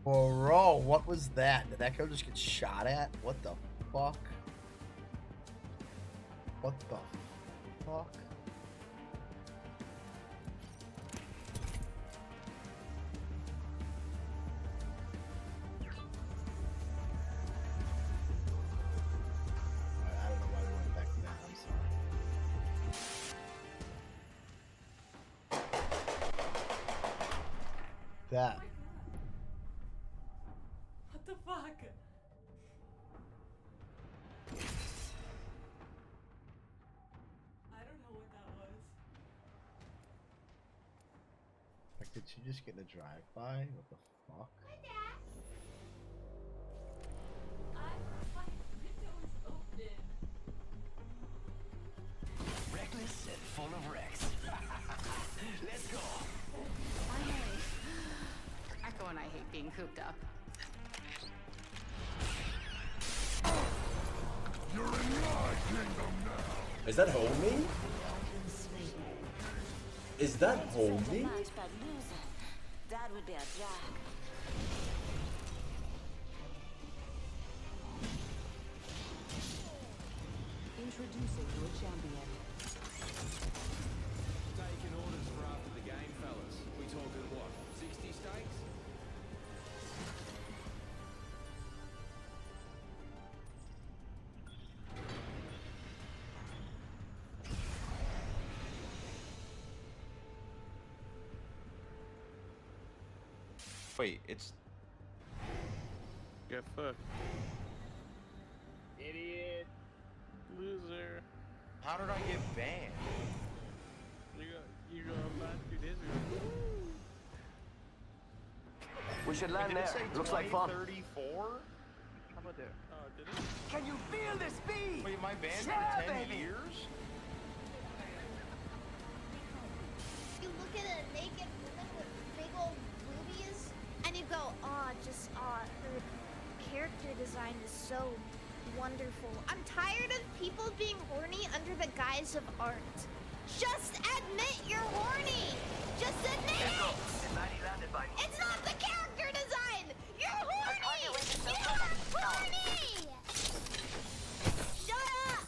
Bro, what was that? Did that girl just get shot at? What the fuck? What the fuck? I don't know why we went back to that. I'm sorry. That. What the fuck? I don't know what that was. Like, did she just get a drive-by? What the fuck? My window is open. Reckless and full of wrecks. Let's go. Finally. Echo and I hate being cooped up. You're in my kingdom now. Is that homie? Is that homie? That would be a drag. Introducing your champion. Taking orders for after the game, fellas. We talking what? 60 steaks? Wait, it's Get fucked. idiot. Loser. How did I get banned? You got banned 2 days ago. We should Wait, land did it there. say Looks like fun. 34? How about that? Oh, did it? Can you feel the speed? Wait, am I banned Yeah, for 10 baby. years? You look at a naked woman with big old boobies, and you go, "Oh, her character design is so wonderful." I'm tired of people being horny under the guise of art. Just admit you're horny. Just admit it. It's not the character design. You're horny. You're horny. Shut up.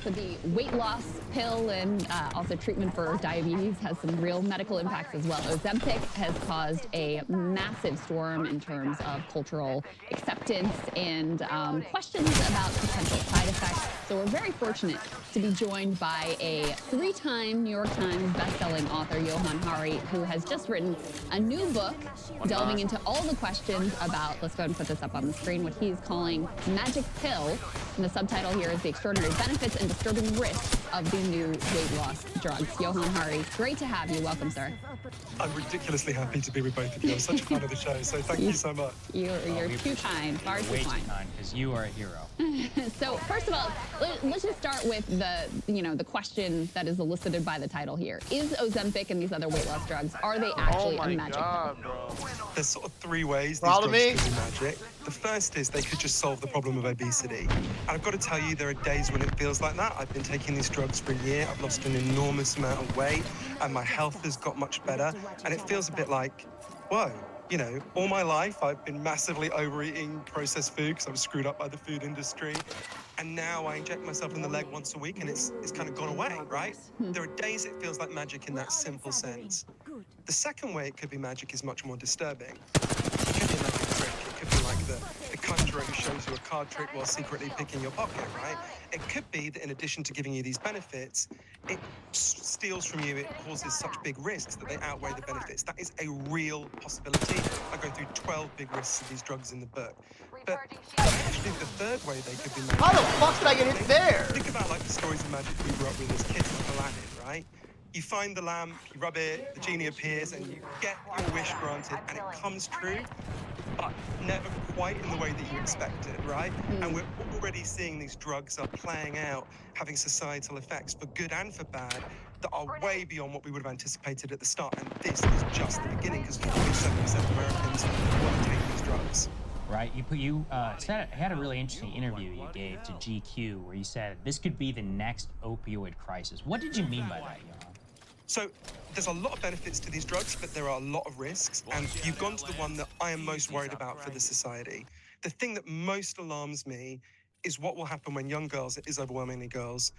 So the weight loss pill and also treatment for diabetes has some real medical impacts as well. Ozempic has caused a massive storm in terms of cultural acceptance and questions about potential side effects. So we're very fortunate to be joined by a 3-time New York Times bestselling author, Johann Hari, who has just written a new book delving into all the questions about, let's go ahead and put this up on the screen, what he's calling Magic Pill. And the subtitle here is The Extraordinary Benefits and Disturbing Risks of the New Weight Loss Drugs. Johann Hari, great to have you. Welcome, sir. I'm ridiculously happy to be with both of you. I'm such a fan of the show, so thank you so much. You're too kind, far too kind. Because you are a hero. So first of all, let's just start with the question that is elicited by the title here. Is Ozempic and these other weight loss drugs, are they actually a magic pill? Bro. There's sort of 3 ways Follow these me. drugs can do magic. The first is they could just solve the problem of obesity. And I've got to tell you, there are days when it feels like that. I've been taking these drugs for a year. I've lost an enormous amount of weight, and my health has got much better. And it feels a bit like, whoa. You know, all my life I've been massively overeating processed food because I was screwed up by the food industry. And now I inject myself in the leg once a week and it's kind of gone away, right? There are days it feels like magic in that simple sense. The second way it could be magic is much more disturbing. It could be a magic trick. It could be like the conjurer who shows you a card trick while secretly picking your pocket, right? It could be that in addition to giving you these benefits, it steals from you, it causes such big risks that they outweigh the benefits. That is a real possibility. I go through 12 big risks of these drugs in the book. But actually, the third way they could be magic. How the fuck did I get hit there? Think about like the stories of magic we grew up with as kids in Aladdin, right? You find the lamp, you rub it, the genie appears, and you get your wish granted, and it comes true, but never quite in the way that you expected, right? And we're already seeing these drugs are playing out, having societal effects for good and for bad that are way beyond what we would have anticipated at the start. And this is just the beginning, because 47% of Americans want to take these drugs. right? You had a really interesting interview you gave to GQ where you said this could be the next opioid crisis. What did you mean by that, Johan? So there's a lot of benefits to these drugs, but there are a lot of risks. And you've gone to the one that I am most worried about for the society. The thing that most alarms me is what will happen when young girls, it is overwhelmingly girls,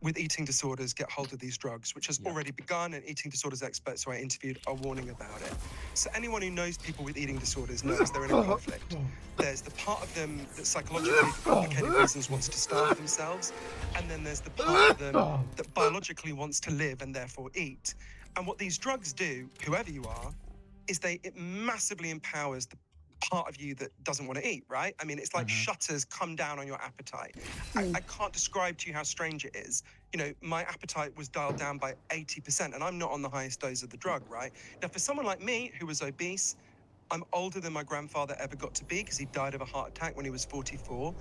with eating disorders get hold of these drugs, which has already begun, and eating disorders experts who I interviewed are warning about it. So anyone who knows people with eating disorders knows they're in a conflict. There's the part of them that psychologically, for complicated reasons, wants to starve themselves, and then there's the part of them that biologically wants to live and therefore eat. And what these drugs do, whoever you are, is it massively empowers the part of you that doesn't want to eat, right? I mean, it's like shutters come down on your appetite. I can't describe to you how strange it is. You know, my appetite was dialed down by 80%, and I'm not on the highest dose of the drug, right? Now, for someone like me who was obese, I'm older than my grandfather ever got to be because he died of a heart attack when he was 44.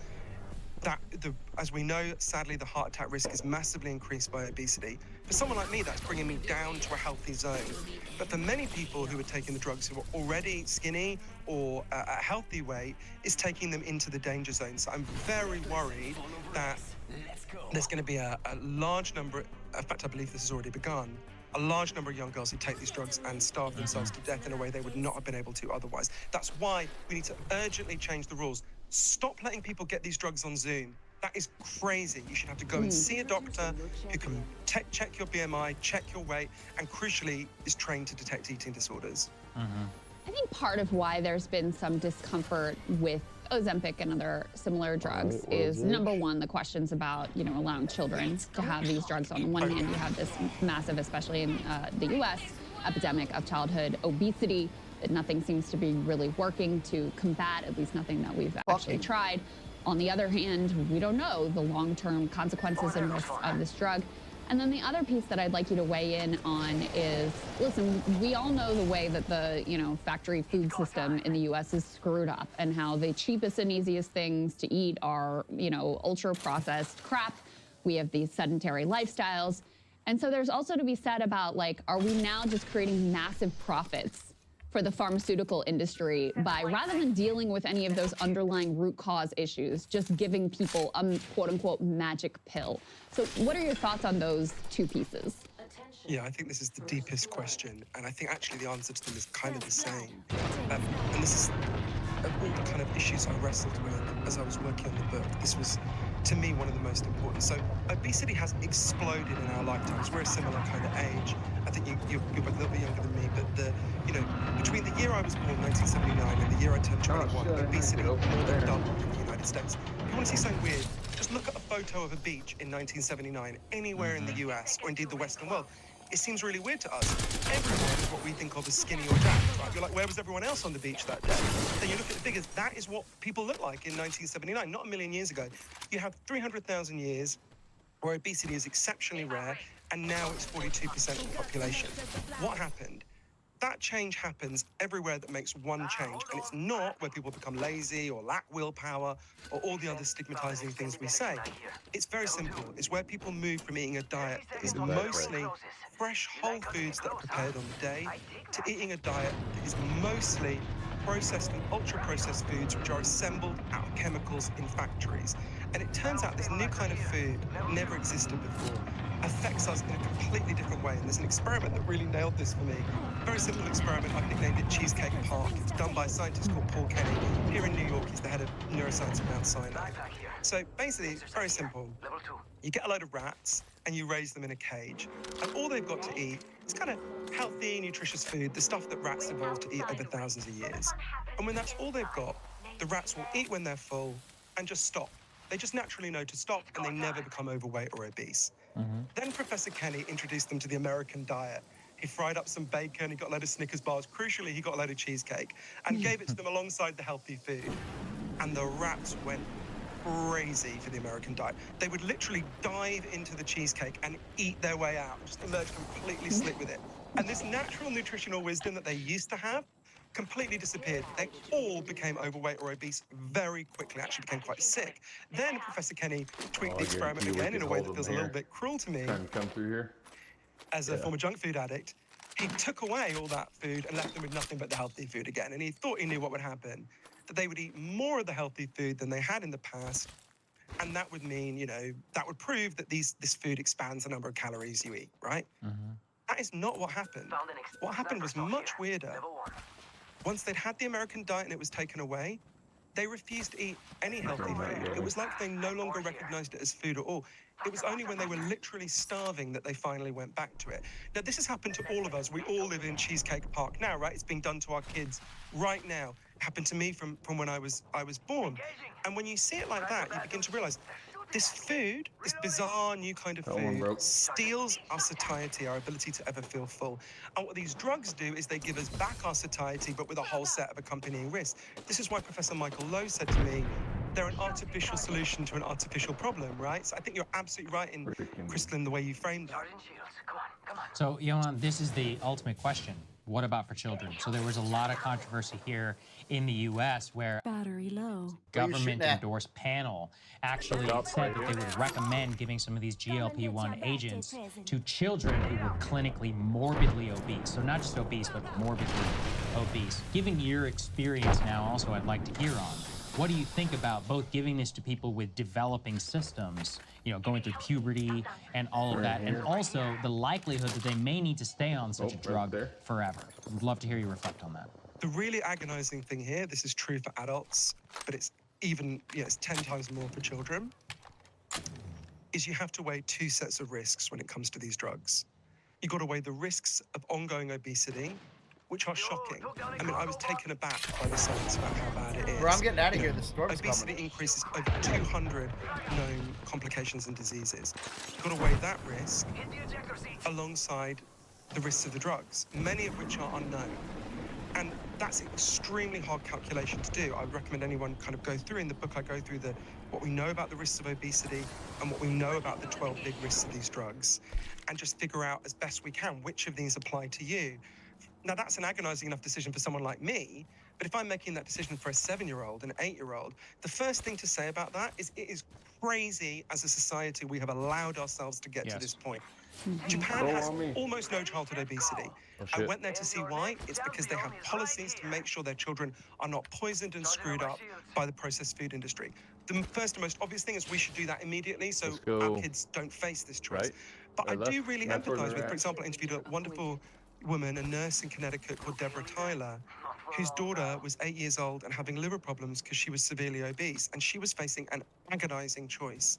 As we know, sadly, the heart attack risk is massively increased by obesity. For someone like me, that's bringing me down to a healthy zone. But for many people who are taking the drugs who are already skinny or at a healthy weight, it's taking them into the danger zone. So I'm very worried that there's going to be a large number, in fact, I believe this has already begun, a large number of young girls who take these drugs and starve themselves to death in a way they would not have been able to otherwise. That's why we need to urgently change the rules. Stop letting people get these drugs on Zoom. That is crazy. You should have to go and see a doctor who can check your BMI, check your weight, and crucially is trained to detect eating disorders. I think part of why there's been some discomfort with Ozempic and other similar drugs is, number one, the questions about, allowing children to have these drugs. On one hand, you have this massive, especially in the US, epidemic of childhood obesity that nothing seems to be really working to combat, at least nothing that we've actually tried. On the other hand, we don't know the long-term consequences and risks of this drug. And then the other piece that I'd like you to weigh in on is, listen, we all know the way that the, factory food system in the US is screwed up, and how the cheapest and easiest things to eat are, ultra-processed crap. We have these sedentary lifestyles. And so there's also to be said about, are we now just creating massive profits for the pharmaceutical industry by, rather than dealing with any of those underlying root cause issues, just giving people a quote-unquote magic pill? So what are your thoughts on those two pieces? Yeah, I think this is the deepest question, and I think actually the answer to them is kind of the same. And this is all the kind of issues I wrestled with as I was working on the book. This was, to me, one of the most important. So obesity has exploded in our lifetimes. We're a similar kind of age. I think you're both a little bit younger than me, but between the year I was born, 1979, and the year I turned 21, obesity doubled in the United States. If you want to see something weird, just look at a photo of a beach in 1979, anywhere in the US, or indeed the Western world. It seems really weird to us. Everyone is what we think of as skinny or jacked, right? You're like, where was everyone else on the beach that day? Then you look at the figures, that is what people look like in 1979, not a million years ago. You have 300,000 years where obesity is exceptionally rare, and now it's 42% of the population. What happened? That change happens everywhere that makes one change, and it's not where people become lazy or lack willpower or all the other stigmatizing things we say. It's very simple. It's where people move from eating a diet that is mostly fresh whole foods that are prepared on the day to eating a diet that is mostly processed and ultra-processed foods which are assembled out of chemicals in factories. And it turns out this new kind of food that never existed before affects us in a completely different way. And there's an experiment that really nailed this for me. Very simple experiment. I've nicknamed it Cheesecake Park. It's done by a scientist called Paul Kenny here in New York. He's the head of neuroscience at Mount Sinai. So basically, it's very simple. You get a load of rats and you raise them in a cage. And all they've got to eat is kind of healthy, nutritious food, the stuff that rats evolved to eat over thousands of years. And when that's all they've got, the rats will eat when they're full and just stop. They just naturally know to stop, and they never become overweight or obese. Then Professor Kenny introduced them to the American diet. He fried up some bacon, he got a load of Snickers bars, crucially, he got a load of cheesecake, and gave it to them alongside the healthy food. And the rats went crazy for the American diet. They would literally dive into the cheesecake and eat their way out, just emerge completely slick with it. And this natural nutritional wisdom that they used to have completely disappeared. They all became overweight or obese very quickly, actually became quite sick. Then Professor Kenny tweaked the experiment again in a way that feels a little bit cruel to me. Come through here. As a former junk food addict, he took away all that food and left them with nothing but the healthy food again. And he thought he knew what would happen. that they would eat more of the healthy food than they had in the past. And that would mean, you know, that would prove that this food expands the number of calories you eat, right? That is not what happened. What happened was much weirder. Once they'd had the American diet and it was taken away, they refused to eat any healthy food. It was like they no longer recognized it as food at all. It was only when they were literally starving that they finally went back to it. Now, this has happened to all of us. We all live in Cheesecake Park now, right? It's being done to our kids right now. It happened to me from when I was born. And when you see it like that, you begin to realize this food, this bizarre new kind of food, steals our satiety, our ability to ever feel full. And what these drugs do is they give us back our satiety, but with a whole set of accompanying risks. This is why Professor Michael Lowe said to me, they're an artificial solution to an artificial problem, right? So I think you're absolutely right in, Crystalline, the way you framed that. So, Johan, this is the ultimate question. What about for children? So there was a lot of controversy here in the U.S. where Battery low. government-endorsed panel actually said that they would recommend giving some of these GLP-1 agents to children who were clinically morbidly obese. So not just obese, but morbidly obese. Given your experience now also, I'd like to hear on. What do you think about both giving this to people with developing systems, you know, going through puberty and all of that, and also the likelihood that they may need to stay on such a drug forever? I'd love to hear you reflect on that. The really agonizing thing here, this is true for adults, but it's even, it's 10 times more for children, is you have to weigh two sets of risks when it comes to these drugs. You've got to weigh the risks of ongoing obesity, which are shocking. I mean, I was taken aback by the science about how bad it is. Bro, I'm getting out of here. The storm's Obesity coming. increases over 200 known complications and diseases. You've got to weigh that risk alongside the risks of the drugs, many of which are unknown. And that's an extremely hard calculation to do. I would recommend anyone kind of go through. In the book, I go through what we know about the risks of obesity and what we know about the 12 big risks of these drugs, and just figure out as best we can which of these apply to you. Now, that's an agonizing enough decision for someone like me, but if I'm making that decision for a 7-year-old, an 8-year-old, the first thing to say about that is it is crazy as a society we have allowed ourselves to get to this point. Japan has almost no childhood obesity. I went there to see why. It's because they have policies to make sure their children are not poisoned and screwed up by the processed food industry. The first and most obvious thing is we should do that immediately so our kids don't face this choice. But I do really empathize with, for example, I interviewed a wonderful woman, a nurse in Connecticut called Deborah Tyler, whose daughter was 8 years old and having liver problems because she was severely obese, and she was facing an agonizing choice.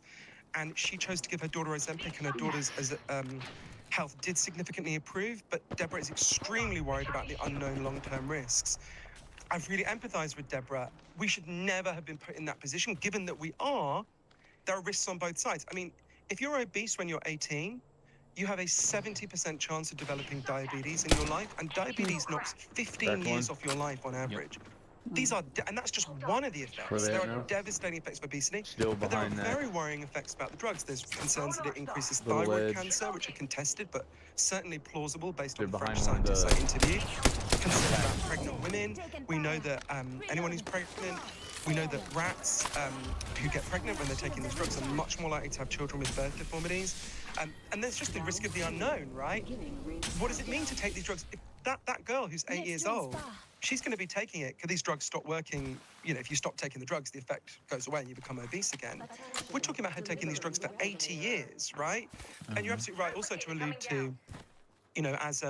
And she chose to give her daughter Ozempic, and her daughter's health did significantly improve, but Deborah is extremely worried about the unknown long-term risks. I've really empathized with Deborah. We should never have been put in that position. Given that we are, there are risks on both sides. I mean, if you're obese when you're 18, you have a 70% chance of developing diabetes in your life, and diabetes knocks 15 years off your life on average. These are, and that's just one of the effects. There are devastating effects of obesity, but there are very worrying effects about the drugs. There's concerns that it increases thyroid cancer, which are contested, but certainly plausible based on the French scientists I interviewed. Concerns about pregnant women. We know that anyone who's pregnant, we know that rats who get pregnant when they're taking these drugs are much more likely to have children with birth deformities. And there's just the risk of the unknown, right? What does it mean to take these drugs? If that girl who's 8 years old, she's going to be taking it because these drugs stop working. You know, if you stop taking the drugs, the effect goes away and you become obese again. We're talking about her taking these drugs for 80 years, right? And you're absolutely right also to allude to, you know, as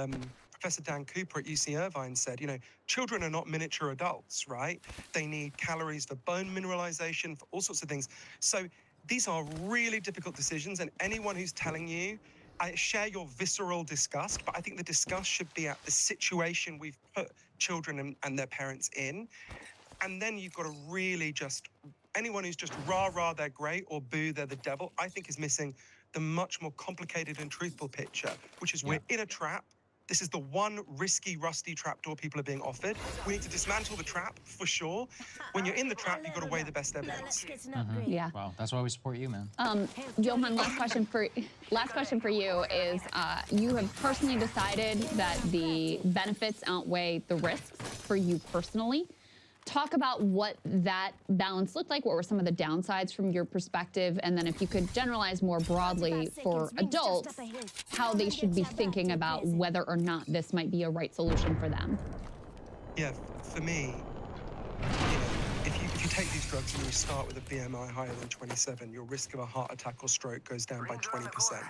Professor Dan Cooper at UC Irvine said, you know, children are not miniature adults, right? They need calories for bone mineralization, for all sorts of things. So these are really difficult decisions, and anyone who's telling you, I share your visceral disgust, but I think the disgust should be at the situation we've put children and their parents in. And then you've got to really just, anyone who's just rah-rah, they're great, or boo, they're the devil, I think is missing the much more complicated and truthful picture, which is we're in a trap. This is the one risky, rusty trapdoor people are being offered. We need to dismantle the trap, for sure. When you're in the trap, you've got to weigh the best evidence. Yeah. Well, that's why we support you, man. Johan, last question for you is, you have personally decided that the benefits outweigh the risks for you personally. Talk about what that balance looked like. What were some of the downsides from your perspective? And then if you could generalize more broadly for adults, how they should be thinking about whether or not this might be a right solution for them. Yeah, for me, you know, if you take these drugs and you start with a BMI higher than 27, your risk of a heart attack or stroke goes down by 20%.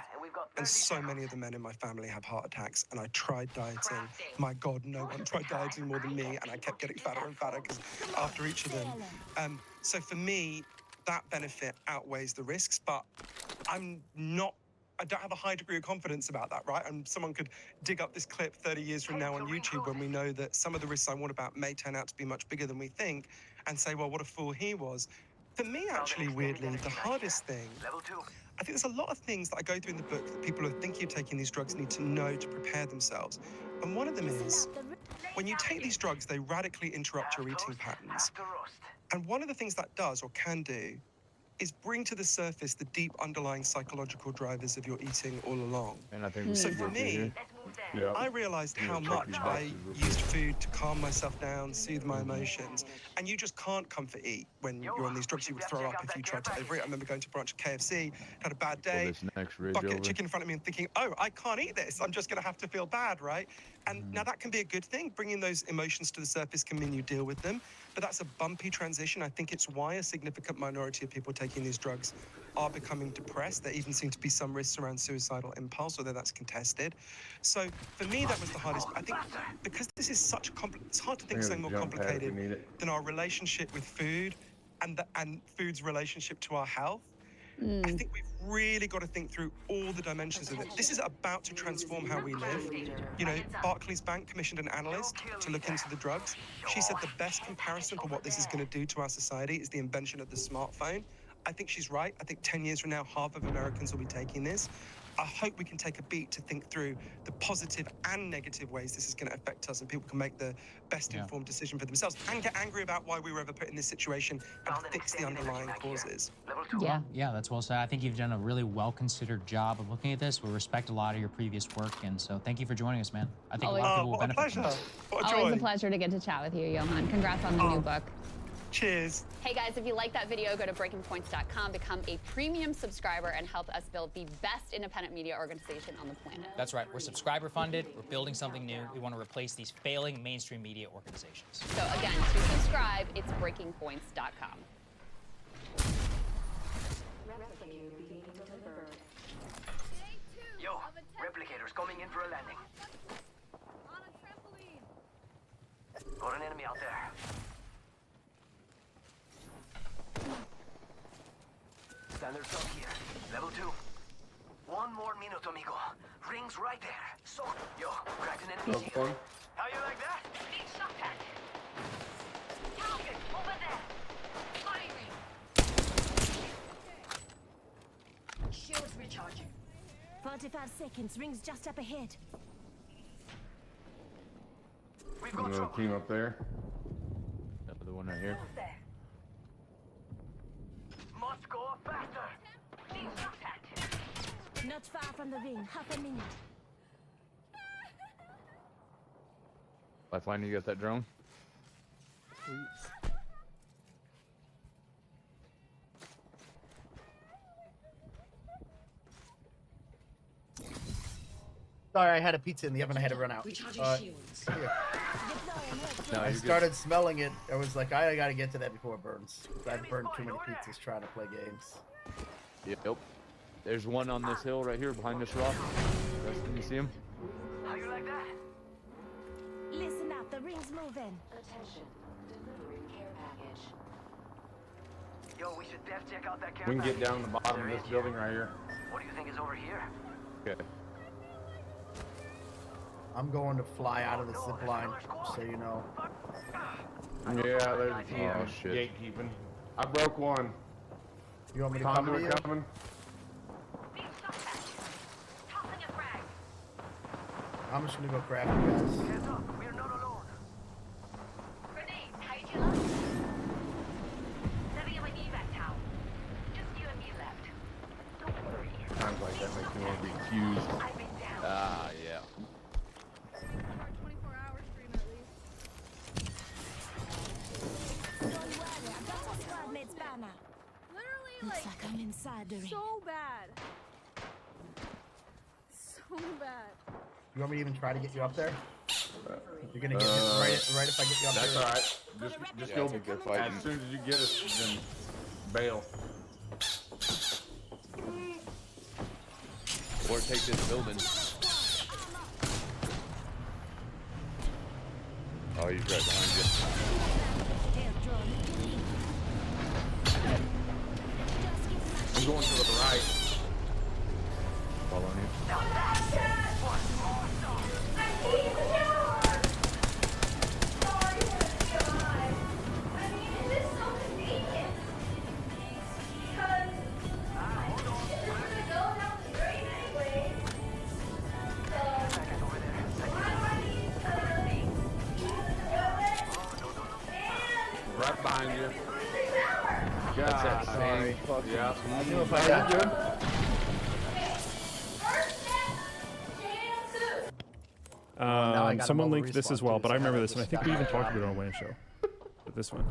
And so many of the men in my family have heart attacks, and I tried dieting. My God, no one tried dieting more than me, and I kept getting fatter and fatter because after each of them. So for me, that benefit outweighs the risks, but I don't have a high degree of confidence about that, right? And someone could dig up this clip 30 years from now on YouTube when we know that some of the risks I warn about may turn out to be much bigger than we think, and say, well, what a fool he was. For me, actually, weirdly, the hardest thing, I think there's a lot of things that I go through in the book that people who are thinking of taking these drugs need to know to prepare themselves. And one of them is, when you take these drugs, they radically interrupt your eating patterns. And one of the things that does, or can do, is bring to the surface the deep underlying psychological drivers of your eating all along. And I think so for me, I realized how much I used food to calm myself down, soothe my emotions, and you just can't comfort eat when you're on these drugs. You would throw up if you tried to overeat. I remember going to brunch at KFC, had a bad day, bucket of chicken in front of me and thinking, oh, I can't eat this. I'm just gonna have to feel bad, right? And now that can be a good thing. Bringing those emotions to the surface can mean you deal with them, but that's a bumpy transition. I think it's why a significant minority of people taking these drugs are becoming depressed. There even seem to be some risks around suicidal impulse, although that's contested. So for me, that was the hardest. I think because this is such a it's hard to think something more complicated than our relationship with food and food's relationship to our health. I think we've really got to think through all the dimensions of it. This is about to transform how we live. You know, Barclays Bank commissioned an analyst to look into the drugs. She said the best comparison for what this is going to do to our society is the invention of the smartphone. I think she's right. I think 10 years from now, half of Americans will be taking this. I hope we can take a beat to think through the positive and negative ways this is going to affect us, and people can make the best informed decision for themselves and get angry about why we were ever put in this situation and fix the underlying causes. Yeah, that's well said. I think you've done a really well-considered job of looking at this. We respect a lot of your previous work, and so thank you for joining us, man. I think a lot of people will benefit from this. Always a pleasure to get to chat with you, Johan. Congrats on the new book. Cheers. Hey guys, if you like that video, go to breakingpoints.com, become a premium subscriber, and help us build the best independent media organization on the planet. That's right. We're subscriber funded. We're building something new. We want to replace these failing mainstream media organizations. So again, to subscribe, it's breakingpoints.com. Yo, replicators coming in for a landing. On a trampoline. Got an enemy out there. Standard stock here. Level 2. One more minute, amigo. Rings right there. So, yo, cracked an enemy here. How you like that? Need shot at. Target over there. Firing. Shields recharging. 45 seconds. Rings just up ahead. We've got another team up there. Another one right here. Must go faster. Need shot at. Not far from the ring. Half a minute. Lifeline, you got that drone? Sorry, I had a pizza in the oven. I had to run out. I started smelling it. I was like, I gotta get to that before it burns. I've burned too many pizzas trying to play games. Yep. There's one on this hill right here behind this rock. Can you see him? How you like that? Listen up. The ring's moving. Attention. Delivering care package. Yo, we should def check out that care We can get package. down to the bottom of this building right here. What do you think is over here? Okay. I'm going to fly out of the zip line, so you know. Yeah, there's a team gatekeeping. I broke one. You want me to come to you? Coming. I'm just gonna go grab you guys. Heads up, we're not alone. Grenade, hide you left. Setting up an evac tower. Just you and me left. Don't worry. Times like that makes me want to be accused. I've been down. Ah, yeah. Our 24-hour stream at least. Don't worry. I got a squad mate's banner. Literally, Looks like I'm inside the ring. so bad. So bad. You want me to even try to get you up there? You're gonna get hit right if I get you up That's there. alright. Just go. As soon as you get us, then bail. Or take this building. Oh, he's right behind you. I'm going to the right. Following you. Right behind you. That's that same fucking. Yeah. I knew if I got you. Someone linked this as well, but I remember this one. I think we even talked about it on Wayne Show. But this one.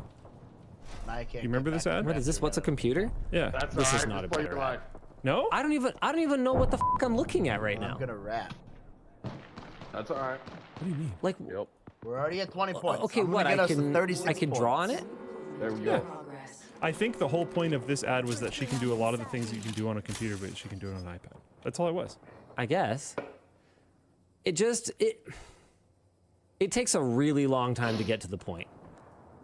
You remember this ad? What is this? What's a computer? Yeah. That's This is alright, not a just play better your ad. life. No? I don't even know what the fuck I'm looking at right now. I'm gonna rap. That's alright. What do you mean? Like, Yep. We're already at 20 points. okay, I'm gonna what? get I us to can 36 draw on points. it? There we go. I think the whole point of this ad was that she can do a lot of the things that you can do on a computer, but she can do it on an iPad. That's all it was. I guess. It takes a really long time to get to the point.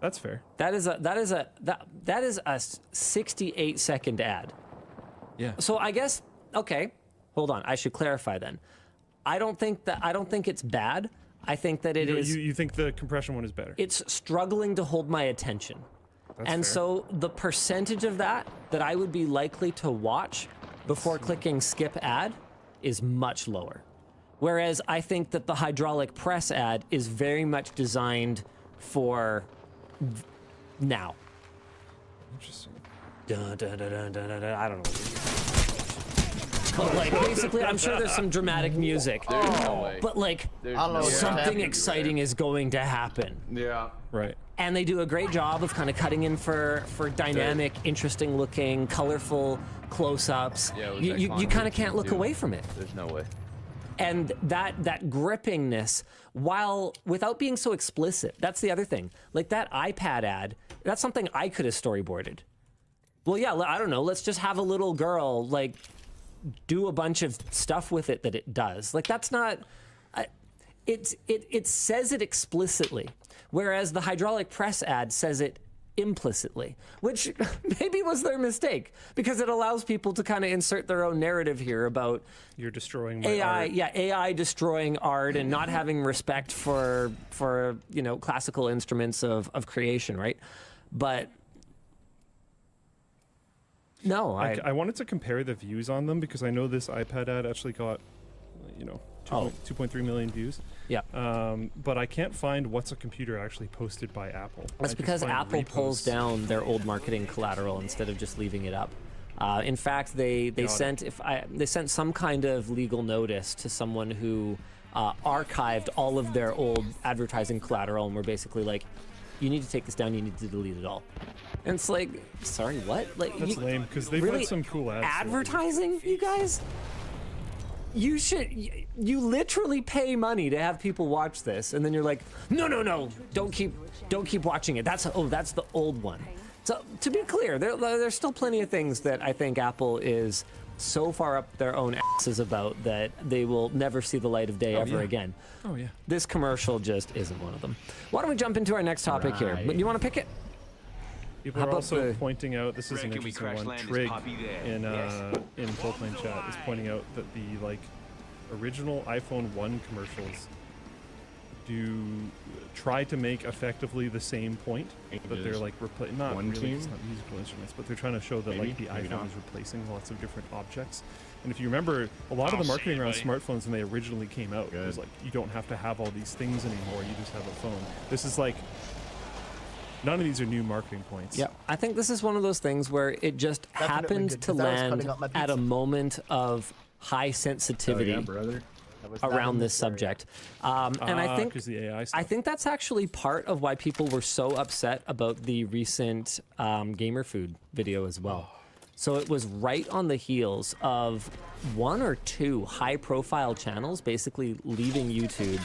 That's fair. That is a 68-second ad. Yeah. So I guess, okay, hold on. I should clarify then. I don't think it's bad. I think that it is. You think the compression one is better? It's struggling to hold my attention. That's and fair. so the percentage of that I would be likely to watch before clicking skip ad is much lower. Whereas I think that the hydraulic press ad is very much designed for now. Interesting. Dun, dun, dun, dun, dun, dun, dun. I don't know. But like basically, I'm sure there's some dramatic music. There's no way. But like no something exciting is going to happen. Yeah. Right. And they do a great job of kind of cutting in for dynamic, interesting looking, colorful close-ups. Yeah, it was you kind of can't look away from it. There's no way. And that grippingness, without being so explicit, that's the other thing. Like that iPad ad, that's something I could have storyboarded. Well, yeah, I don't know. Let's just have a little girl like do a bunch of stuff with it that it does. Like that's not. It says it explicitly, whereas the hydraulic press ad says it implicitly, which maybe was their mistake because it allows people to kind of insert their own narrative here about you're destroying my AI. art. Yeah, AI destroying art and not having respect for classical instruments of creation, right? But no, I wanted to compare the views on them because I know this iPad ad actually got, 2.3 million views. Yeah. But I can't find what's a computer actually posted by Apple. That's because Apple pulls down their old marketing collateral instead of just leaving it up. In fact, they sent some kind of legal notice to someone who archived all of their old advertising collateral and were basically like, you need to take this down, you need to delete it all. And it's like, sorry, what? Like That's lame because they've really had some cool ads. advertising, you guys? You literally pay money to have people watch this, and then you're like, no, don't keep watching it. That's the old one. So to be clear, there's still plenty of things that I think Apple is so far up their own asses about that they will never see the light of day ever again. Oh yeah. This commercial just isn't one of them. Why don't we jump into our next topic here? You want to pick it? People are also pointing out, this is an interesting one, Trig in Full Plane Chat is pointing out that the original iPhone 1 commercials do try to make effectively the same point, but they're like not one really, team? it's not musical instruments, but they're trying to show that Maybe, the maybe iPhone not. is replacing lots of different objects. And if you remember, a lot of the marketing around smartphones when they originally came out was like, you don't have to have all these things anymore, you just have a phone. This is like, none of these are new marketing points. Yeah, I think this is one of those things where it just happened to land at a moment of high sensitivity around this subject. And I think 'cause the AI stuff. I think that's actually part of why people were so upset about the recent gamer food video as well. So it was right on the heels of 1 or 2 high-profile channels basically leaving YouTube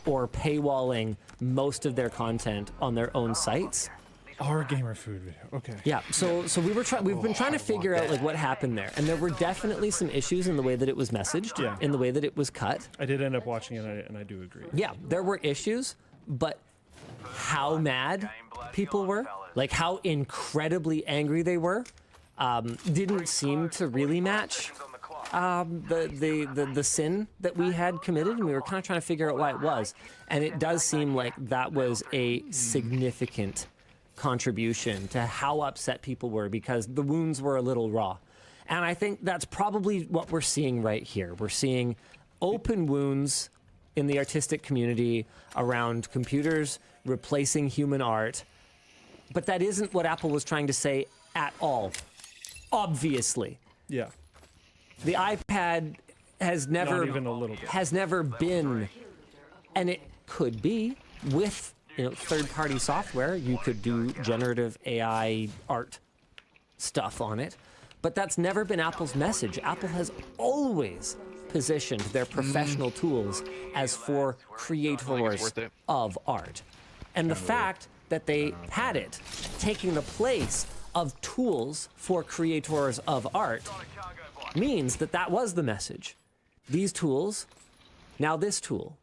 or paywalling most of their content on their own sites. Our gamer food video. Okay. Yeah. So we've been trying to figure out like what happened there, and there were definitely some issues in the way that it was messaged, in the way that it was cut. I did end up watching it, and I do agree. Yeah, there were issues, but how mad people were, like how incredibly angry they were, didn't seem to really match the sin that we had committed, and we were kind of trying to figure out why it was. And it does seem like that was a significant contribution to how upset people were, because the wounds were a little raw. And I think that's probably what we're seeing right here. We're seeing open wounds in the artistic community around computers replacing human art. But that isn't what Apple was trying to say at all. Obviously. Yeah. The iPad has never Not even a little bit. has never been, and it could be with third-party software. You could do generative AI art stuff on it, but that's never been Apple's message. Apple has always positioned their professional tools as for creators of art. And the fact that they had it taking the place of tools for creators of art means that that was the message. These tools, now this tool.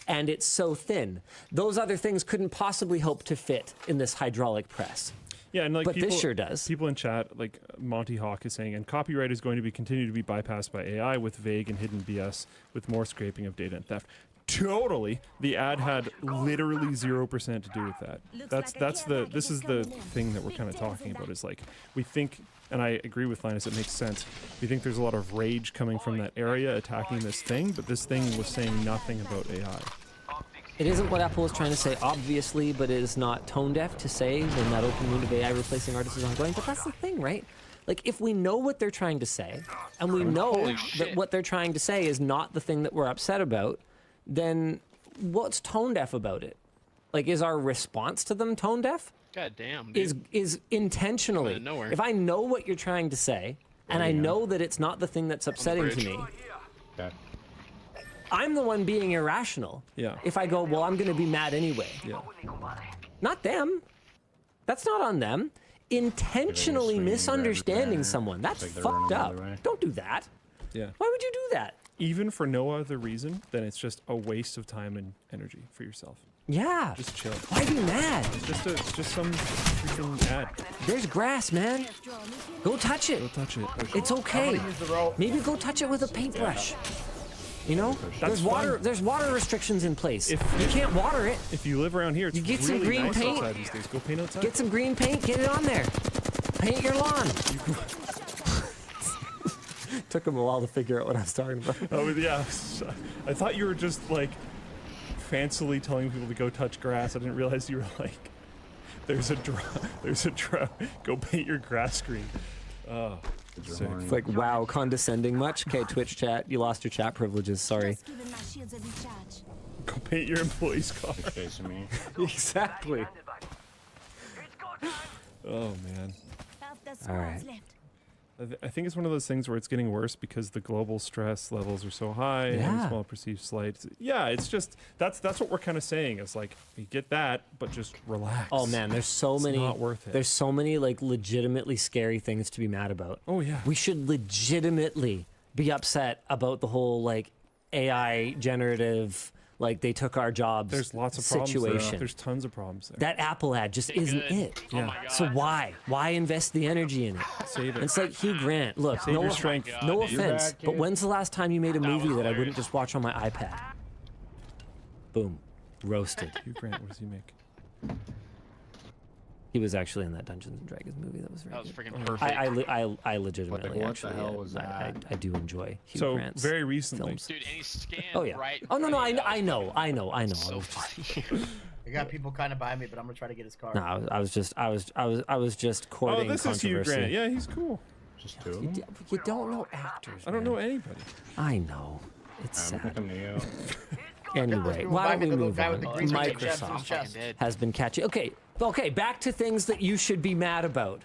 And it's so thin. Those other things couldn't possibly hope to fit in this hydraulic press. Yeah, and like but people, this sure does. People in chat, like Monty Hawk is saying, and copyright is going to continue to be bypassed by AI with vague and hidden BS with more scraping of data and theft. Totally. The ad had literally 0% to do with that. This is the thing that we're kind of talking about, is like, we think, and I agree with Linus, it makes sense. We think there's a lot of rage coming from that area attacking this thing, but this thing was saying nothing about AI. It isn't what Apple is trying to say, obviously, but it is not tone deaf to say when that open wound of AI replacing artists is ongoing. But that's the thing, right? Like, if we know what they're trying to say, and we know that what they're trying to say is not the thing that we're upset about, then what's tone deaf about it? Like, is our response to them tone deaf? God damn, dude. Is intentionally. If I know what you're trying to say, and I know that it's not the thing that's upsetting to me, I'm the one being irrational. Yeah. If I go, well, I'm going to be mad anyway. Yeah. Not them. That's not on them. Intentionally misunderstanding someone. That's fucked up. Don't do that. Yeah. Why would you do that? Even for no other reason than it's just a waste of time and energy for yourself. Yeah. Just chill. Why be mad? It's just some freaking ad. There's grass, man. Go touch it. Go touch it. It's okay. Maybe go touch it with a paintbrush. You know, there's water restrictions in place. If you can't water it, if you live around here, it's you get really some green nice paint. outside these days. Go paint outside. Get some green paint. Get it on there. Paint your lawn. Took him a while to figure out what I was talking about. Oh yeah, I thought you were just like fancily telling people to go touch grass. I didn't realize you were like, there's a drought. Go paint your grass green. Oh. It's like, wow, condescending much? Okay, Twitch chat, you lost your chat privileges, sorry. Go paint your employee's car. Chasing me. Exactly. Oh, man. All right. I think it's one of those things where it's getting worse because the global stress levels are so high and small perceived slights. Yeah, it's just, that's what we're kind of saying. It's like, you get that, but just relax. Oh man, there's so many. It's not worth it. There's so many like legitimately scary things to be mad about. Oh yeah. We should legitimately be upset about the whole like AI generative, like they took our jobs. There's lots of situation. problems there. There's tons of problems there. That Apple ad just isn't it. Yeah. So why invest the energy in it? Save it. It's like Hugh Grant. Look, Save your strength. No offense, but when's the last time you made a movie that I wouldn't just watch on my iPad? Boom, roasted. Hugh Grant, what does he make? He was actually in that Dungeons and Dragons movie. That was very good. freaking perfect. I legitimately what actually the hell was that? I do enjoy Hugh So Grant's very recently, films. Dude, and he's scanned, Oh yeah. right? Oh no, I know. So funny. I got people kind of behind me, but I'm gonna try to get his car. No, I was just courting oh, this is Hugh controversy. Grant. Yeah, he's cool. Just two. You don't know actors. I don't know anybody. I know. It's sad. Neo. Anyway, why don't we move on? Microsoft has been catching. Okay, back to things that you should be mad about.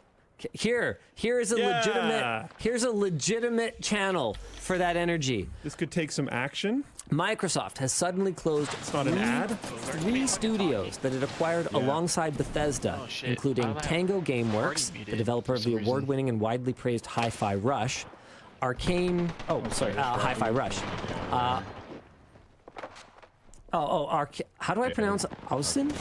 Here is a legitimate channel for that energy. This could take some action. Microsoft has suddenly closed three studios that it acquired alongside Bethesda, including Tango Gameworks, the developer of the award-winning and widely praised Hi-Fi Rush, Hi-Fi Rush. How do I pronounce Austin?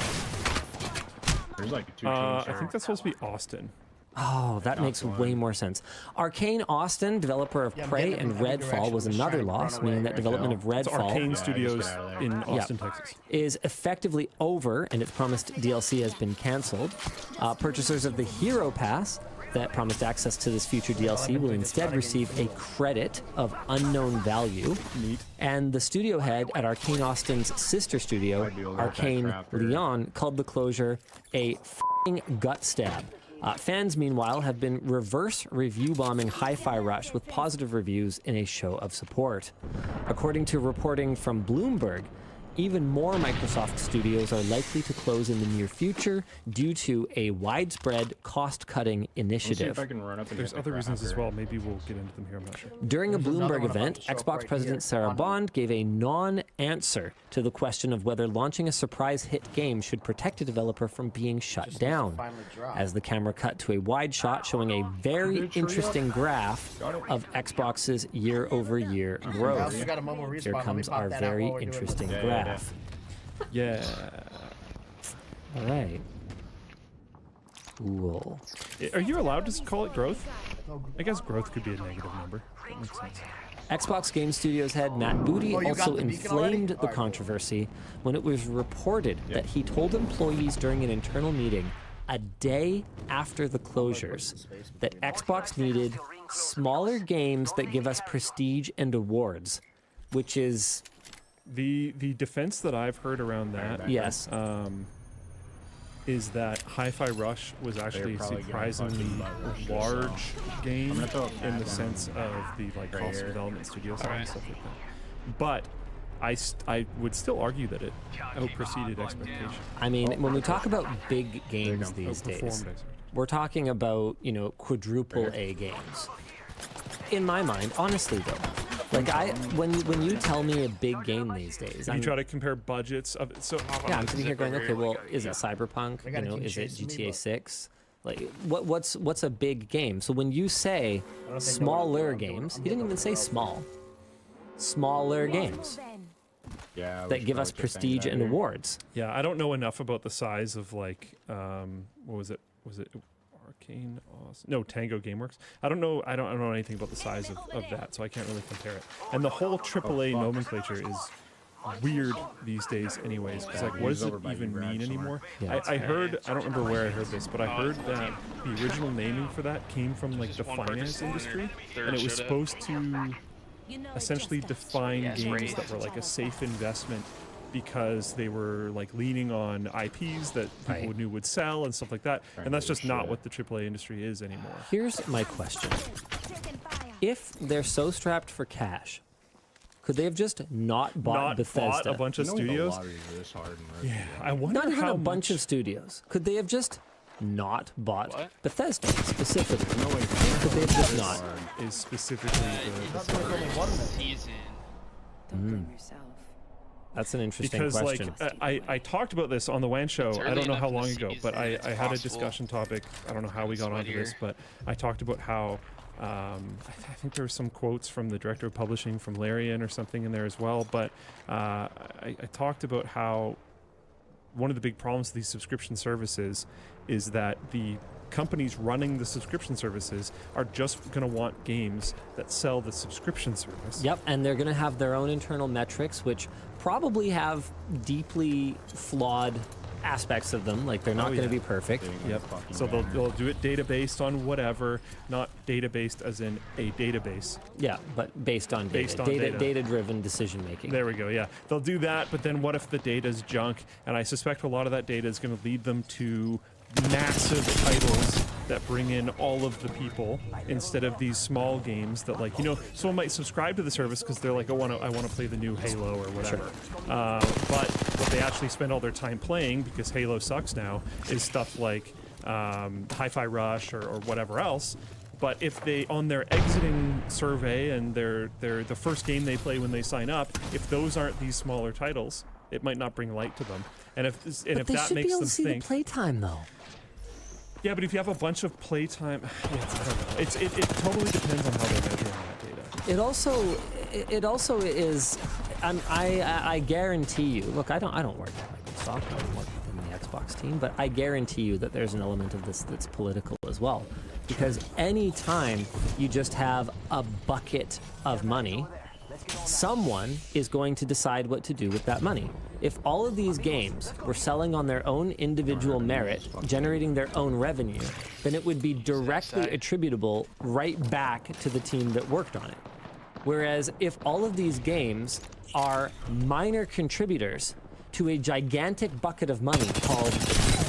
There's like two I think that's supposed to be Austin. Oh, that makes way more sense. Arcane Austin, developer of Prey and Redfall, was another loss, meaning that development of Redfall, Arcane Studios in Austin, Texas, is effectively over, and its promised DLC has been canceled. Purchasers of the Hero Pass that promised access to this future DLC will instead receive a credit of unknown value. Neat. And the studio head at Arcane Austin's sister studio, Arcane Lyon, called the closure a f***ing gut stab. Fans, meanwhile, have been reverse review bombing Hi-Fi Rush with positive reviews in a show of support. According to reporting from Bloomberg, even more Microsoft studios are likely to close in the near future due to a widespread cost-cutting initiative. There's other reasons as well. Maybe we'll get into them here. I'm not sure. During a Bloomberg event, Xbox President Sarah Bond gave a non-answer to the question of whether launching a surprise hit game should protect a developer from being shut down. As the camera cut to a wide shot showing a very interesting graph of Xbox's year-over-year growth. Here comes our very interesting graph. Yeah. All right. Cool. Are you allowed to call it growth? I guess growth could be a negative number. That makes sense. Xbox Game Studios head Matt Booty also inflamed the controversy when it was reported that he told employees during an internal meeting a day after the closures that Xbox needed smaller games that give us prestige and awards, which is... The defense that I've heard around that, yes, is that Hi-Fi Rush was actually a surprisingly large game in the sense of the cost of development studio side and stuff like that. But I would still argue that it outproceeded expectations. I mean, when we talk about big games these days, we're talking about, quadruple A games. In my mind, honestly though, when you tell me a big game these days, you try to compare budgets of it. So yeah, I'm sitting here going, okay, well, is it Cyberpunk? Is it GTA 6? What's a big game? So when you say smaller games, you didn't even say small. Smaller games. Yeah, that give us prestige and awards. Yeah, I don't know enough about the size of what was it? Was it Arcane Austin? No, Tango Gameworks. I don't know anything about the size of that, so I can't really compare it. And the whole AAA nomenclature is weird these days anyways, because what does it even mean anymore? Yeah. I heard, I don't remember where I heard this, but I heard that the original naming for that came from the finance industry, and it was supposed to essentially define games that were a safe investment because they were leaning on IPs that people knew would sell and stuff like that. And that's just not what the AAA industry is anymore. Here's my question. If they're so strapped for cash, could they have just not bought Bethesda? Bought a bunch of studios? Yeah, I wonder not even how a bunch of studios. Could they have just not bought Bethesda specifically? No way. Could they have just not? Is specifically That's an interesting because question. I talked about this on the WAN show. I don't know how long ago, but I had a discussion topic. I don't know how we got onto this, but I talked about how I think there were some quotes from the director of publishing from Larian or something in there as well. But I talked about how one of the big problems with these subscription services is that the companies running the subscription services are just going to want games that sell the subscription service. Yep, and they're going to have their own internal metrics, which probably have deeply flawed aspects of them. They're not going to be perfect. Yep. So they'll do it data-based on whatever, not data-based as in a database. Yeah, but based on data. Data-driven decision-making. There we go, yeah. They'll do that, but then what if the data's junk? And I suspect a lot of that data is going to lead them to massive titles that bring in all of the people instead of these small games that someone might subscribe to the service because they're I want to play the new Halo or whatever. But what they actually spend all their time playing, because Halo sucks now, is stuff like Hi-Fi Rush or whatever else. But if they, on their exiting survey and the first game they play when they sign up, if those aren't these smaller titles, it might not bring light to them. And if that makes them think, they should be able to see the playtime though. Yeah, but if you have a bunch of playtime, I don't know. It totally depends on how they're measuring that data. It also is. I guarantee you. Look, I don't work at Microsoft. I don't work within the Xbox team, but I guarantee you that there's an element of this that's political as well. Because any time you just have a bucket of money, someone is going to decide what to do with that money. If all of these games were selling on their own individual merit, generating their own revenue, then it would be directly attributable right back to the team that worked on it. Whereas if all of these games are minor contributors to a gigantic bucket of money called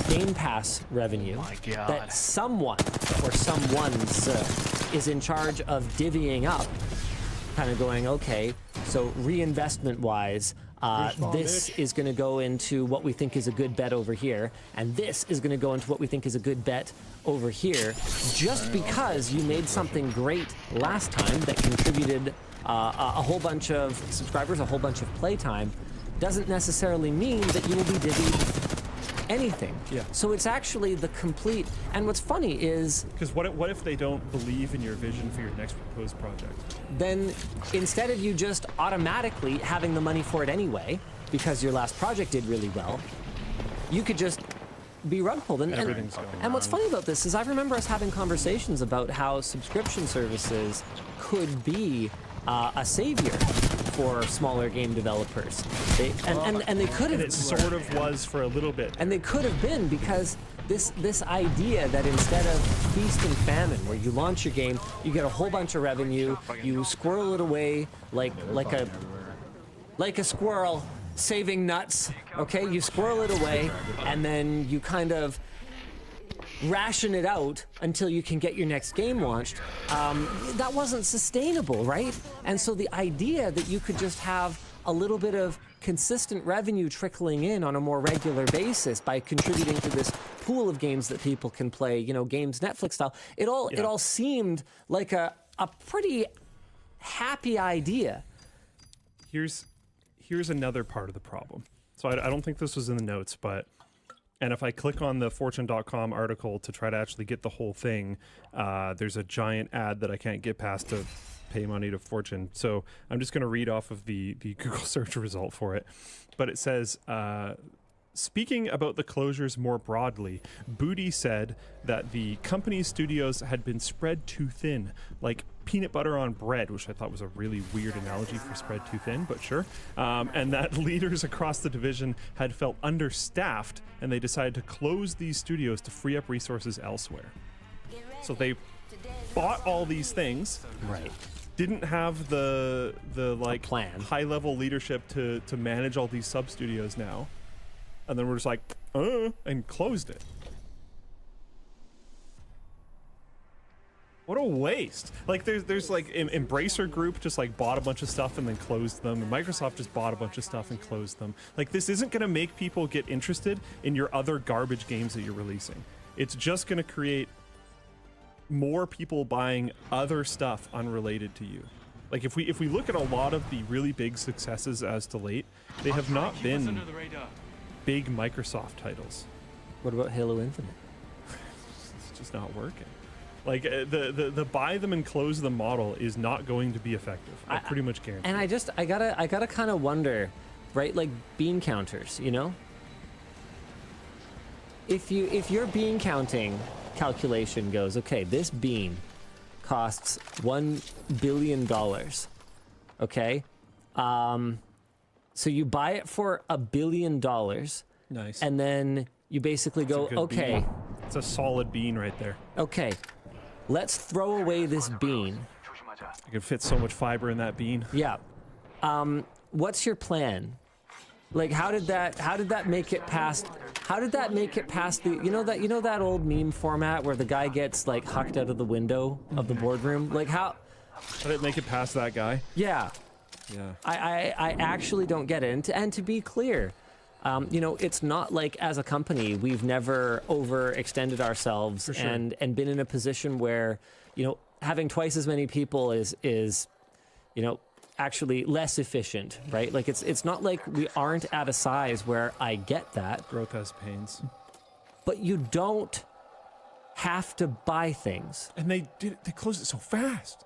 Game Pass revenue that someone or someone's is in charge of divvying up, kind of going, okay, so reinvestment-wise, this is going to go into what we think is a good bet over here, and this is going to go into what we think is a good bet over here, just because you made something great last time that contributed a whole bunch of subscribers, a whole bunch of playtime, doesn't necessarily mean that you will be divvied anything. Yeah. So it's actually the complete. And what's funny is, because what if they don't believe in your vision for your next proposed project? Then instead of you just automatically having the money for it anyway, because your last project did really well, you could just be rug pulled. And what's funny about this is I remember us having conversations about how subscription services could be a savior for smaller game developers. And they could have. It sort of was for a little bit. And they could have been, because this idea that instead of feast and famine, where you launch your game, you get a whole bunch of revenue, you squirrel it away like a squirrel saving nuts. Okay, you squirrel it away, and then you kind of ration it out until you can get your next game launched. That wasn't sustainable, right? And so the idea that you could just have a little bit of consistent revenue trickling in on a more regular basis by contributing to this pool of games that people can play, you know, games Netflix style, it all seemed like a pretty happy idea. Here's another part of the problem. So I don't think this was in the notes, but and if I click on the Fortune.com article to try to actually get the whole thing, there's a giant ad that I can't get past to pay money to Fortune. So I'm just going to read off of the Google search result for it. But it says, speaking about the closures more broadly, Booty said that the company's studios had been spread too thin, like peanut butter on bread, which I thought was a really weird analogy for spread too thin, but sure. And that leaders across the division had felt understaffed, and they decided to close these studios to free up resources elsewhere. So they bought all these things, right? Didn't have the like plan, high level leadership to manage all these sub studios now, and then we're just like, and closed it. What a waste. Like there's like Embracer Group just like bought a bunch of stuff and then closed them, and Microsoft just bought a bunch of stuff and closed them. Like this isn't going to make people get interested in your other garbage games that you're releasing. It's just going to create more people buying other stuff unrelated to you. Like if we look at a lot of the really big successes as to late, they have not been big Microsoft titles. What about Halo Infinite? It's just not working. Like the buy them and close them model is not going to be effective. I pretty much guarantee. And I gotta kind of wonder, right? Like bean counters, you know. If your bean counting calculation goes, okay, this bean costs $1 billion. Okay, so you buy it for $1 billion. Nice. And then you basically go, okay, bean. It's a solid bean right there. Okay. Let's throw away this bean. You can fit so much fiber in that bean. Yeah. What's your plan? Like, how did that make it past? How did that make it past the? You know that old meme format where the guy gets like hucked out of the window of the boardroom. Like how? How did it make it past that guy? Yeah. Yeah. I actually don't get it. And to be clear, You know, it's not like as a company we've never overextended ourselves and been in a position where, you know, having twice as many people is you know, actually less efficient, right? Like it's not like we aren't at a size where I get that. Growth has pains. But you don't have to buy things. And they closed it so fast.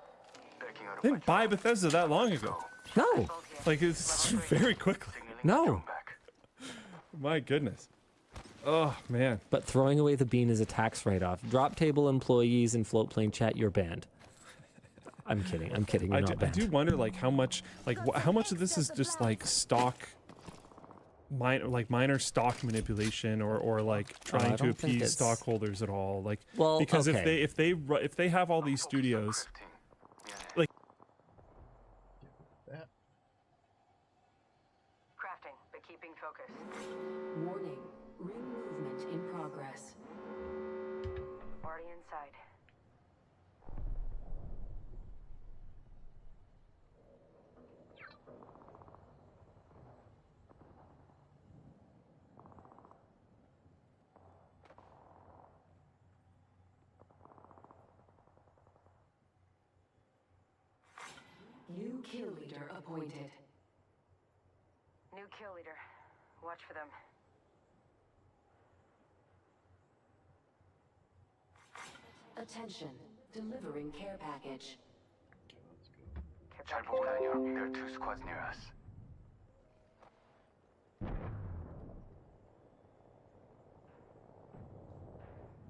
They didn't buy Bethesda that long ago. No. Like it's very quickly. No. My goodness. Oh man. But throwing away the bean is a tax write-off. Drop table employees in Floatplane chat, you're banned. I'm kidding. I'm kidding. You're not banned. I do wonder, like, how much of this is just like stock, minor stock manipulation, or like trying to appease stockholders at all. Like, well, because okay. if they have all these studios, like. Crafting, but keeping focus. Warning. Ring movement in progress. Already inside. New kill leader appointed. New kill leader. Watch for them. Attention. Delivering care package. 잘 보고 다녀. There are 2 squads near us.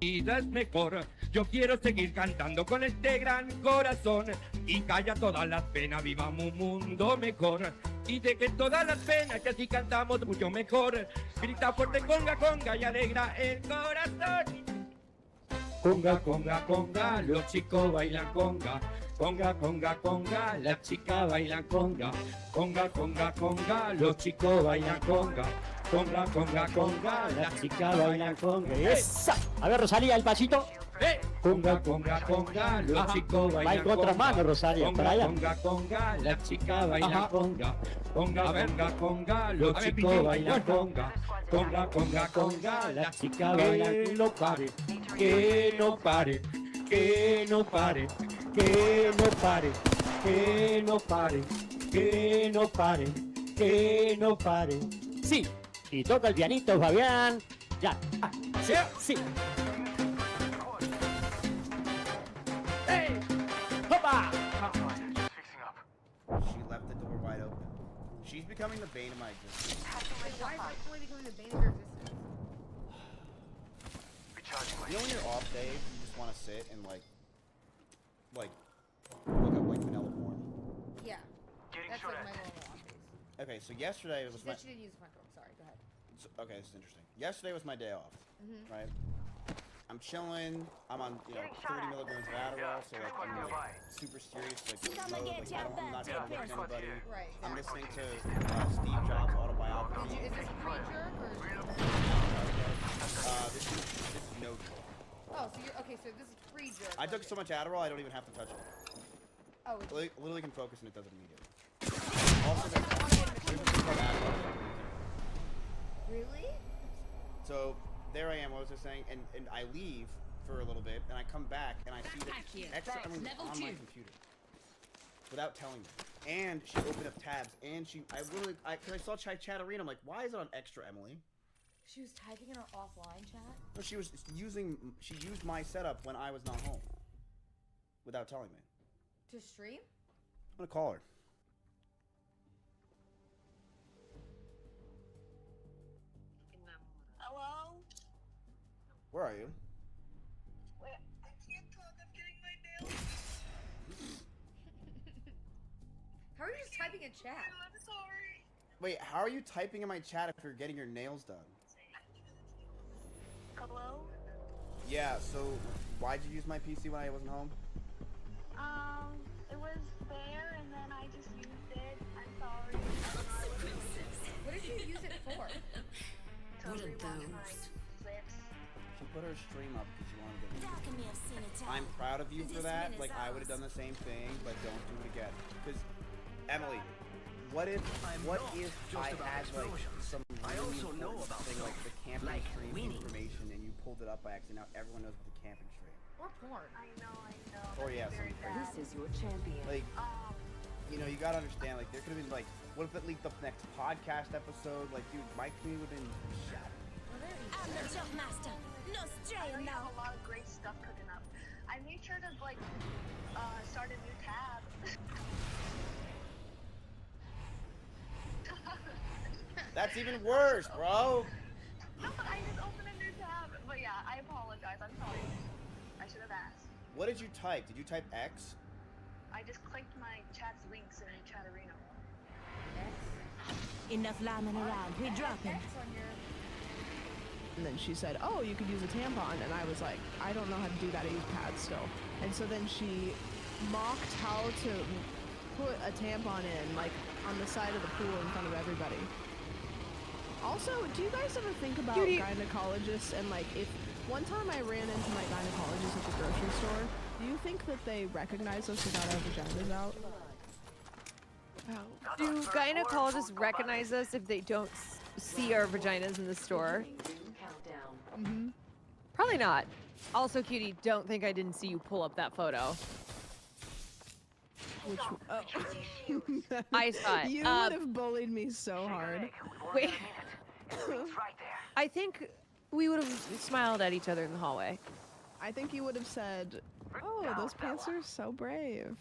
vida es mejor. Yo quiero seguir cantando con este gran corazón y calla todas las penas, vivamos un mundo mejor. Y de que todas las penas que así cantamos mucho mejor. Grita fuerte conga, conga y alegra el corazón. Conga, conga, conga, los chicos bailan conga. Conga, conga, conga, las chicas bailan conga. Conga, conga, conga, los chicos bailan conga. Conga, conga, conga, las chicas bailan conga. ¡Esa! A ver, Rosalía, el pasito. Conga, conga, conga, los chicos bailan conga. Va en contramano, Rosalía, conga, para allá. Conga, conga, las chicas bailan conga. Conga, conga, conga, los chicos bailan conga. Conga, conga, conga, las chicas bailan. Que no pare, que no pare, que no pare, que no pare, que no pare, que no pare, que no pare. Sí, y toca el pianito, Fabián. Ya. Ah, sí, sí. Hey! ¡Hopa! She left the door wide open. She's becoming the bane of my existence. Why is Victoria becoming the bane of your existence? You know when you're off day, you just want to sit and like look at like vanilla porn. Yeah. That's like my normal off days. Okay, so yesterday was my. She didn't use the front door. Sorry, go ahead. So, okay, this is interesting. Yesterday was my day off, Mhm. right? I'm chilling. I'm on 30 milligrams of Adderall, so like I'm like super serious, like mode, like I'm not trying to look at anybody. Right. I'm listening to Steve Jobs' autobiography. Is this a pre-jerk or? This is no joke. Oh, so you're okay. So this is pre-jerk. I took so much Adderall, I don't even have to touch it. Oh. It's Literally can focus and it does it immediately. Also, there's a thing called Adderall. Really? So there I am. What was I saying? And I leave for a little bit, and I come back, and I see that extra on my computer without telling me. And she opened up tabs, and because I saw chat arena. I'm like, why is it on extra, Emily? She was typing in her offline chat. No, she used my setup when I was not home, without telling me. To stream? I'm gonna call her. Hello? Where are you? Wait, I can't talk. I'm getting my nails. How are you just typing in chat? I'm sorry. Wait, how are you typing in my chat if you're getting your nails done? Hello? Yeah, so why'd you use my PC when I wasn't home? It was there and then I just used it. I'm sorry. What did you use it for? What are those? She put her stream up because she wanted to. I'm proud of you for that. Like, I would have done the same thing, but don't do it again. Because, Emily, what if I had like some thing like the camping stream information and you pulled it up by accident? Now everyone knows what the camping stream. Or porn. I know. Or yeah, something crazy. This is your champion. Like, you know, you gotta understand. Like, there could have been like, what if it leaked up next podcast episode? Like, dude, my community would have been shattered. I'm the jump master. No straying now. A lot of great stuff cooking up. I made sure to like start a new tab. That's even worse, bro. No, but I just opened a new tab. But yeah, I apologize. I'm sorry. I should have asked. What did you type? Did you type X? I just clicked my chat's links in Chat Arena. Enough lambing around. We're dropping. And then she said, oh, you could use a tampon. And I was like, I don't know how to do that. I use pads still. And so then she mocked how to put a tampon in, like, on the side of the pool in front of everybody. Also, do you guys ever think about gynecologists and, like, if one time I ran into my gynecologist at the grocery store, do you think that they recognize us without our vaginas out? Do gynecologists recognize us if they don't see our vaginas in the store? Mm-hmm. Probably not. Also, Cutie, don't think I didn't see you pull up that photo. Which, I saw it. You would have bullied me so hard. Wait. I think we would have smiled at each other in the hallway. I think you would have said, oh, those pants are so brave.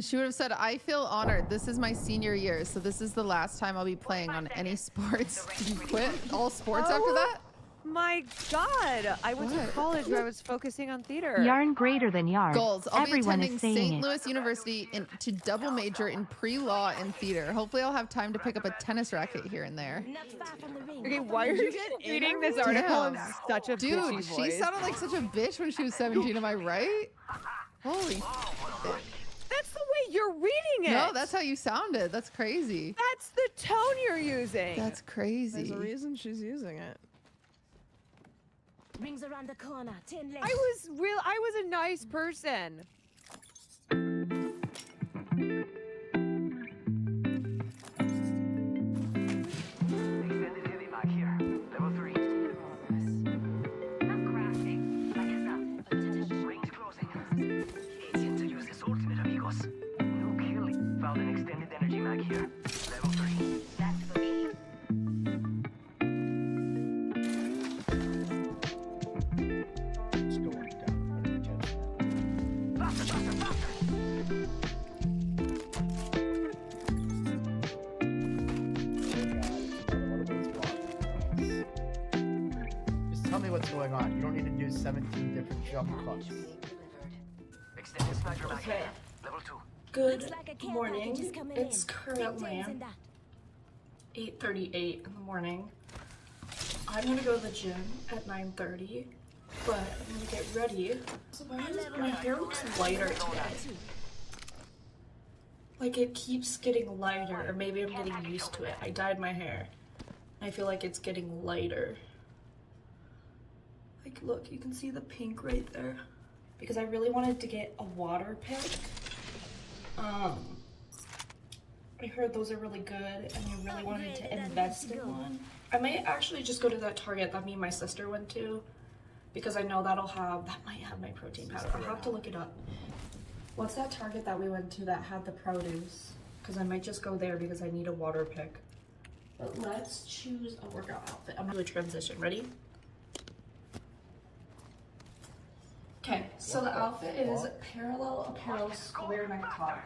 She would have said, I feel honored. This is my senior year, so this is the last time I'll be playing on any sports. Did you quit all sports after that? My God, I went to college where I was focusing on theater. Yarn greater than yarn. Goals. I'll Everyone be attending is saying St. it. Louis University to double major in pre-law and theater. Hopefully I'll have time to pick up a tennis racket here and there. Okay, why are you reading this article in such a Dude, bitchy she voice? sounded like such a bitch when she was 17, am I right? Holy shit. That's the way you're reading it. No, that's how you sounded. That's crazy. That's the tone you're using. That's crazy. There's a reason she's using it. Rings around the corner. 10 left. I was a nice person. Extended heavy mag here. Level 3. Not crashing. Like it's not. Range closing. Easy to use this ultimate, amigos. No killing. Found an extended energy mag here. Level 3. That's for me. Just tell me what's going on. You don't need to do 17 different jump cuts. Extended sniper mag here. Level 2. Good morning. It's currently 8:38 in the morning. I'm gonna go to the gym at 9:30, but I'm gonna get ready. So my hair looks lighter today. Like it keeps getting lighter, or maybe I'm getting used to it. I dyed my hair. I feel like it's getting lighter. Like look, you can see the pink right there. Because I really wanted to get a water pick. I heard those are really good and I really wanted to invest in one. I might actually just go to that Target that me and my sister went to because I know that might have my protein powder. I'll have to look it up. What's that Target that we went to that had the produce? Because I might just go there because I need a water pick. But let's choose a workout outfit. I'm gonna do a transition. Ready? Okay, so the outfit is Parallel Apparel Square Neck Top.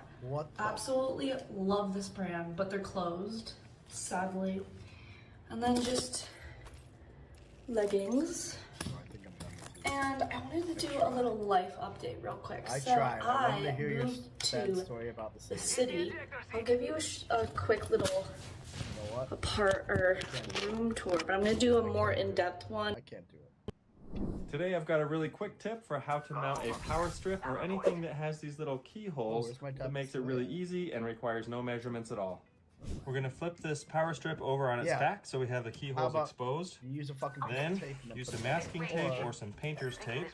Absolutely love this brand, but they're closed, sadly. And then just leggings. And I wanted to do a little life update real quick. I tried. I wanted to hear your moved sad to story about the city. I'll give you a quick little room tour, but I'm gonna do a more in-depth one. I can't do it. Today I've got a really quick tip for how to mount a power strip or anything that has these little keyholes that makes it really easy and requires no measurements at all. We're gonna flip this power strip over on its back so we have the keyholes exposed. You use a fucking then tape and use put some it masking back. tape or some painter's tape.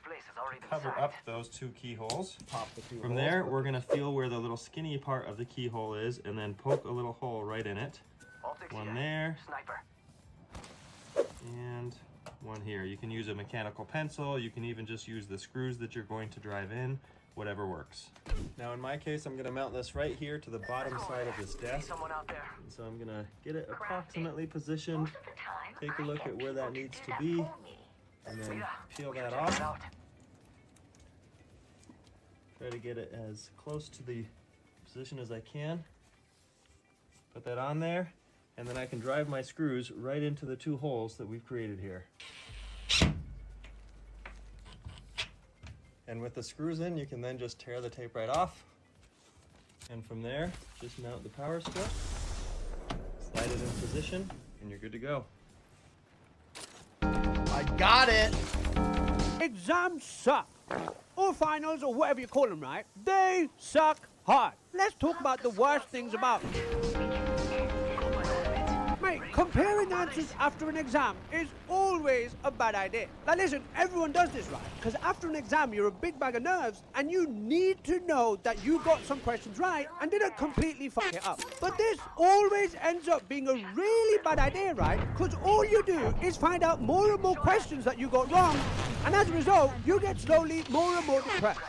Cover up those 2 keyholes. Pop the 2 From holes. there, we're gonna feel where the little skinny part of the keyhole is, and then poke a little hole right in it. One there, and one here. You can use a mechanical pencil. You can even just use the screws that you're going to drive in. Whatever works. Now in my case, I'm gonna mount this right here to the bottom side of this desk. And so I'm gonna get it approximately positioned, take a look at where that needs to be, and then peel that off. Try to get it as close to the position as I can. Put that on there, and then I can drive my screws right into the 2 holes that we've created here. And with the screws in, you can then just tear the tape right off. And from there, just mount the power strip, slide it in position, and you're good to go. I got it! Exams suck. Or finals, or whatever you call them, right? They suck hard. Let's talk about the worst things about them. Mate, comparing answers after an exam is always a bad idea. Now listen, everyone does this, right? Because after an exam, you're a big bag of nerves, and you need to know that you got some questions right and didn't completely fuck it up. But this always ends up being a really bad idea, right? Because all you do is find out more and more questions that you got wrong, and as a result, you get slowly more and more depressed.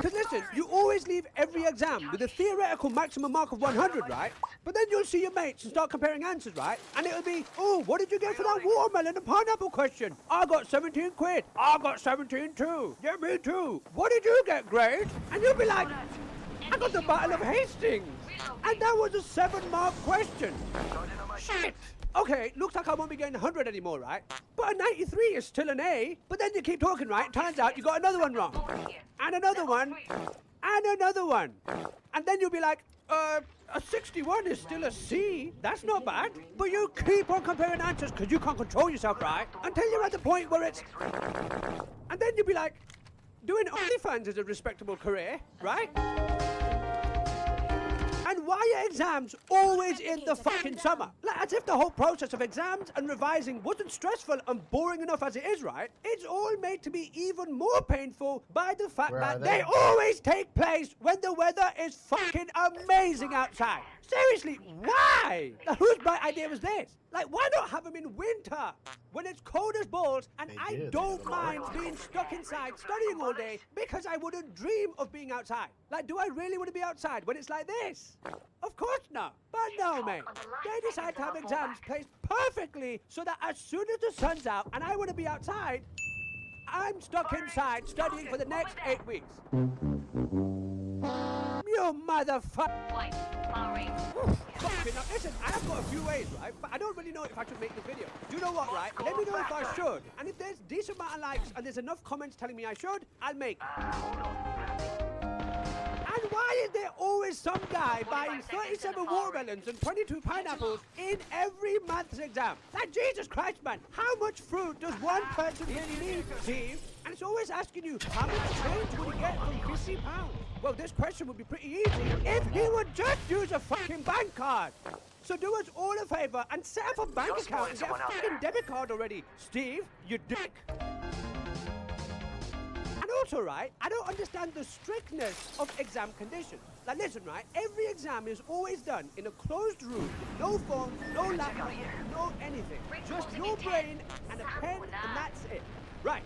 Because listen, you always leave every exam with a theoretical maximum mark of 100, right? But then you'll see your mates and start comparing answers, right? And it'll be, oh, what did you get for that watermelon and pineapple question? I got 17 quid. I got 17 too. Yeah, me too. What did you get, grade? And you'll be like, I got the Battle of Hastings. And that was a 7-mark question. Shit. Okay, looks like I won't be getting 100 anymore, right? But a 93 is still an A. But then you keep talking, right? Turns out you got another one wrong. And another one. And another one. And then you'll be like, a 61 is still a C. That's not bad. But you keep on comparing answers because you can't control yourself, right? Until you're at the point where it's... And then you'll be like, doing OnlyFans is a respectable career, right? And why are exams always in the fucking summer? Like, as if the whole process of exams and revising wasn't stressful and boring enough as it is, right? It's all made to be even more painful by the fact that they always take place when the weather is fucking amazing outside. Seriously, why? Now, whose bright idea was this? Like, why not have them in winter when it's cold as balls and I don't mind being stuck inside studying all day because I wouldn't dream of being outside? Like, do I really want to be outside when it's like this? Of course not. But no, mate. They decide to have exams placed perfectly so that as soon as the sun's out and I want to be outside, I'm stuck inside studying for the next 8 weeks. You motherfucker! Now listen, I have got a few ways, right? But I don't really know if I should make this video. Do you know what, right? Let me know if I should. And if there's decent amount of likes and there's enough comments telling me I should, I'll make it. And why is there always some guy buying 37 watermelons and 22 pineapples in every month's exam? Like, Jesus Christ, man. How much fruit does one person really need, Steve? And it's always asking you, how much change would he get from 50 pounds? Well, this question would be pretty easy if he would just use a fucking bank card. So do us all a favor and set up a bank account and get a fucking debit card already, Steve, you dick. And also, right, I don't understand the strictness of exam conditions. Like, listen, right, every exam is always done in a closed room, no phone, no laptop, no anything. Just your brain and a pen, and that's it. Right.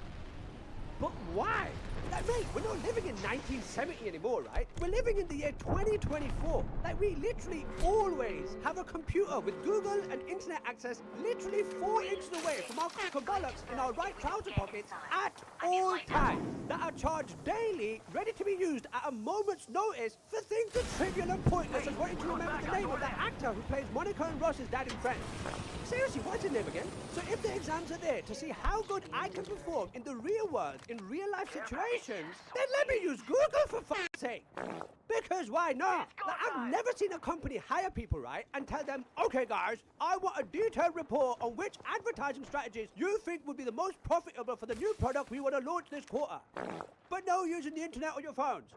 But why? Like, mate, we're not living in 1970 anymore, right? We're living in the year 2024. Like, we literally always have a computer with Google and internet access literally 4 inches away from our bollocks in our right trouser pockets at all times, that are charged daily, ready to be used at a moment's notice for things as trivial and pointless as wanting to remember the name of that actor who plays Monica and Ross's dad in Friends. Seriously, what's his name again? So if the exams are there to see how good I can perform in the real world, in real life situations, then let me use Google for fuck's sake. Because why not? Like, I've never seen a company hire people, right, and tell them, okay guys, I want a detailed report on which advertising strategies you think would be the most profitable for the new product we want to launch this quarter. But no using the internet or your phones.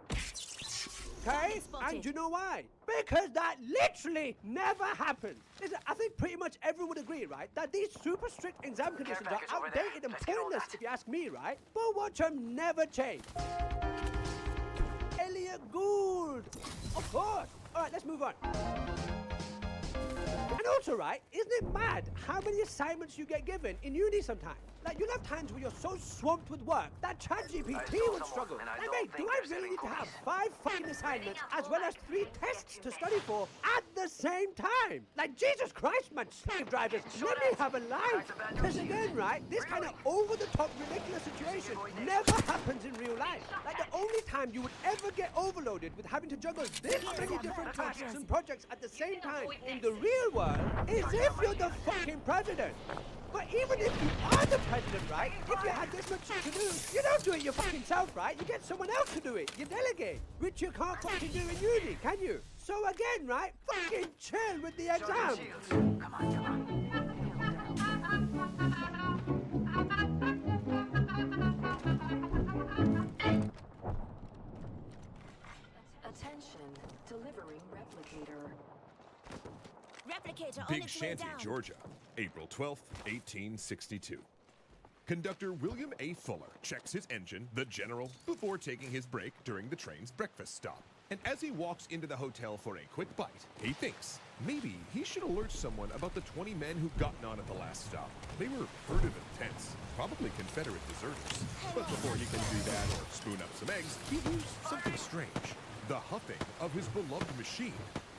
Okay? And you know why? Because that literally never happened. Listen, I think pretty much everyone would agree, right, that these super strict exam conditions are outdated and pointless, if you ask me, right? But watch them never change. Elliot Gould! Of course! Alright, let's move on. And also, right, isn't it mad how many assignments you get given in uni sometimes? Like, you'll have times where you're so swamped with work that ChatGPT would struggle. Like, mate, do I really need to have 5 fucking assignments as well as 3 tests to study for at the same time? Like, Jesus Christ, man, slave drivers, let me have a life. Because again, right, this kind of over-the-top ridiculous situation never happens in real life. Like, the only time you would ever get overloaded with having to juggle this many different tasks and projects at the same time in the real world is if you're the fucking president. But even if you are the president, right, if you had this much to do, you don't do it your fucking self, right? You get someone else to do it. You delegate, which you can't fucking do in uni, can you? So again, right, fucking chill with the exam. Come on, come on. Attention, delivering replicator. Replicator on Big its way Shanty, down. Georgia, April 12th, 1862. Conductor William A. Fuller checks his engine, the General, before taking his break during the train's breakfast stop. And as he walks into the hotel for a quick bite, he thinks maybe he should alert someone about the 20 men who'd gotten on at the last stop. They were furtive and tense, probably Confederate deserters. But before he can do that or spoon up some eggs, he hears something strange. The huffing of his beloved machine.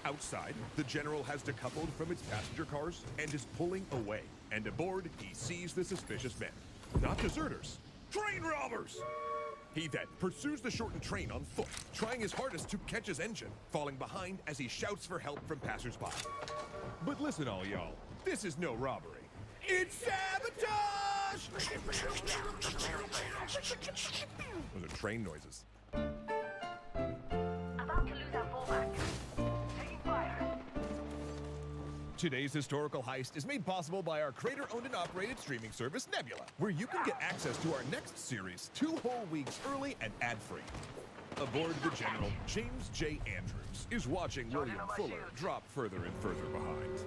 Outside, the General has decoupled from its passenger cars and is pulling away. And aboard, he sees the suspicious men. Not deserters, train robbers! He then pursues the shortened train on foot, trying his hardest to catch his engine, falling behind as he shouts for help from passersby. But listen all y'all, this is no robbery. It's sabotage! Those are train noises. About to lose our fullback. Taking fire. Today's historical heist is made possible by our creator-owned and operated streaming service, Nebula, where you can get access to our next series 2 whole weeks early and ad-free. Aboard the General, James J. Andrews is watching William Fuller drop further and further behind.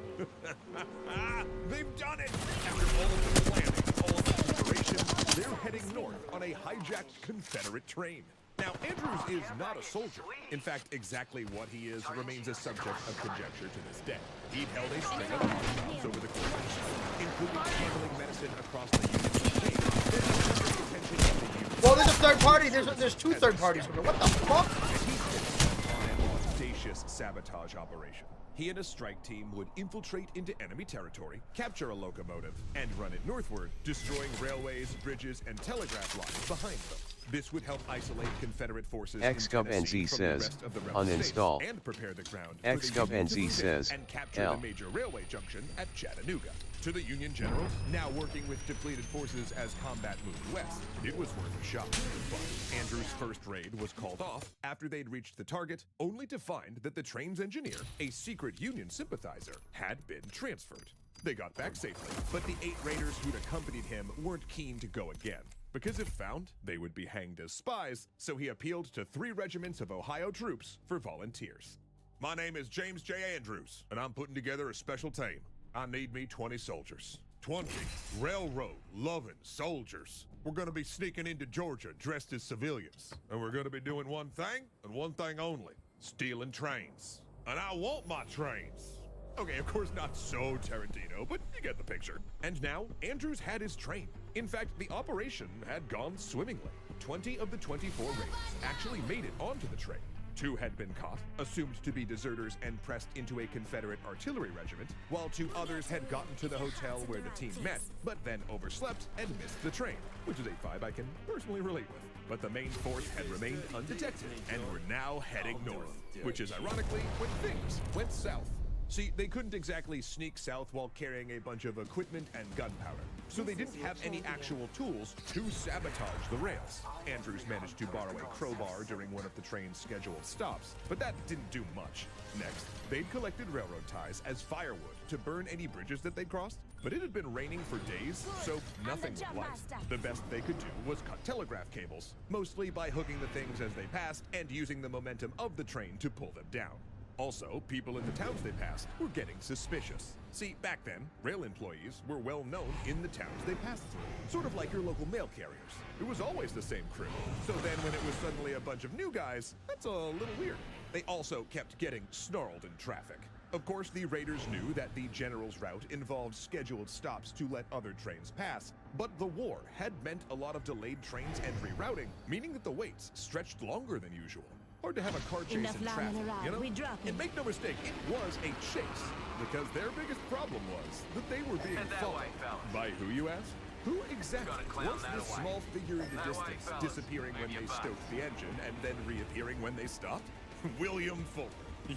They've done it! After all of the planning, all of the preparation, they're heading north on a hijacked Confederate train. Now, Andrews is not a soldier. In fact, exactly what he is remains a subject of conjecture to this day. He'd held a string of jobs over the course of his life, including handling medicine across the Union campaign. Well, there's a third party. There's 2 third parties. What the fuck? An audacious sabotage operation. He and a strike team would infiltrate into enemy territory, capture a locomotive, and run it northward, destroying railways, bridges, and telegraph lines behind them. This would help isolate Confederate forces XGubNZ says, uninstall. And prepare the ground XGubNZ says, and capture the major railway junction at Chattanooga. To the Union General, now working with depleted forces as combat moved west, it was worth a shot. But Andrews' first raid was called off after they'd reached the target, only to find that the train's engineer, a secret Union sympathizer, had been transferred. They got back safely, but the 8 raiders who'd accompanied him weren't keen to go again. Because if found, they would be hanged as spies, so he appealed to 3 regiments of Ohio troops for volunteers. My name is James J. Andrews, and I'm putting together a special team. I need me 20 soldiers. 20 railroad-loving soldiers. We're gonna be sneaking into Georgia dressed as civilians. And we're gonna be doing one thing, and one thing only. Stealing trains. And I want my trains. Okay, of course not so Tarantino, but you get the picture. And now, Andrews had his train. In fact, the operation had gone swimmingly. 20 of the 24 raiders actually made it onto the train. 2 had been caught, assumed to be deserters and pressed into a Confederate artillery regiment, while 2 others had gotten to the hotel where the team met, but then overslept and missed the train, which is a vibe I can personally relate with. But the main force had remained undetected and were now heading north, which is ironically when things went south. See, they couldn't exactly sneak south while carrying a bunch of equipment and gunpowder. so they didn't have any actual tools to sabotage the rails. Andrews managed to borrow a crowbar during one of the train's scheduled stops, but that didn't do much. Next, they'd collected railroad ties as firewood to burn any bridges that they'd crossed, but it had been raining for days, so nothing would light. The best they could do was cut telegraph cables, mostly by hooking the things as they passed and using the momentum of the train to pull them down. Also, people in the towns they passed were getting suspicious. See, back then, rail employees were well known in the towns they passed through, sort of like your local mail carriers. It was always the same crew. So then when it was suddenly a bunch of new guys, that's a little weird. They also kept getting snarled in traffic. Of course, the raiders knew that the general's route involved scheduled stops to let other trains pass, but the war had meant a lot of delayed trains and rerouting, meaning that the waits stretched longer than usual. Hard to have a car chase in traffic, you know? And make no mistake, it was a chase, because their biggest problem was that they were being followed. By who, you ask? Who exactly was this small figure in the distance, disappearing when they stoked the engine and then reappearing when they stopped? William Fuller.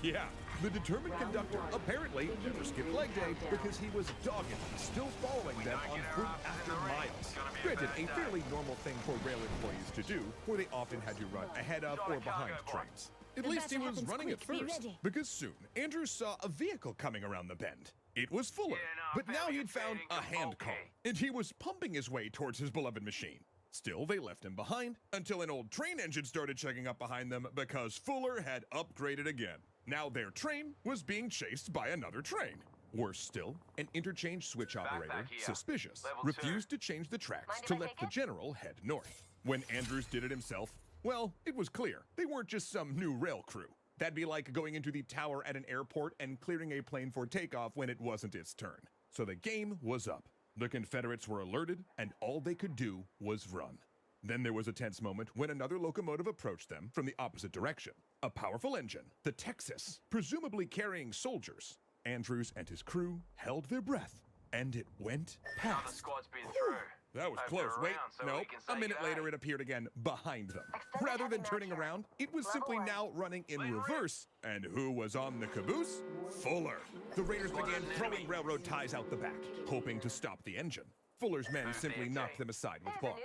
Yeah, the determined conductor apparently never skipped leg day because he was doggedly still following them on foot after miles. Granted, a fairly normal thing for rail employees to do, where they often had to run ahead of or behind trains. At least he was running at first, because soon Andrews saw a vehicle coming around the bend. It was Fuller, but now he'd found a hand car, and he was pumping his way towards his beloved machine. Still, they left him behind until an old train engine started checking up behind them because Fuller had upgraded again. Now their train was being chased by another train. Worse still, an interchange switch operator, suspicious, refused to change the tracks to let the general head north. When Andrews did it himself, well, it was clear they weren't just some new rail crew. That'd be like going into the tower at an airport and clearing a plane for takeoff when it wasn't its turn. So the game was up. The Confederates were alerted, and all they could do was run. Then there was a tense moment when another locomotive approached them from the opposite direction. A powerful engine, the Texas, presumably carrying soldiers. Andrews and his crew held their breath, and it went past. The squad's been through. That was close. Wait, no. A minute later, it appeared again behind them. Rather than turning around, it was simply now running in reverse. And who was on the caboose? Fuller. The raiders began throwing railroad ties out the back, hoping to stop the engine. Fuller's men simply knocked them aside with bars.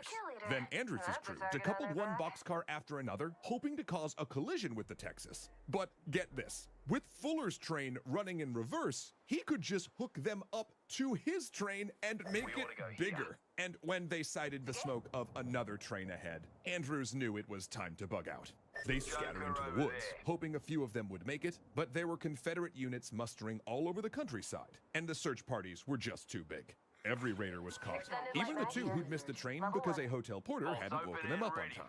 Then Andrews' crew decoupled one boxcar after another, hoping to cause a collision with the Texas. But get this, with Fuller's train running in reverse, he could just hook them up to his train and make it bigger. And when they sighted the smoke of another train ahead, Andrews knew it was time to bug out. They scattered into the woods, hoping a few of them would make it, but there were Confederate units mustering all over the countryside, and the search parties were just too big. Every raider was caught, even the two who'd missed the train because a hotel porter hadn't woken them up on time.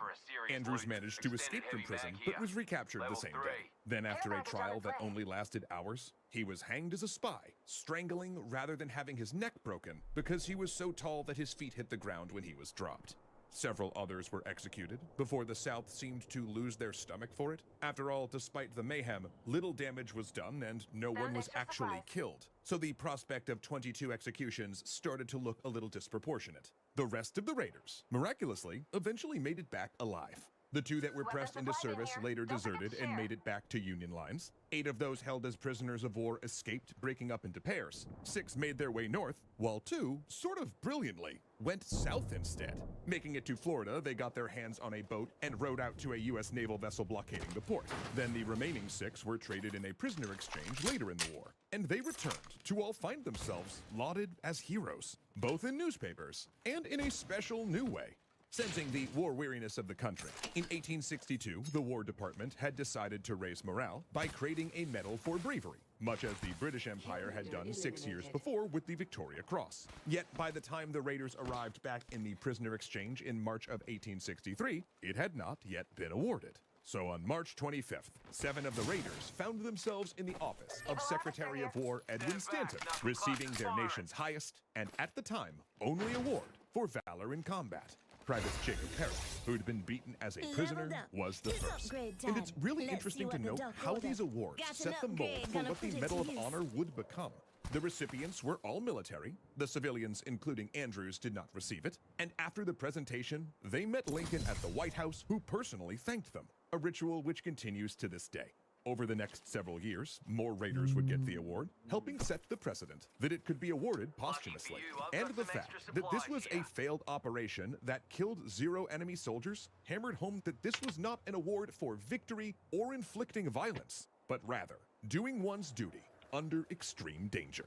Andrews managed to escape from prison, but was recaptured the same day. Then after a trial that only lasted hours, he was hanged as a spy, strangling rather than having his neck broken because he was so tall that his feet hit the ground when he was dropped. Several others were executed before the South seemed to lose their stomach for it. After all, despite the mayhem, little damage was done and no one was actually killed. So the prospect of 22 executions started to look a little disproportionate. The rest of the raiders, miraculously, eventually made it back alive. The two that were pressed into service later deserted and made it back to Union lines. 8 of those held as prisoners of war escaped, breaking up into pairs. 6 made their way north, while 2, sort of brilliantly, went south instead. Making it to Florida, they got their hands on a boat and rowed out to a U.S. naval vessel blockading the port. Then the remaining 6 were traded in a prisoner exchange later in the war. And they returned to all find themselves lauded as heroes, both in newspapers and in a special new way. Sensing the war weariness of the country, in 1862, the War Department had decided to raise morale by creating a medal for bravery, much as the British Empire had done 6 years before with the Victoria Cross. Yet by the time the raiders arrived back in the prisoner exchange in March of 1863, it had not yet been awarded. So on March 25th, 7 of the raiders found themselves in the office of Secretary of War Edwin Stanton, receiving their nation's highest, and at the time, only award for valor in combat. Private Jacob Perry, who'd been beaten as a prisoner, was the first. And it's really interesting to note how these awards set the mold for what the Medal of Honor would become. The recipients were all military. The civilians, including Andrews, did not receive it. And after the presentation, they met Lincoln at the White House, who personally thanked them, a ritual which continues to this day. Over the next several years, more raiders would get the award, helping set the precedent that it could be awarded posthumously. And the fact that this was a failed operation that killed 0 enemy soldiers hammered home that this was not an award for victory or inflicting violence, but rather doing one's duty under extreme danger.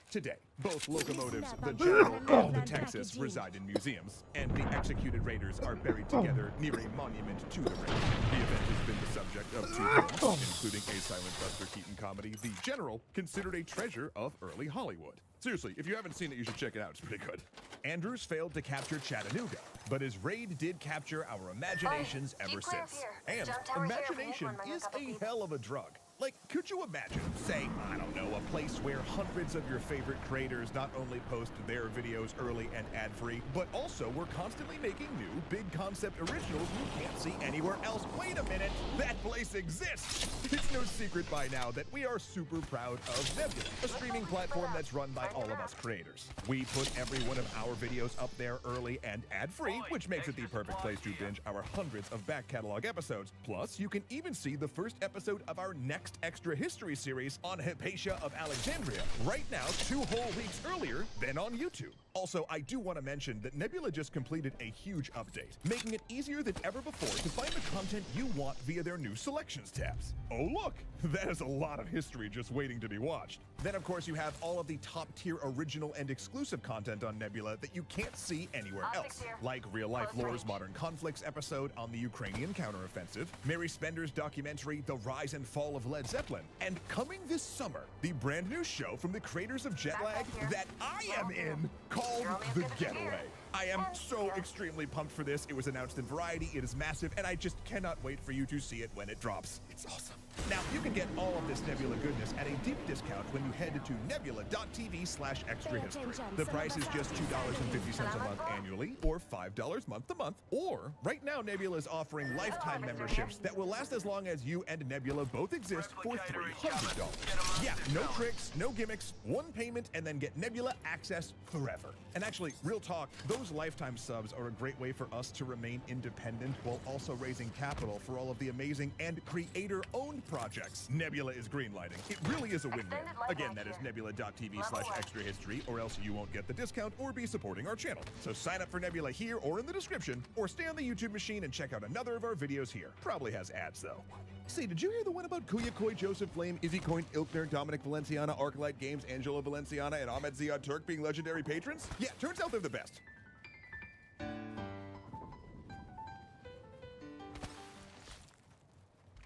Today, both locomotives, the General and the Texas, reside in museums, and the executed raiders are buried together near a monument to the raiders. The event has been the subject of 2 films, including a silent Buster Keaton comedy, The General, considered a treasure of early Hollywood. Seriously, if you haven't seen it, you should check it out. It's pretty good. Andrews failed to capture Chattanooga, but his raid did capture our imaginations ever since. And imagination is a hell of a drug. Like, could you imagine, say, I don't know, a place where hundreds of your favorite creators not only post their videos early and ad-free, but also we're constantly making new, big concept originals you can't see anywhere else. Wait a minute, that place exists! It's no secret by now that we are super proud of Nebula, a streaming platform that's run by all of us creators. We put every one of our videos up there early and ad-free, which makes it the perfect place to binge our hundreds of back catalog episodes. Plus, you can even see the first episode of our next extra history series on Hypatia of Alexandria right now 2 whole weeks earlier than on YouTube. Also, I do want to mention that Nebula just completed a huge update, making it easier than ever before to find the content you want via their new selections tabs. Oh look, that is a lot of history just waiting to be watched. Then of course you have all of the top tier original and exclusive content on Nebula that you can't see anywhere else, like Real Life Lore's Modern Conflicts episode on the Ukrainian counteroffensive, Mary Spender's documentary The Rise and Fall of Led Zeppelin, and coming this summer, the brand new show from the creators of Jetlag that I am in, called The Getaway. I am so extremely pumped for this. It was announced in Variety, it is massive, and I just cannot wait for you to see it when it drops. It's awesome. Now, you can get all of this Nebula goodness at a deep discount when you head to nebula.tv/extrahistory. The price is just $2.50 a month annually, or $5 month to month, or right now Nebula is offering lifetime memberships that will last as long as you and Nebula both exist for $300. Yeah, no tricks, no gimmicks, one payment, and then get Nebula access forever. And actually, real talk, those lifetime subs are a great way for us to remain independent while also raising capital for all of the amazing and creator-owned projects Nebula is greenlighting. It really is a win-win. Again, that is nebula.tv/extrahistory, or else you won't get the discount or be supporting our channel. So sign up for Nebula here or in the description, or stay on the YouTube machine and check out another of our videos here. Probably has ads though. Say, did you hear the one about Kuya Koi, Joseph Flame, Izzy Coin, Ilkner, Dominic Valenciana, Arclight Games, Angelo Valenciana, and Ahmed Ziad Turk being legendary patrons? Yeah, turns out they're the best.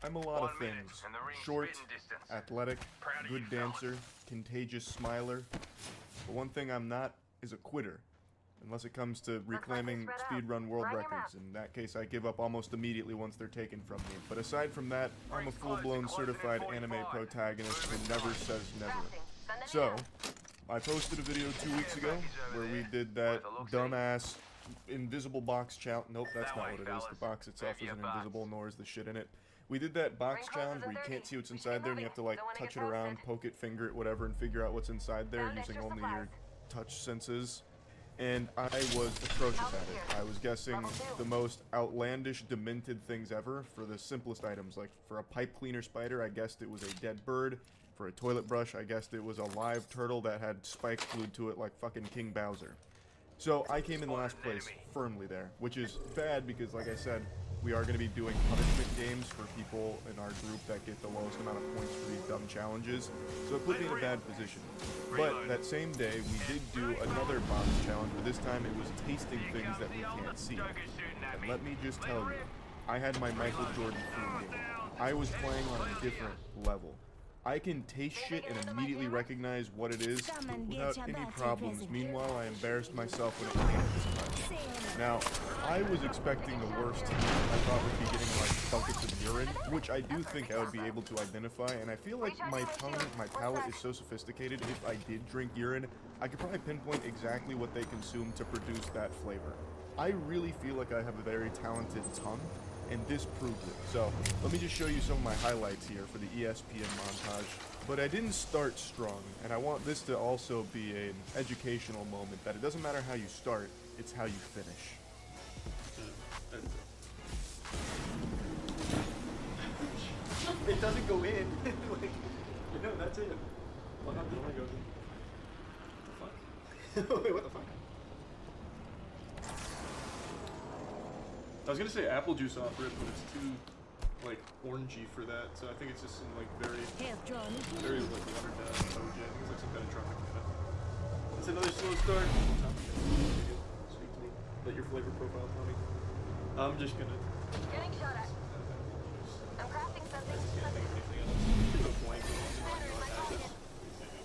I'm a lot of things. Short, athletic, good dancer, contagious smiler. But one thing I'm not is a quitter. Unless it comes to reclaiming speedrun world records. In that case, I give up almost immediately once they're taken from me. But aside from that, I'm a full-blown certified anime protagonist who never says never. So, I posted a video 2 weeks ago where we did that dumbass invisible box challenge. Nope, that's not what it is. The box itself isn't invisible, nor is the shit in it. We did that box challenge where you can't see what's inside there and you have to like touch it around, poke it, finger it, whatever, and figure out what's inside there using only your touch senses. And I was atrocious at it. I was guessing the most outlandish, demented things ever for the simplest items. Like for a pipe cleaner spider, I guessed it was a dead bird. For a toilet brush, I guessed it was a live turtle that had spikes glued to it like fucking King Bowser. So I came in last place, firmly there, which is bad because, like I said, we are going to be doing punishment games for people in our group that get the lowest amount of points for these dumb challenges. So it put me in a bad position. But that same day, we did do another box challenge, but this time it was tasting things that we can't see. And let me just tell you, I had my Michael Jordan theme game. I was playing on a different level. I can taste shit and immediately recognize what it is without any problems. Meanwhile, I embarrassed myself when it came to this time. Now, I was expecting the worst. I thought we'd be getting like buckets of urine, which I do think I would be able to identify, and I feel like my tongue, my palate is so sophisticated, if I did drink urine, I could probably pinpoint exactly what they consume to produce that flavor. I really feel like I have a very talented tongue, and this proved it. So, let me just show you some of my highlights here for the ESPN montage. But I didn't start strong, and I want this to also be an educational moment, that it doesn't matter how you start, it's how you finish. It doesn't go in. Like, you know, that's it. Well, not the only goes in. Fuck. Wait, what the fuck? I was gonna say apple juice off rip, but it's too like orangey for that. So I think it's just some like very like watered down OJ. I think it's like some kind of Tropicana. It's another slow start. Speak to me. Let your flavor profile tell me. I'm just gonna. Getting shot at. I'm crafting something.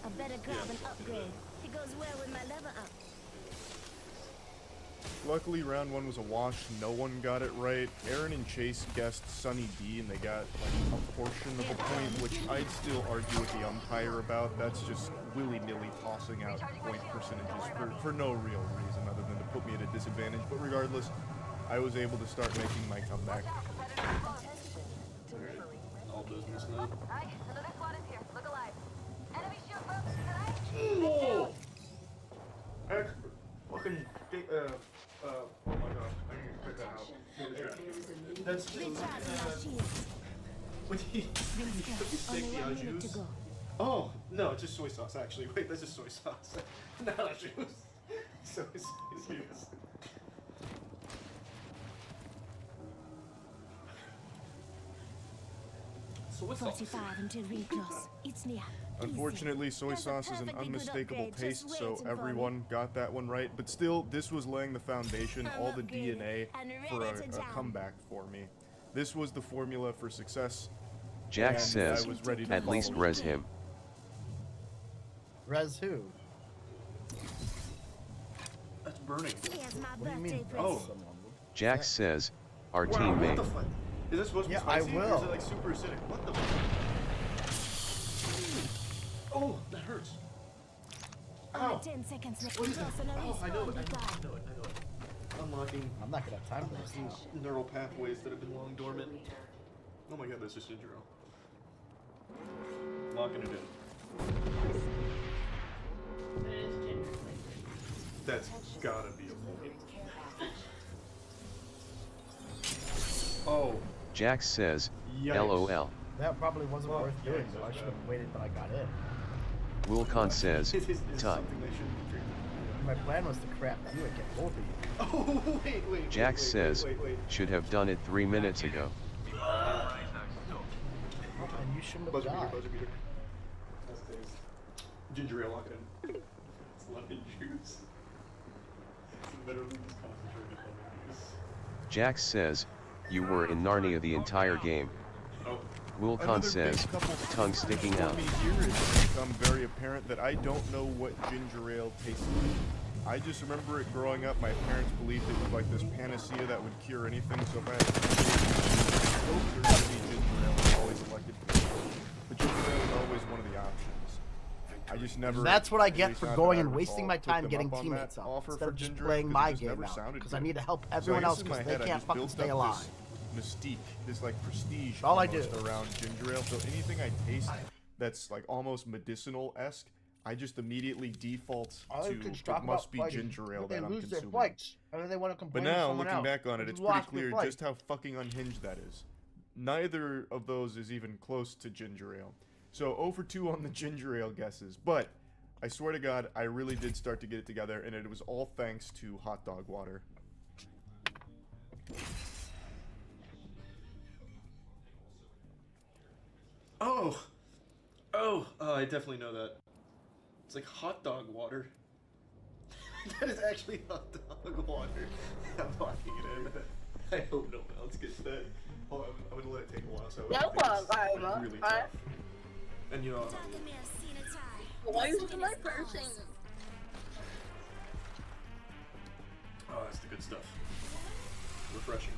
I better grab an upgrade. It goes well with my level up. Luckily, round one was a wash. No one got it right. Aaron and Chase guessed Sunny D, and they got like a portion of a point, which I'd still argue with the umpire about. That's just willy-nilly tossing out point percentages for no real reason other than to put me at a disadvantage. But regardless, I was able to start making my comeback. All business now. Alright, another squad is here. Look alive. Enemy shield broken. Oh! Fucking oh my god, I need to pick that out. That's just when you steak the au jus. Oh, no, it's just soy sauce actually. Wait, that's just soy sauce. Not au jus. Soy sauce. Soy sauce. 45 until recross. It's near. Unfortunately, soy sauce is an unmistakable taste, so everyone got that one right. But still, this was laying the foundation, all the DNA for a comeback for me. This was the formula for success. Jack says, at least res him. Res who? That's burning. What do you mean? Oh. Jack says, our wow, teammate. What the fuck? Is this supposed to be spicy? Or is it like super acidic? What the fuck? Oh, that hurts. Ow. 10 seconds left. What is that? Oh, I know it. Unlocking. I'm not gonna have time for this. Neural pathways that have been long dormant. Oh my god, that's just ginger ale. Locking it in. That's gotta be a point. Oh. Jack says, Yikes. LOL. That probably wasn't worth doing, so I should have waited till I got in. Wilcon says, Tut. My plan was to crap you and get both of you. Oh, wait. Jack says, should have done it 3 minutes ago. And you shouldn't have died. Buzzer beater. That's taste. Ginger ale, lock it in. It's lemon juice. It's literally just concentrated lemon juice. Jack says, you were in Narnia the entire game. Oh. Wilcon says, tongue sticking out. Here it's become very apparent that I don't know what ginger ale tastes like. I just remember it growing up. My parents believed it was like this panacea that would cure anything. So if I had to ginger ale was always selected. But ginger ale was always one of the options. I just never. That's what I get for going and wasting my time getting teammates up instead of just playing my game out. Because I need to help everyone else because they can't fucking stay alive. Mystique, this like prestige all I do around ginger ale. So anything I taste that's like almost medicinal-esque, I just immediately default to it must be ginger ale that I'm consuming. And then they want to but now, looking back on it, it's pretty clear just how fucking unhinged that is. Neither of those is even close to ginger ale. So 0 for 2 on the ginger ale guesses, but I swear to God, I really did start to get it together, and it was all thanks to hot dog water. Oh, I definitely know that. It's like hot dog water. That is actually hot dog water. I'm locking it in. I hope no one else gets that. Oh, I'm gonna let it take a while. So it's really tough. And you know, why are you looking like person? oh, that's the good stuff. Refreshing.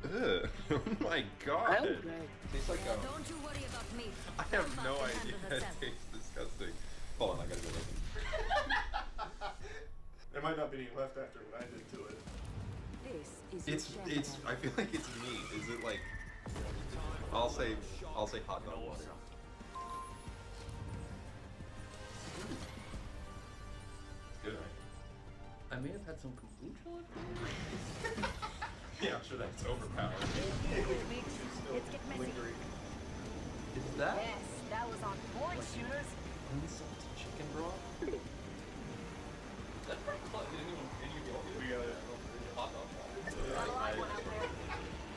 Ugh. Oh my god. Tastes like a... Don't you worry about me. I have no idea. It tastes disgusting. Hold on, I gotta go listen. There might not be any left after what I did to it. It's I feel like it's meat. Is it like I'll say hot dog water. Good. I may have had some kombucha. Yeah, I'm sure that's overpowered. Let's get messy. Is that? Yes, that was on point, shooters. Unsalted chicken broth? That's pretty close. We got it. Hot dog water.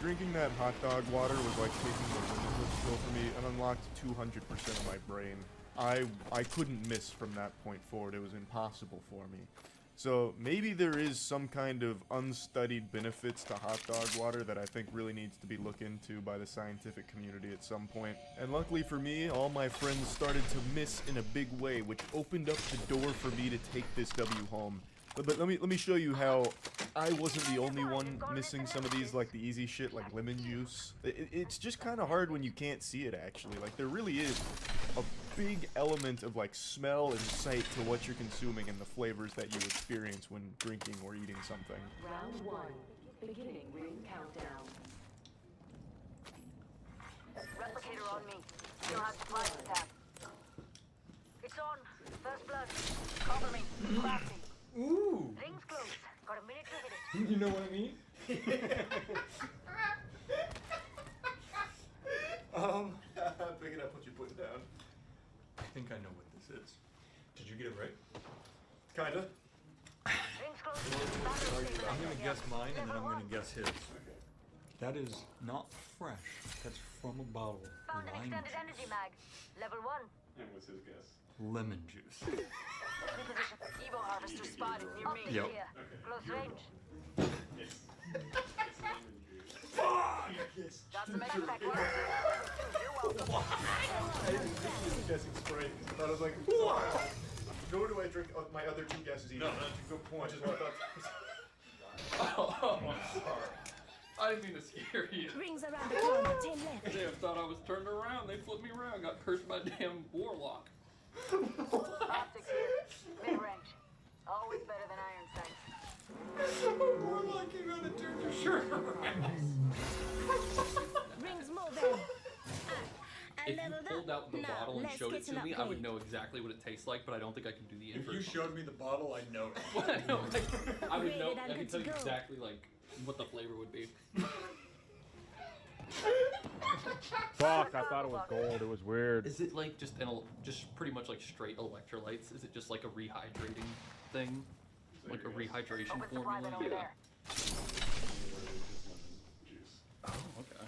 Drinking that hot dog water was like taking the limitless pill for me and unlocked 200% of my brain. I couldn't miss from that point forward. It was impossible for me. So maybe there is some kind of unstudied benefits to hot dog water that I think really needs to be looked into by the scientific community at some point. And luckily for me, all my friends started to miss in a big way, which opened up the door for me to take this W home. But let me show you how I wasn't the only one missing some of these, like the easy shit, like lemon juice. It's just kind of hard when you can't see it, actually. Like, there really is a big element of, like, smell and sight to what you're consuming and the flavors that you experience when drinking or eating something. Round 1. Beginning ring countdown. Replicator on me. You'll have to fly the tap. It's on. First blood. Cover me. Crafty. Ooh! Rings close. Got a minute to hit it. You know what I mean? Pick it up what you're putting down. I think I know what this is. Did you get it right? Kinda. Rings close. I'm gonna guess mine and then I'm gonna guess his. That is not fresh. That's from a bottle. Found an extended energy mag. Level 1. And what's his guess? Lemon juice. Evo harvester spotted near me. Yep. Here. Close range. It's lemon juice. Yes. Got some extra back. You're welcome. I didn't think he was guessing Sprite. I was like, nor do I drink my other two guesses either. No, that's a good point. Which is what I thought. Oh, I'm sorry. I didn't mean to scare you. Rings around the corner, 10 left. Damn, thought I was turned around. They flipped me around. Got cursed by a damn warlock. Optics here. Mid-range. Always better than iron sights. Warlock came out and turned your shirt around. Rings more then. If you pulled out the bottle and showed it to me, I would know exactly what it tastes like, but I don't think I can do the If inverse. you showed me the bottle, I'd know it. No, like, I would know. Rated and I could good tell to you go. exactly like what the flavor would be. Fuck, I thought it was gold. It was weird. Is it like just just pretty much like straight electrolytes? Is it just like a rehydrating thing? Like a rehydration formula? Yeah. Oh, okay.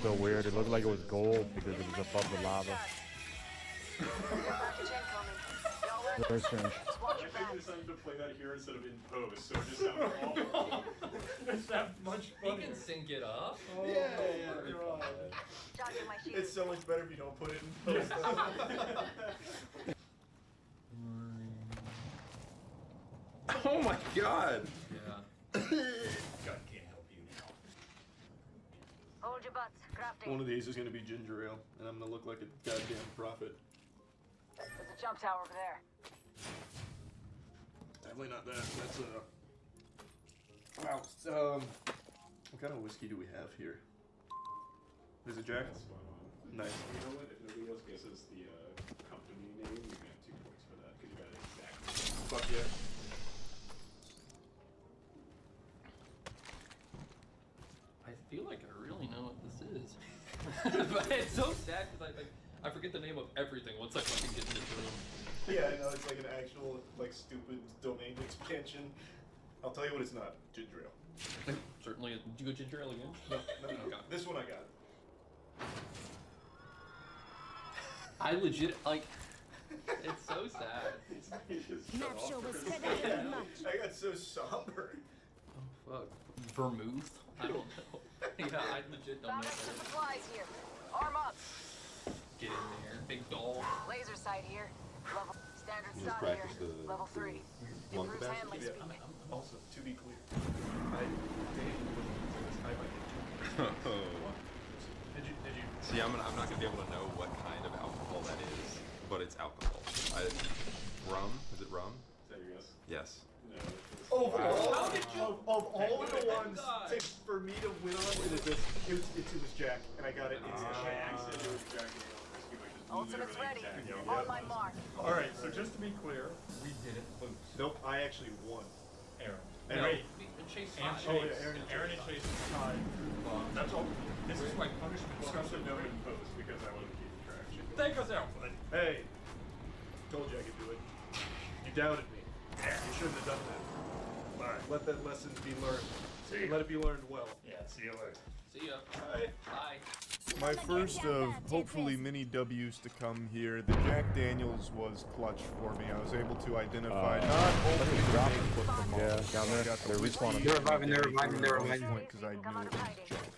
So weird. It looked like it was gold because it was above the lava. Very strange. I decided to play that here instead of in post, so it just sounds awful. It's that much You funnier. can sync it up. Oh, Yeah. Charging my shield. It's so much better if you don't put it in post. Oh my god! Yeah. God can't help you now. Hold your butts. Crafting. One of these is gonna be ginger ale, and I'm gonna look like a goddamn prophet. There's a jump tower over there. Definitely not that. That's wow. What kind of whiskey do we have here? Is it Jack? Nice. You know what? If nobody else guesses the company name, you get 2 points for that because you got it exactly. Fuck yeah. I feel like I really know what this is. But it's so sad because I forget the name of everything once I fucking get in this room. Yeah, I know, it's like an actual, like, stupid domain expansion. I'll tell you what it's not. Ginger ale. Certainly. Did you go ginger ale again? No. Okay. This one I got. I legit, like, it's so sad. Map show was spread out too much. I got so somber. Oh, fuck. Vermouth? I don't know. Yeah, I legit don't Found know. extra supplies here. Arm up. Get in there. Big doll. Laser sight here. Level standard You just shot here. practice the Level 3. lung Improves capacity? handling Yeah, speed. also, to be clear, I might get Did you? See, I'm not gonna be able to know what kind of alcohol that is, but it's alcohol. Rum? Is it rum? Is that your guess? Yes. No. Of all of the ones for me to win on, it was Jack, and I got it instantly. By accident, it was Jack and Whiskey, which is Ultimate's literally ready. exactly On my mark. Alright, so just to be clear, we didn't lose. Nope, I actually won. Aaron. And No, Ray. Chase. And Chase. Oh, yeah, Aaron and Chase is tied. That's all. This is my punishment. Discuss it, no imposed because I wasn't keeping track. Take us out, bud. Hey, told you I could do it. You doubted me. You shouldn't have done that. All right, let that lesson be learned. Let it be learned well. Yeah, see you later. See ya. Bye. My first of hopefully many W's to come here. The Jack Daniels was clutch for me. I was able to identify not only the name, but the model. Yeah, down there. They're respawning. They're reviving. Because I knew it was Jack.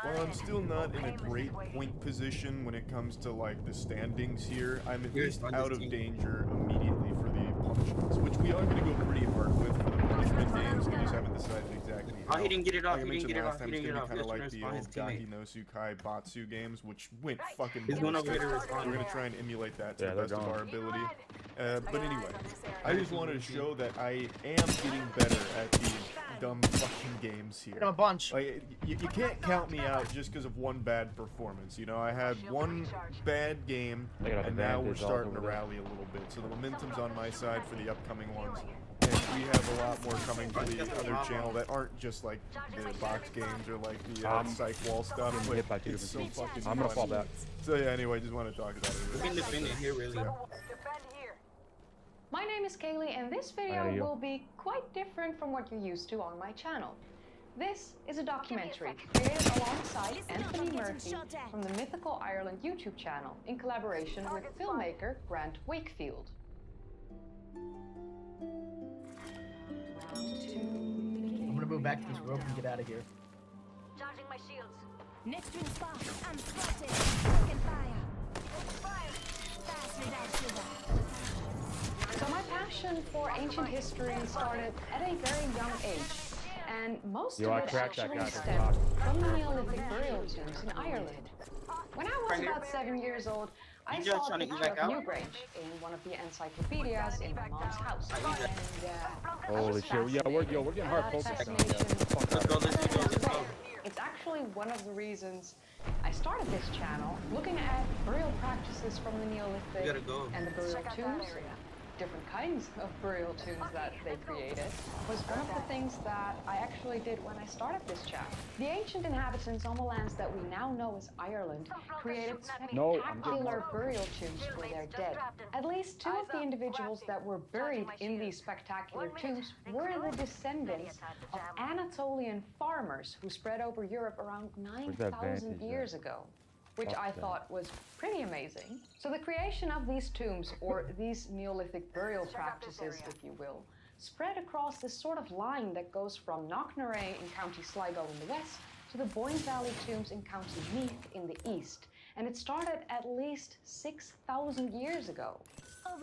While I'm still not in a great point position when it comes to like the standings here, I'm at least out of danger immediately for the punishments, which we are going to go pretty hard with for the punishment games. We just haven't decided exactly how. Oh, he didn't get it off. Like I mentioned last time, it's going to be kind of like Let's the respond old his teammate. Gaki no Tsukai Batsu games, which went fucking He's going over ballistic. here to respond. We're going to try and emulate that to Yeah, the they're best of gone. our ability. But anyway, I just wanted to show that I am getting better at these dumb fucking games here. A bunch. Like, you can't count me out just because of one bad performance. You know, I had one bad game, and now we're starting to rally a little bit. So the momentum's on my side for the upcoming ones. And we have a lot more coming to the other channel that aren't just like the box games or like the psych wall stuff. But it's so fucking I'm gonna fall fun. back. So yeah, anyway, just want to talk about it. We can defend it here, really. My name is Kaylee, and this video will be quite different from what you're used to on my channel. This is a documentary created alongside Anthony Murphy from the Mythical Ireland YouTube channel in collaboration with filmmaker Grant Wakefield. I'm gonna move back to this rope and get out of here. Charging my shields. Next ring spot. I'm spotted. Taking fire. Fast without sugar. So my passion for ancient history started at a very young age, and most of it actually stemmed from the Neolithic burial tombs in Ireland. When I was about 7 years old, I saw a picture of Newgrange in one of the encyclopedias in my mom's house. And, Holy shit! Yeah, we're getting hard focused now. It's actually one of the reasons I started this channel, looking at burial practices from the Neolithic and the burial tombs. Different kinds of burial tombs that they created was one of the things that I actually did when I started this channel. The ancient inhabitants on the lands that we now know as Ireland created spectacular burial tombs for their dead. At least two of the individuals that were buried in these spectacular tombs were the descendants of Anatolian farmers who spread over Europe around 9,000 years ago, which I thought was pretty amazing. So the creation of these tombs, or these Neolithic burial practices, if you will, spread across this sort of line that goes from Knocknarea in County Sligo in the west to the Boyne Valley tombs in County Meath in the east. And it started at least 6,000 years ago.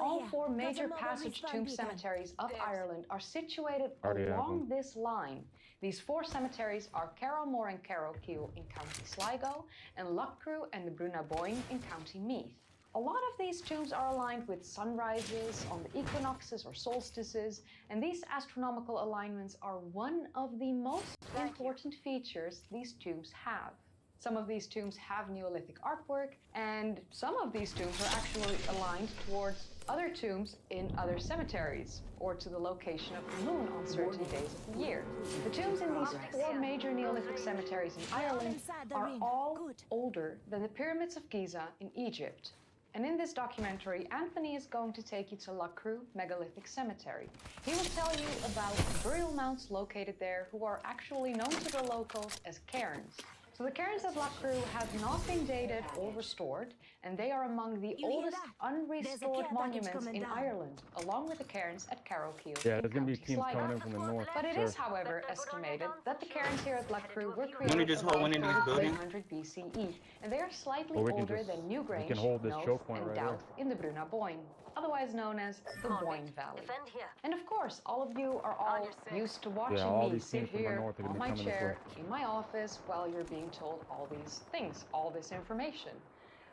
All four major passage tomb cemeteries of Ireland are situated along this line. These four cemeteries are Carrowmore and Carrowkeel in County Sligo, and Loughcrew and the Bruna Boyne in County Meath. A lot of these tombs are aligned with sunrises, on the equinoxes or solstices, and these astronomical alignments are one of the most important features these tombs have. Some of these tombs have Neolithic artwork, and some of these tombs are actually aligned towards other tombs in other cemeteries, or to the location of the moon on certain days of the year. The tombs in these four major Neolithic cemeteries in Ireland are all older than the pyramids of Giza in Egypt. And in this documentary, Anthony is going to take you to Loughcrew Megalithic Cemetery. He will tell you about burial mounds located there who are actually known to the locals as cairns. So the cairns at Loughcrew have not been dated or restored, and they are among the oldest unrestored monuments in Ireland, along with the cairns at Carrowkeel. Yeah, there's gonna be teams coming in from the north. But it is, however, estimated that the cairns here at Loughcrew were created around 300 BCE, and they are slightly older than Newgrange, Knowth, and Douth in the Bruna Boyne, otherwise known as the Boyne Valley. And of course, all of you are all used to watching me sit here on my chair in my office while you're being told all these things, all this information.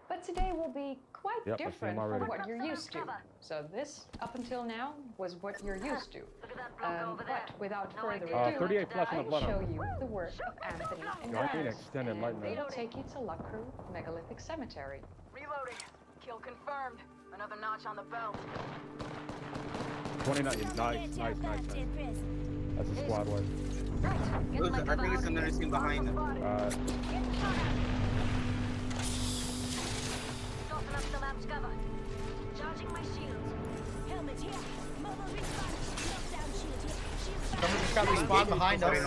But today will be quite different from what you're used to. So this, up until now, was what you're used to. But without further ado, I'll show you the work of Anthony and Grant, and they will take you to Loughcrew Megalithic Cemetery. Reloading. Kill confirmed. Another notch on the belt. 29. Nice. That's a squad wipe. I think it's another team behind them. Charging my shield. Helmet here. Mobile response. Knockdown shield here. Somebody just got respawned behind us.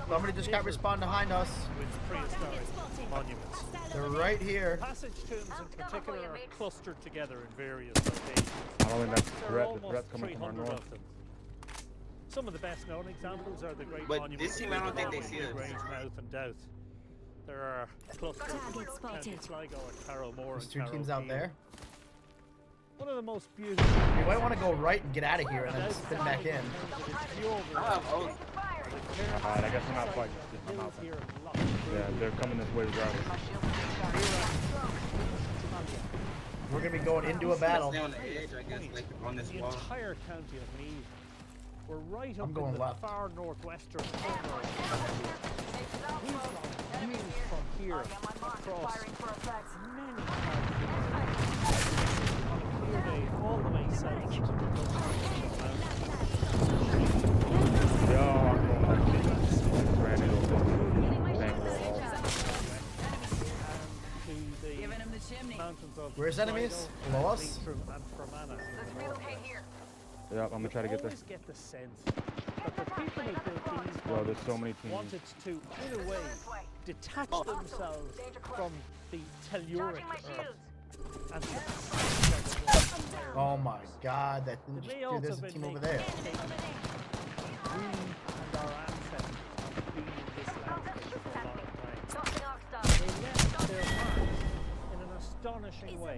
Somebody just got respawned behind us. With prehistoric monuments. They're right here. Passage tombs in particular are clustered together in various locations. I don't think that's There are the threat almost coming from our 300 north. of them. Some of the best known examples are the great But monuments this team, I don't think they see us. Grangemouth and Douth. There are clusters in County Sligo and Carrowmore. There's two teams out there. One of the most beautiful. You might want to go right and get out of here and then spin back in. Alright, I guess I'm not fighting. I'm out there. Yeah, they're coming this way regardless. We're gonna be going into a battle. Stay on the edge, I guess, like on this The wall. entire county of Meath. We're right up going in the left. far northwestern corner. Views from here across many clear day all the way south to the mountains of Where's enemies? Below us? Yeah, I'm gonna try to get there. Always get the sense that the people who built these Yo, there's so many teams. wanted to, in a way, detach themselves from the telluric earth and Oh my god, that It just, may dude, also there's a been team over making there. we and our ancestors have been in this landscape for a long time. They left their marks in an astonishing way,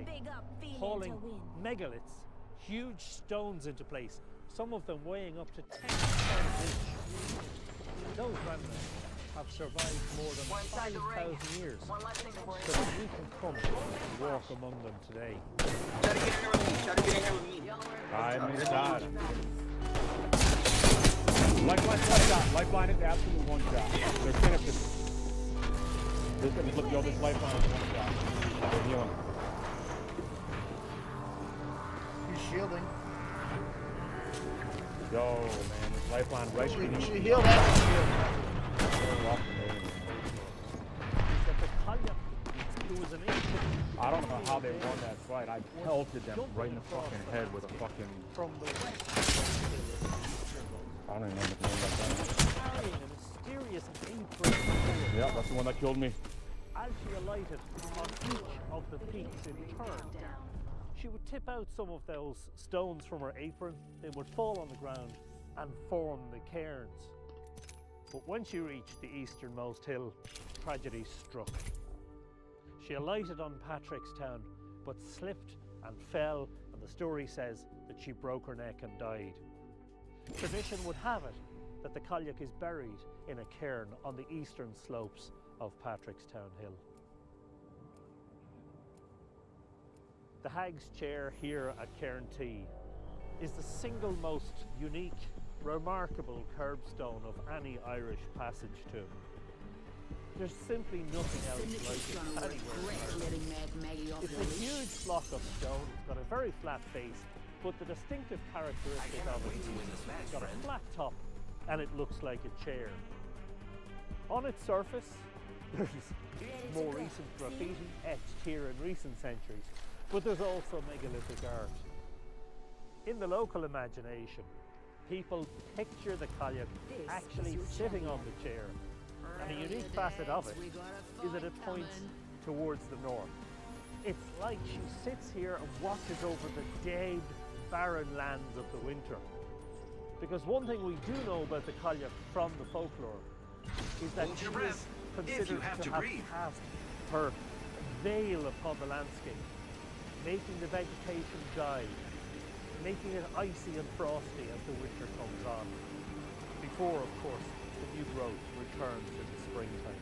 hauling megaliths, huge stones into place, some of them weighing up to 10 tons each. Those remnants have survived more than 5,000 years, so that we can come and walk among them today. Try to get in here with me. Try to get in here with me. I'm inside. Lifeline is absolute one shot. They're finished. This lifeline is one shot. They're healing. He's shielding. Yo, man, this lifeline right You beneath should me. heal that shield. I don't know how they won that fight. I pelted them right in the fucking head with a fucking... From the I don't even know what the name like carrying a mysterious apron. Yeah, that's the one that killed me. As she alighted on each of the peaks in turn, she would tip out some of those stones from her apron. They would fall on the ground and form the cairns. But when she reached the easternmost hill, tragedy struck. She alighted on Patrickstown, but slipped and fell, and the story says that she broke her neck and died. Tradition would have it that the Cailleach is buried in a cairn on the eastern slopes of Patrickstown Hill. The Hag's Chair here at Cairn T is the single most unique, remarkable curbstone of any Irish passage tomb. There's simply nothing else like it anywhere. It's a huge block of stone. It's got a very flat base, but the distinctive characteristic of it is it's got a flat top and it looks like a chair. On its surface, there's more recent graffiti etched here in recent centuries, but there's also megalithic art. In the local imagination, people picture the Cailleach actually sitting on the chair, and a unique facet of it is that it points towards the north. It's like she sits here and watches over the dead, barren lands of the winter. Because one thing we do know about the Cailleach from the folklore is that she is considered to have cast her veil upon the landscape, making the vegetation die, making it icy and frosty as the winter comes on, before, of course, the new growth returns in the springtime.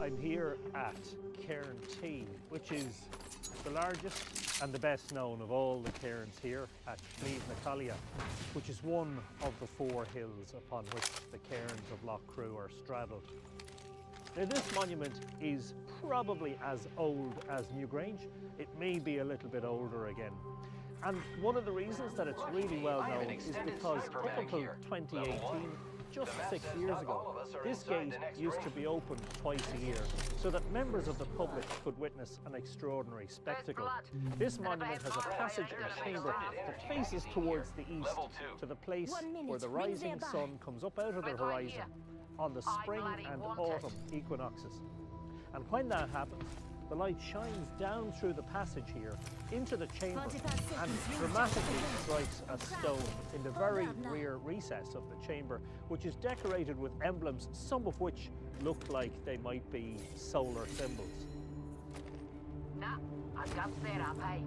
I'm here at Cairn T, which is the largest and the best known of all the cairns here at Slieve na Caillia, which is one of the 4 hills upon which the cairns of Lough Crew are straddled. Now, this monument is probably as old as Newgrange. It may be a little bit older again. And one of the reasons that it's really well known is because up until 2018, just 6 years ago, this gate used to be opened twice a year so that members of the public could witness an extraordinary spectacle. This monument has a passage and chamber that faces towards the east to the place where the rising sun comes up out of the horizon on the spring and autumn equinoxes. And when that happens, the light shines down through the passage here into the chamber and dramatically strikes a stone in the very rear recess of the chamber, which is decorated with emblems, some of which look like they might be solar symbols. Nah, I've got set up, hey.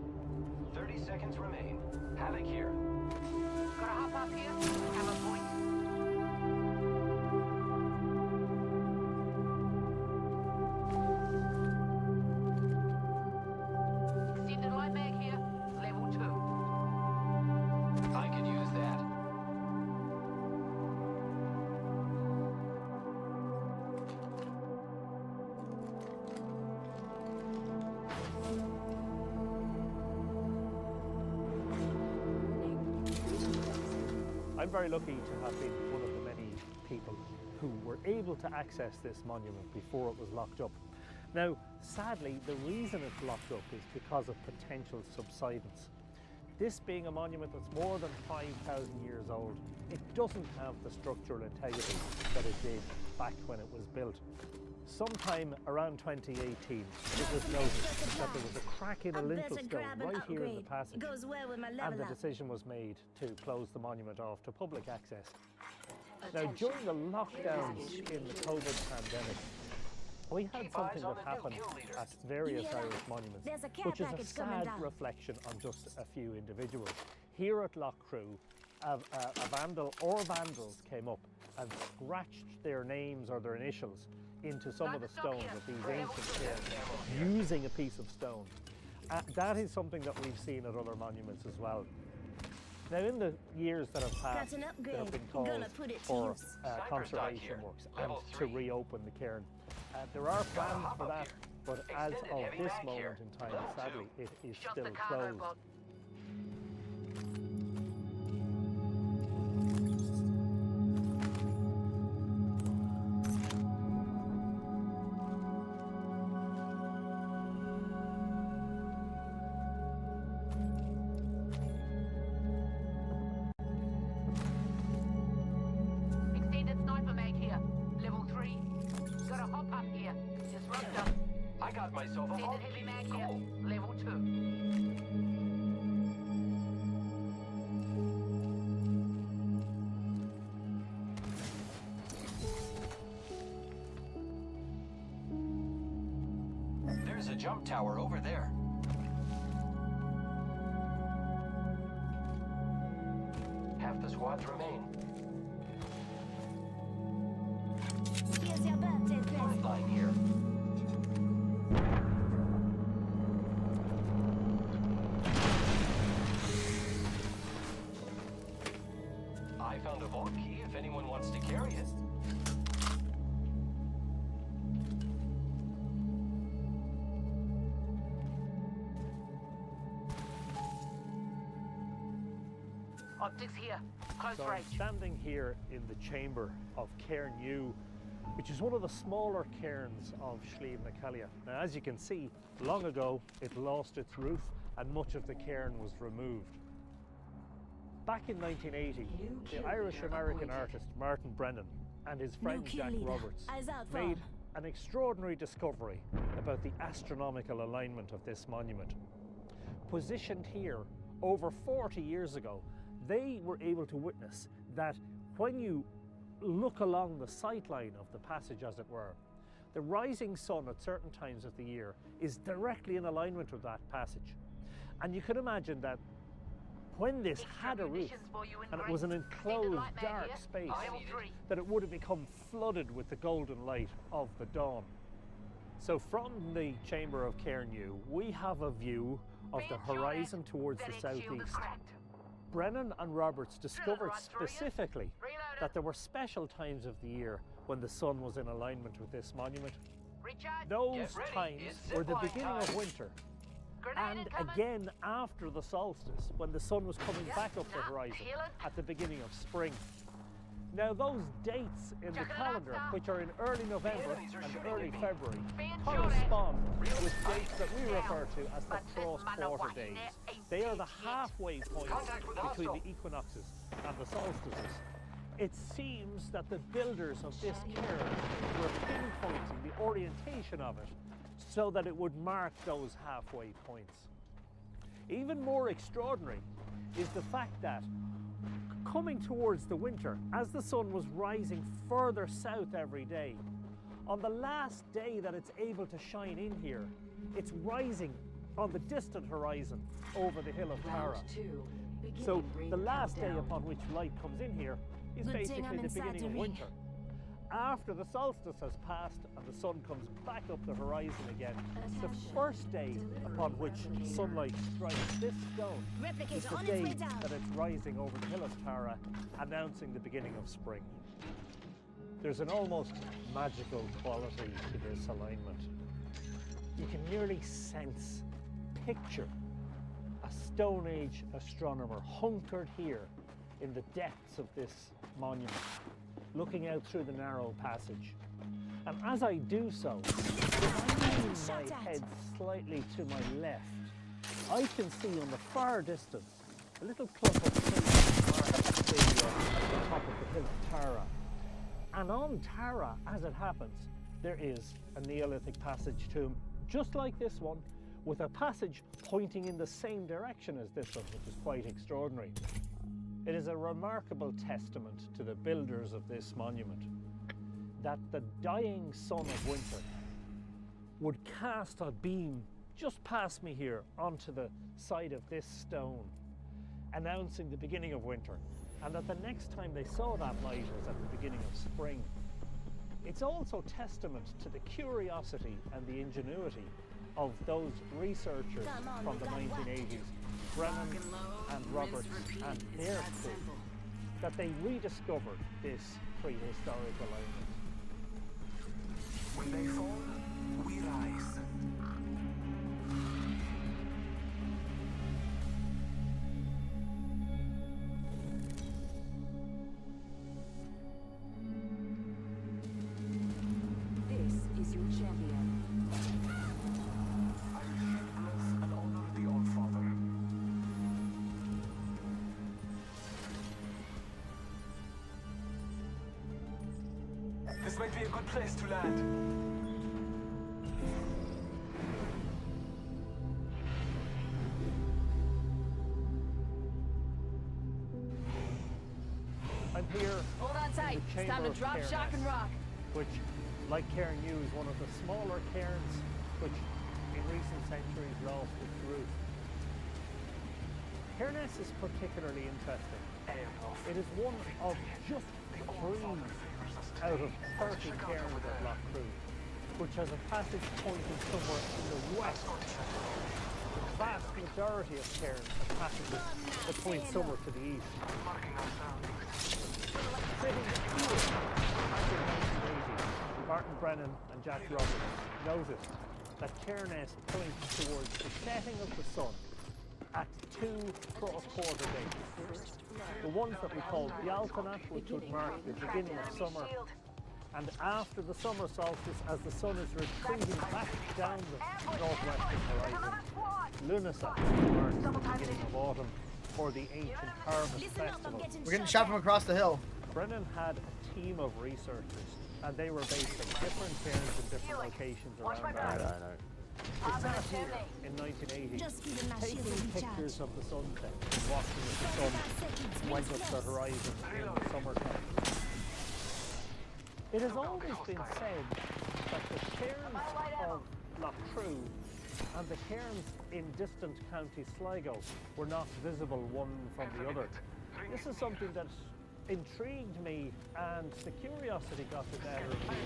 30 seconds remain. Havoc here. Gotta hop up here. Have a point. I'm very lucky to have been one of the many people who were able to access this monument before it was locked up. Now, sadly, the reason it's locked up is because of potential subsidence. This being a monument that's more than 5,000 years old, it doesn't have the structural integrity that it did back when it was built. Sometime around 2018, it was noticed that there was a crack in a lintel stone right here in the passage, and the decision was made to close the monument off to public access. Now, during the lockdowns in the COVID pandemic, we had something that happened at various Irish monuments, which is a sad reflection on just a few individuals. Here at Lough Crew, a vandal or vandals came up and scratched their names or their initials into some of the stones of these ancient cairns using a piece of stone. That is something that we've seen at other monuments as well. Now, in the years that have passed, there have been calls for conservation works and to reopen the cairn. There are plans for that, but as of this moment in time, sadly, it is still closed. There's a jump tower over there. Half the squads remain. Here's your birthday present. Line here. I found a vault key if anyone wants to carry it. Optics here. Close So range. I'm standing here in the chamber of Cairn U, which is one of the smaller cairns of Slieve na Caillia. Now, as you can see, long ago it lost its roof and much of the cairn was removed. Back in 1980, the Irish-American artist Martin Brennan and his friend Jack Roberts made an extraordinary discovery about the astronomical alignment of this monument. Positioned here over 40 years ago, they were able to witness that when you look along the sightline of the passage, as it were, the rising sun at certain times of the year is directly in alignment with that passage. And you can imagine that when this had a roof and it was an enclosed dark space, that it would have become flooded with the golden light of the dawn. So from the chamber of Cairnew, we have a view of the horizon towards the southeast. Brennan and Roberts discovered specifically that there were special times of the year when the sun was in alignment with this monument. Those times were the beginning of winter, and again after the solstice, when the sun was coming back up the horizon at the beginning of spring. Now those dates in the calendar, which are in early November and early February, correspond with dates that we refer to as the cross-quarter days. They are the halfway points between the equinoxes and the solstices. It seems that the builders of this cairn were pinpointing the orientation of it so that it would mark those halfway points. Even more extraordinary is the fact that coming towards the winter, as the sun was rising further south every day, on the last day that it's able to shine in here, it's rising on the distant horizon over the hill of Tara. So the last day upon which light comes in here is basically the beginning of winter. After the solstice has passed and the sun comes back up the horizon again, the first day upon which sunlight strikes this stone is the day that it's rising over the hill of Tara, announcing the beginning of spring. There's an almost magical quality to this alignment. You can nearly sense, picture a Stone Age astronomer hunkered here in the depths of this monument, looking out through the narrow passage. And as I do so, if I move my head slightly to my left, I can see on the far distance a little clump of trees at the top of the hill of Tara. And on Tara, as it happens, there is a Neolithic passage tomb, just like this one, with a passage pointing in the same direction as this one, which is quite extraordinary. It is a remarkable testament to the builders of this monument that the dying sun of winter would cast a beam just past me here onto the side of this stone, announcing the beginning of winter, and that the next time they saw that light was at the beginning of spring. It's also testament to the curiosity and the ingenuity of those researchers from the 1980s, Brennan and Roberts and their crew, that they rediscovered this prehistoric alignment. When they fall, we rise. This is your champion. This might be a good place to land. I'm here. Hold on tight. It's time to drop, shock, and rock. Which, like Cairnew, is one of the smaller cairns which, in recent centuries, lost its roof. Cairness is particularly interesting. It is one of just 3 out of 30 cairns at Loch Crew, which has a passage pointing somewhere in the west. The vast majority of cairns have passages that point somewhere to the east. Sitting here back in 1980, Martin Brennan and Jack Roberts noticed that Cairness points towards the setting of the sun at 2 cross-quarter dates. The ones that we call Yaltanat, which would mark the beginning of summer, and after the summer solstice, as the sun is retreating back down the northwestern horizon, Lunasa marks the beginning of autumn, or the ancient harvest festival. We're getting shot from across the hill. Brennan had a team of researchers, and they were based in different cairns in different locations around Ireland. They sat here in 1980, taking pictures of the sunset and watching as the sun went up the horizon in the summertime. It has always been said that the cairns of Loch Crew and the cairns in distant County Sligo were not visible one from the other. This is something that intrigued me, and the curiosity got the better of me.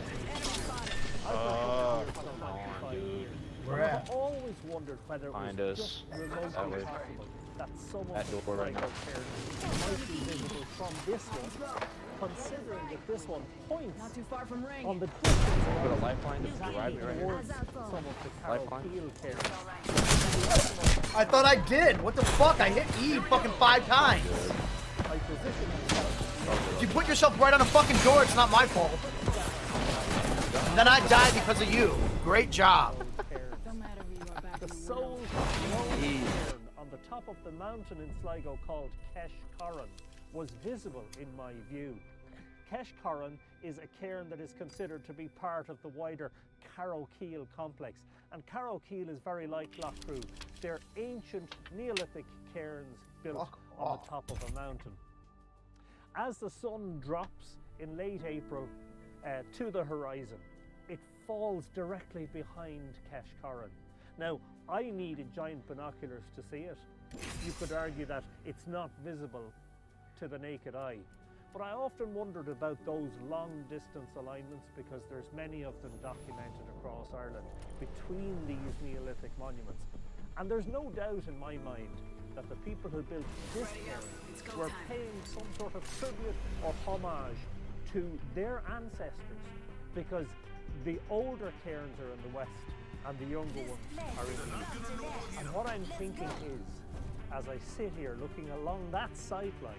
I've always wondered whether it was just remotely possible that some of the Sligo cairns might be visible from this one, considering that this one points Not too far from ring. on the distance Put a lifeline to drive me right here. towards some of the Carroll Keel cairns. I thought I did. What the fuck? I hit E fucking 5 times. I position myself. If you put yourself right on a fucking door, it's not my fault. And then I died because of you. Great job. The sole known cairn on the top of the mountain in Sligo called Kesh Corran was visible in my view. Kesh Corran is a cairn that is considered to be part of the wider Carrow Keel complex. And Carrow Keel is very like Loughcrew. They're ancient Neolithic cairns built on the top of a mountain. As the sun drops in late April to the horizon, it falls directly behind Kesh Corran. Now, I needed giant binoculars to see it. You could argue that it's not visible to the naked eye. But I often wondered about those long-distance alignments because there's many of them documented across Ireland between these Neolithic monuments. And there's no doubt in my mind that the people who built this cairn were paying some sort of tribute or homage to their ancestors, because the older cairns are in the west and the younger ones are in the east. And what I'm thinking is, as I sit here looking along that sight line,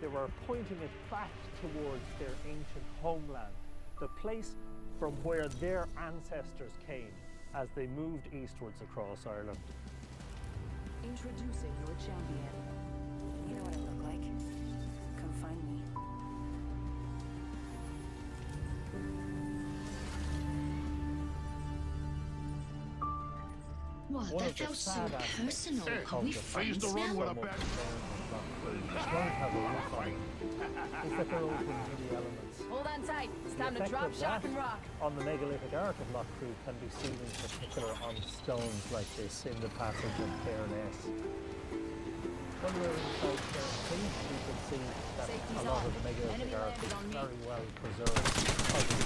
they were pointing it back towards their ancient homeland, the place from where their ancestors came as they moved eastwards across Ireland. Introducing your champion. You know what I look like. Come find me. What? That felt so personal. Are we friends now? Hold on tight. It's time to drop, shock, and rock. On the megalithic arc of Loughcrew can be seen in particular on stones like this in the passage of Cairness. When we're inside Cairn we can see that a lot of the megalithic arc is very well preserved because of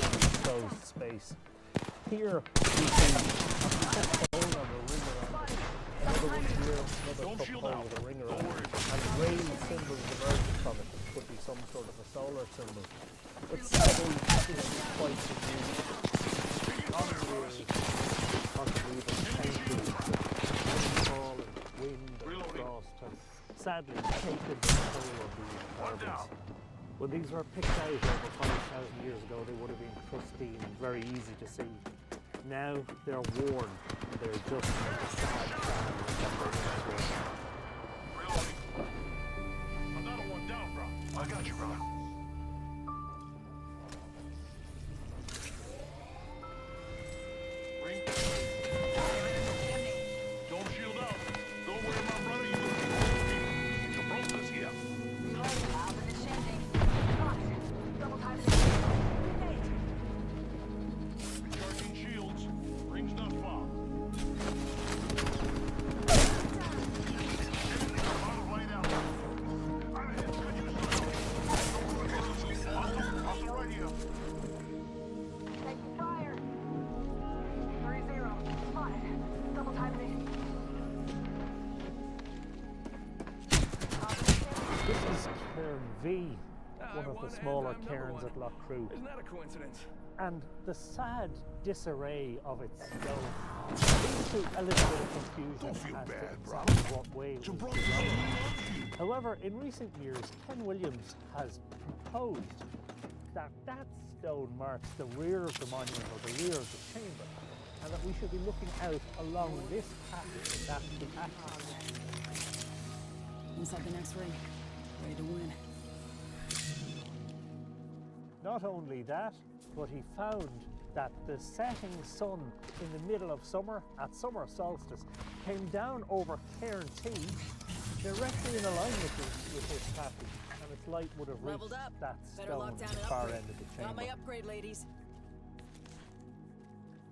the enclosed space. Here we see a hole on the ring around it. Another one here, another hole with a ring around it. And rain symbols emerging from it, which could be some sort of a solar symbol. But sadly, this is quite confusing. Possibly even painted rainfall and wind and frost have sadly taken the toll of these marbles. When these were picked out over 5,000 years ago, they would have been pristine and very easy to see. Now they're worn, and they're just like a sad Another one down, bro. I got you, bro. Ring. Don't shield out. Go where my brother you. You broke this here. Recharging shields. Rings not far. Hostile right here. Taking fire. 3-0. Spotted. Double time me. This is Cairn V, one of the smaller cairns at Loughcrew. Isn't that a coincidence? And the sad disarray of its stone leads to a little bit of confusion as to exactly what way it was designed. However, in recent years, Ken Williams has proposed that that stone marks the rear of the monument or the rear of the chamber, and that we should be looking out along this passage that detachment. Inside the next ring. Ready to win. Not only that, but he found that the setting sun in the middle of summer, at summer solstice, came down over Cairn T, directly in alignment with this passage, and its light would have reached that stone at the far end of the chamber. Got my upgrade, ladies.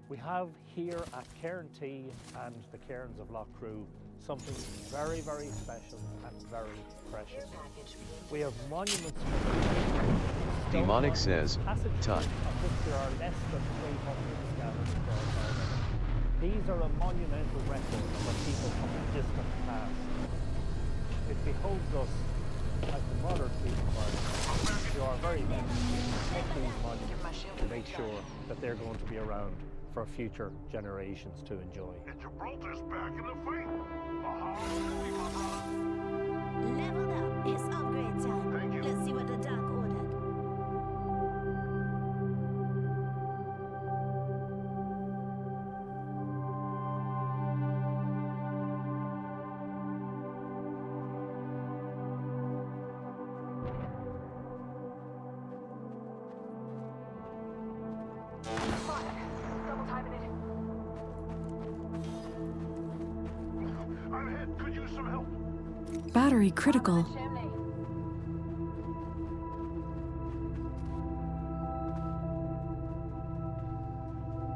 We have here at Cairn T and the Cairns of Lough Crew something very, very special and very precious. We have monuments. Demonic says, Tut. Of which there are less than 300 scattered across Ireland. These are a monumental record of a people from a distant past. It behoves us as the modern people to do our very best to protect these monuments and make sure that they're going to be around for future generations to enjoy. Gibraltar's back in the fight. Leveled up. It's upgrade time. Thank you. Let's see what the Dark ordered. Double timing it. I'm hit. Could use some help. Battery critical.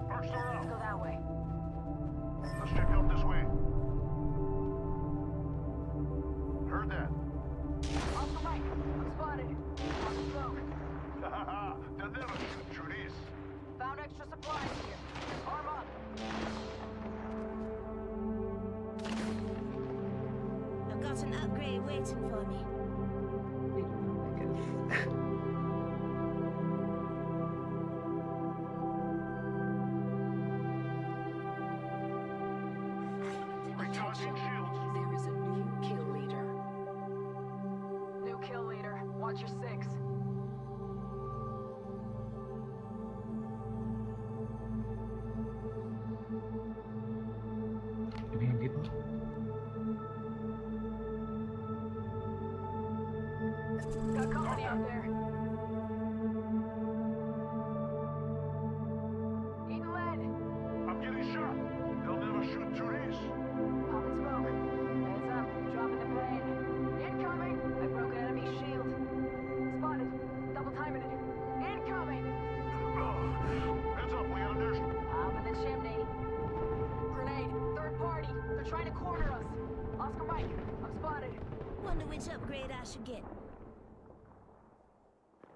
Arcs are out. Let's go that way. Let's check out this way. Heard that. Off the mic. I'm spotted. On the smoke. Ha they'll never shoot through these. Found extra supplies here. Arm up. I've got an upgrade waiting for me. Recharging shields. There is a new kill leader. New kill leader. Watch your six. Got company out there. Eating lead. I'm getting shot. They'll never shoot through these. Popping smoke. Heads up. Dropping the plane. Incoming. I broke an enemy shield. Spotted. Double timing it. Incoming. Heads up. We got an airstrike. Up in the chimney. Grenade. Third party. They're trying to corner us. Oscar Mike. I'm spotted. Wonder which upgrade I should get.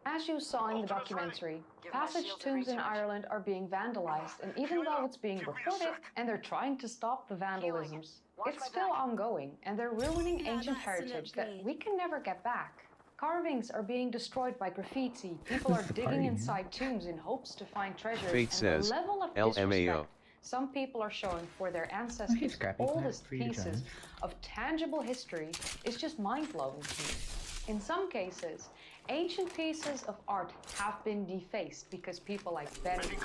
As you saw in the documentary, passage tombs in Ireland are being vandalized, and even though it's being reported and they're trying to stop the vandalisms, it's still ongoing, and they're ruining ancient heritage that we can never get back. Carvings are being destroyed by graffiti, people are digging inside tombs in hopes to find treasures, Fate and says, the level of LMAO. disrespect some people are showing for their ancestors' oldest pieces of tangible history is just mind-blowing to me. In some cases, ancient pieces of art have been defaced because people like Ben and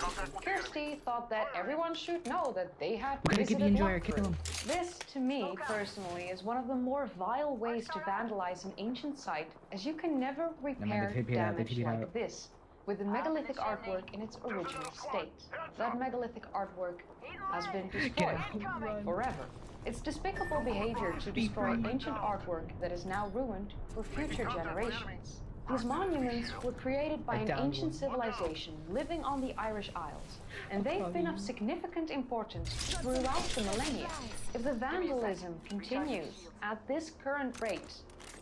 Kirsty thought that everyone should know that they had visited Lough Crew. This, to me, personally, is one of the more vile ways to vandalize an ancient site, as you can never repair damage like this with the megalithic artwork in its original state. That megalithic artwork has been destroyed forever. It's despicable behavior to destroy ancient artwork that is now ruined for future generations. These monuments were created by an ancient civilization living on the Irish Isles, and they've been of significant importance throughout the millennia. If the vandalism continues at this current rate,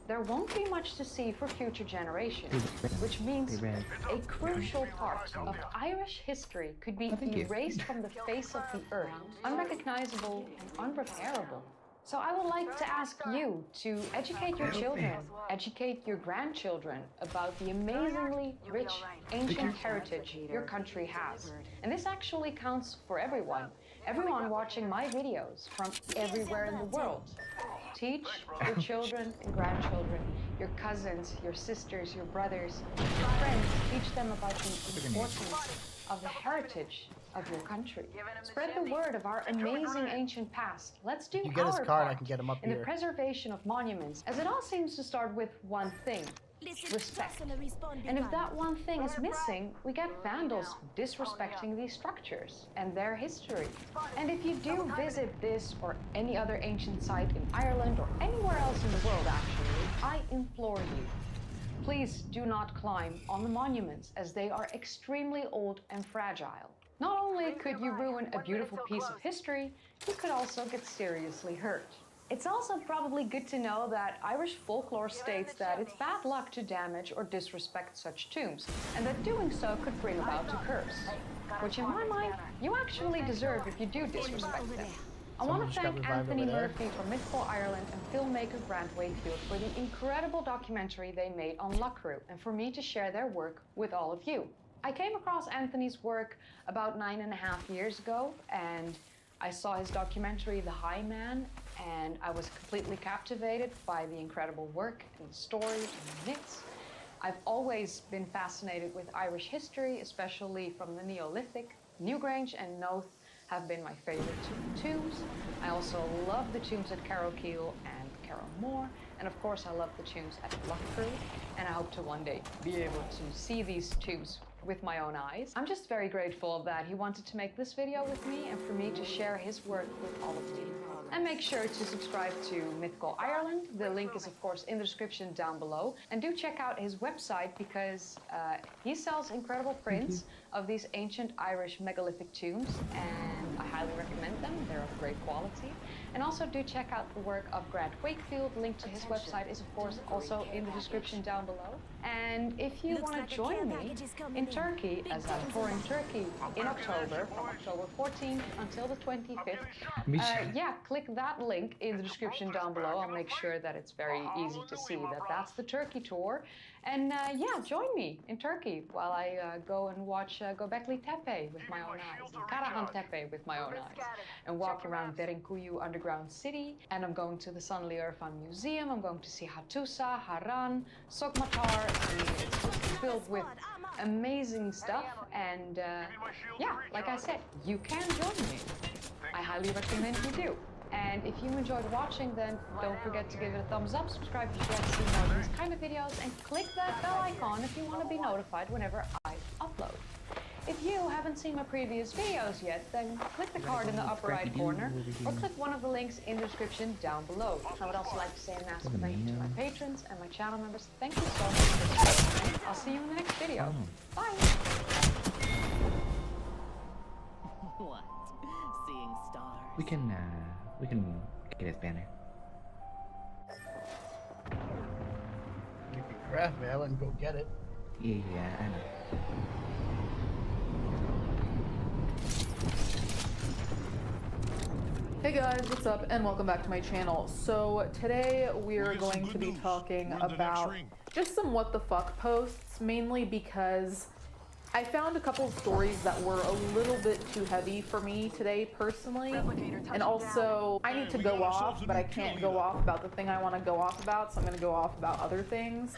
there won't be much to see for future generations, which means a crucial part of Irish history could be erased from the face of the earth, unrecognizable and unrepairable. So I would like to ask you to educate your children, educate your grandchildren about the amazingly rich ancient heritage your country has. And this actually counts for everyone watching my videos from everywhere in the world. Teach your children and grandchildren, your cousins, your sisters, your brothers, your friends, teach them about the importance of the heritage of your country. Spread the word of our amazing ancient past. Let's do You get his our card, part I can get him up in here. the preservation of monuments, as it all seems to start with one thing: respect. And if that one thing is missing, we get vandals disrespecting these structures and their history. And if you do visit this or any other ancient site in Ireland or anywhere else in the world, actually, I implore you, please do not climb on the monuments, as they are extremely old and fragile. Not only could you ruin a beautiful piece of history, you could also get seriously hurt. It's also probably good to know that Irish folklore states that it's bad luck to damage or disrespect such tombs, and that doing so could bring about a curse. Which in my mind, you actually deserve if you do disrespect them. I want to thank Anthony Murphy from Mythical Ireland and filmmaker Grant Wakefield for the incredible documentary they made on Luckroot, and for me to share their work with all of you. I came across Anthony's work about 9.5 years ago, and I saw his documentary, The High Man, and I was completely captivated by the incredible work and the stories and the myths. I've always been fascinated with Irish history, especially from the Neolithic. Newgrange and Noath have been my favorite tombs. I also love the tombs at Carrowkeel and Carrowmore, and of course I love the tombs at Luckroot, and I hope to one day be able to see these tombs with my own eyes. I'm just very grateful that he wanted to make this video with me and for me to share his work with all of you. And make sure to subscribe to Mythical Ireland. The link is of course in the description down below. And do check out his website because he sells incredible prints of these ancient Irish megalithic tombs, and I highly recommend them. They're of great quality. And also do check out the work of Grant Wakefield. Link to his website is of course also in the description down below. And if you want to join me in Turkey, as I'm touring Turkey in October, from October 14th until the 25th, yeah, click that link in the description down below. I'll make sure that it's very easy to see that that's the Turkey tour. And yeah, join me in Turkey while I go and watch Göbekli Tepe with my own eyes, and Karahan Tepe with my own eyes, and walk around Derinkuyu underground city. And I'm going to the Sanliurfa Museum. I'm going to see Hattusa, Haran, Sogmatar. I mean, it's just filled with amazing stuff. And yeah, like I said, you can join me. I highly recommend you do. And if you enjoyed watching, then don't forget to give it a thumbs up, subscribe if you want to see more of these kind of videos, and click that bell icon if you want to be notified whenever I upload. If you haven't seen my previous videos yet, then click the card in the upper right corner, or click one of the links in the description down below. I would also like to say a massive thank you to my patrons and my channel members. Thank you so much for watching. I'll see you in the next video. Bye! What? Seeing stars? We can get his banner. You can craft mail and go get it. Yeah, I know. Hey guys, what's up, and welcome back to my channel. So today we're going to be talking about just some what the fuck posts, mainly because I found a couple of stories that were a little bit too heavy for me today personally, and also I need to go off, but I can't go off about the thing I want to go off about, so I'm going to go off about other things.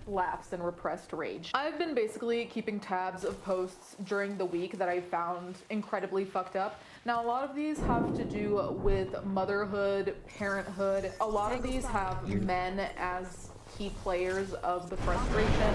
Laughs and repressed rage. I've been basically keeping tabs of posts during the week that I found incredibly fucked up. Now, a lot of these have to do with motherhood, parenthood. A lot of these have men as key players of the frustration.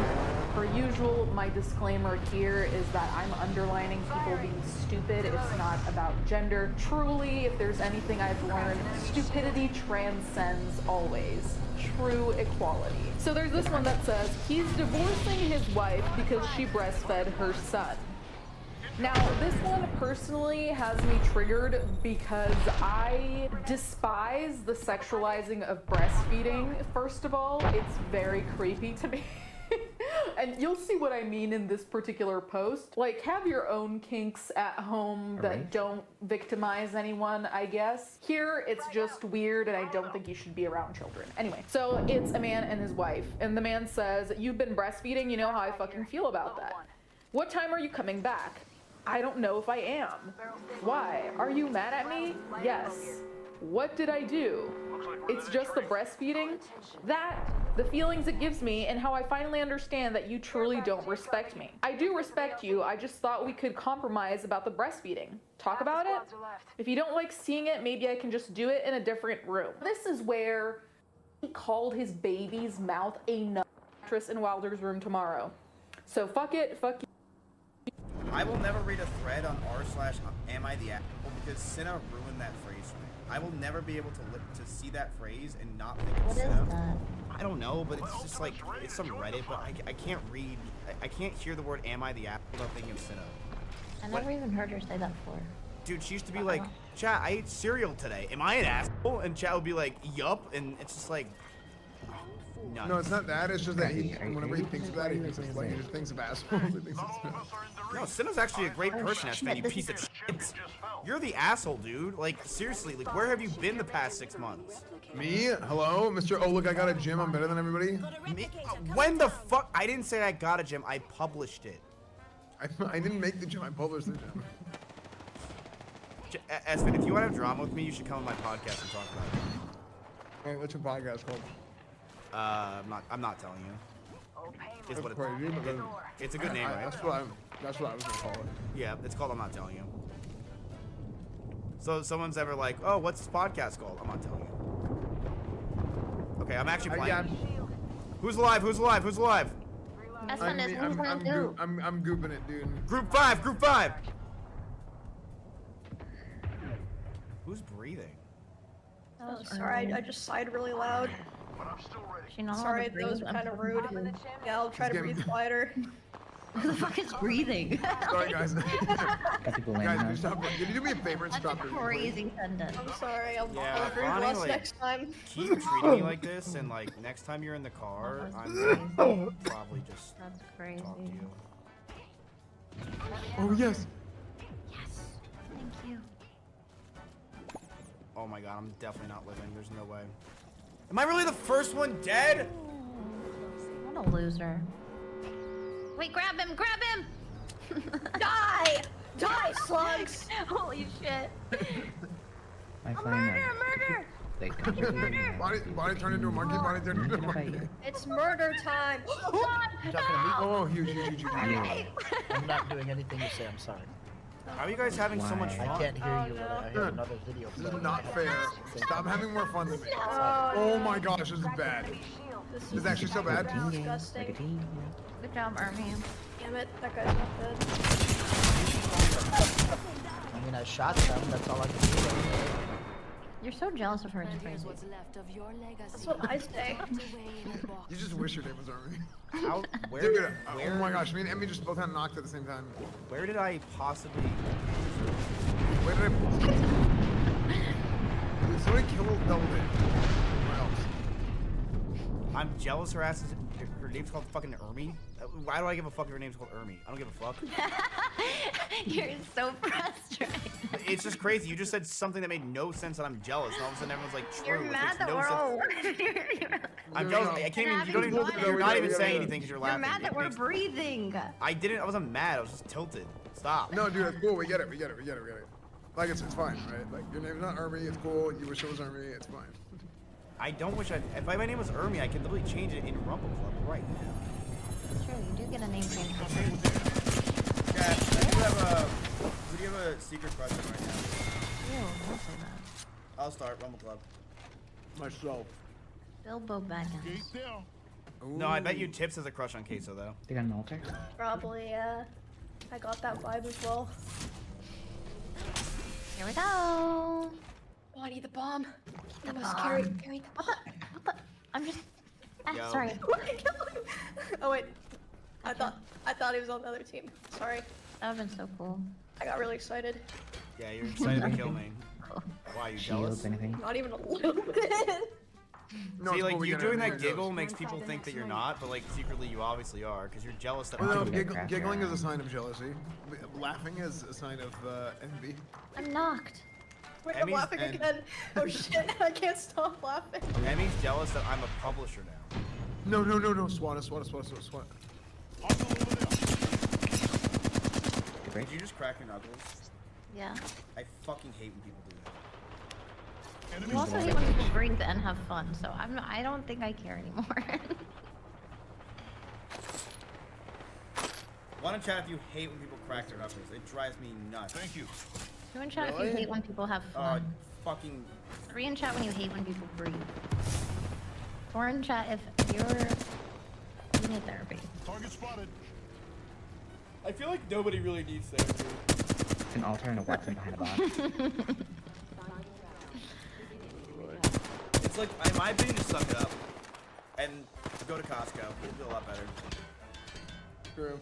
Per usual, my disclaimer here is that I'm underlining people being stupid. It's not about gender. Truly, if there's anything I've learned, stupidity transcends always. True equality. So there's this one that says, he's divorcing his wife because she breastfed her son. Now, this one personally has me triggered because I despise the sexualizing of breastfeeding. First of all, it's very creepy to me. And you'll see what I mean in this particular post. Like, have your own kinks at home that don't victimize anyone, I guess. Here, it's just weird, and I don't think you should be around children. Anyway, so it's a man and his wife, and the man says, "You've been breastfeeding, you know how I fucking feel about that. What time are you coming back? I don't know if I am. Why? Are you mad at me? Yes. What did I do? It's just the breastfeeding? That, the feelings it gives me, and how I finally understand that you truly don't respect me. I do respect you, I just thought we could compromise about the breastfeeding. Talk about it? If you don't like seeing it, maybe I can just do it in a different room." This is where he called his baby's mouth a nut mattress in Wilder's room tomorrow. So fuck it, fuck you. I will never read a thread on r/AmITheAsshole because Cinna ruined that phrase for me. I will never be able to see that phrase and not think of Cinna. I don't know, but it's just like, it's some Reddit, but I can't read, I can't hear the word "Am I the Asshole" without thinking of Cinna. I never even heard her say that before. Dude, she used to be like, chat, I ate cereal today. Am I an asshole? And chat would be like, yup. And it's just like, nuts. No, it's not that. It's just that whenever he thinks of that, he thinks of, like, he just thinks of assholes. He thinks no, Cinna's actually a great person, Ashman, you piece of shit. You're the asshole, dude. Like, seriously, like, where have you been the past 6 months? Me? Hello? Mr. Oh, look, I got a gym. I'm better than everybody. Me? When the fuck? I didn't say I got a gym. I published it. I didn't make the gym. I published the gym. Espen, if you want to have drama with me, you should come on my podcast and talk about it. Wait, what's your podcast called? I'm not telling you. It's what it's a good name, right? That's what I was gonna call it. Yeah, it's called I'm Not Telling You. So if someone's ever like, oh, what's this podcast called? I'm not telling you. Okay, I'm actually playing. Who's alive? Who's alive? Who's alive? I'm gooping it, dude. Group 5, group 5. Who's breathing? Oh, sorry, I just sighed really loud. Sorry, those were kind of rude. Yeah, I'll try to breathe quieter. Who the fuck is breathing? Sorry, guys. Guys, stop. Can you do me a favor and stop breathing? Crazy sentence. I'm sorry, I'll Yeah, breathe Bonnie, less like, next time. Keep treating me like this, and like next time you're in the car, I'm gonna probably just That's crazy. talk to you. Oh, yes. Yes. Thank you. Oh my god, I'm definitely not living. There's no way. Am I really the first one dead? What a loser. Wait, grab him! Grab him! Die! Die, slugs! Holy shit. Murder! Bonnie turned into a monkey. Bonnie turned into a monkey. It's murder time! Oh, huge. I'm not doing anything you say. I'm sorry. How are you guys having so much fun? I can't hear you. I have another video. This is not fair. Stop having more fun than me. Oh my gosh, this is bad. This is actually so bad. Disgusting. Good job, Army. Damn it, that guy's not dead. I mean, I shot them. That's all I can do. You're so jealous of her. It's crazy. That's what I say. You just wish your name was Army. How? Where? Dude, oh my gosh, me and Emmy just both had knocked at the same time. Where did I possibly? Where did I? Did somebody kill double it? Where else? I'm jealous. Her name's called fucking Ermi. Why do I give a fuck if her name's called Ermi? I don't give a fuck. You're so frustrated. It's just crazy. You just said something that made no sense, and I'm jealous. And all of a sudden, everyone's like, "True." You're mad that we're all. I'm jealous. I can't even. You don't even. You're not even saying anything because you're laughing. You're mad that we're breathing. I didn't. I wasn't mad. I was just tilted. Stop. No, dude, it's cool. We get it. Like it's fine, right? Like your name's not Ermi. It's cool. You wish it was Ermi. It's fine. I don't wish I. If my name was Ermi, I could literally change it in Rumble Club right now. It's true. You do get a name change. Yeah, who do you have a secret crush on right now? Ew, don't say that. I'll start Rumble Club. Myself. Bilbo Baggins. No, I bet you Tips has a crush on Queso though. They got an altar? Probably, yeah. I got that vibe as well. Here we go. Bonnie the bomb. The You must bomb. carry the What the? I'm just. Yo. Sorry. Oh wait. I thought he was on the other team. Sorry. That would've been so cool. I got really excited. Yeah, you're excited to kill me. Why, you jealous? Anything? Not even a little bit. No, see, it's like, cool, we you get doing it. that giggle makes people think that you're not, but, like, secretly you obviously are, because you're jealous that Well, I'm no, giggling is a sign of jealousy. Laughing is a sign of envy. I'm knocked. Wait, I'm Emmy's laughing and- again. Oh shit, I can't stop laughing. Emmy's jealous that I'm a publisher now. No. Swat us. Did you just crack your knuckles? Yeah. I fucking hate when people do that. You also hate when people breathe and have fun, so I don't think I care anymore. Why don't chat if you hate when people crack their knuckles? It drives me nuts. Thank you. 2 in chat if you hate when people have Oh, fun. fucking. 3 in chat when you hate when people breathe. 4 in chat if you need therapy. Target spotted. I feel like nobody really needs therapy. An altar and a weapon behind a box. It's like, in my opinion, just suck it up. And go to Costco. It'll be a lot better. True.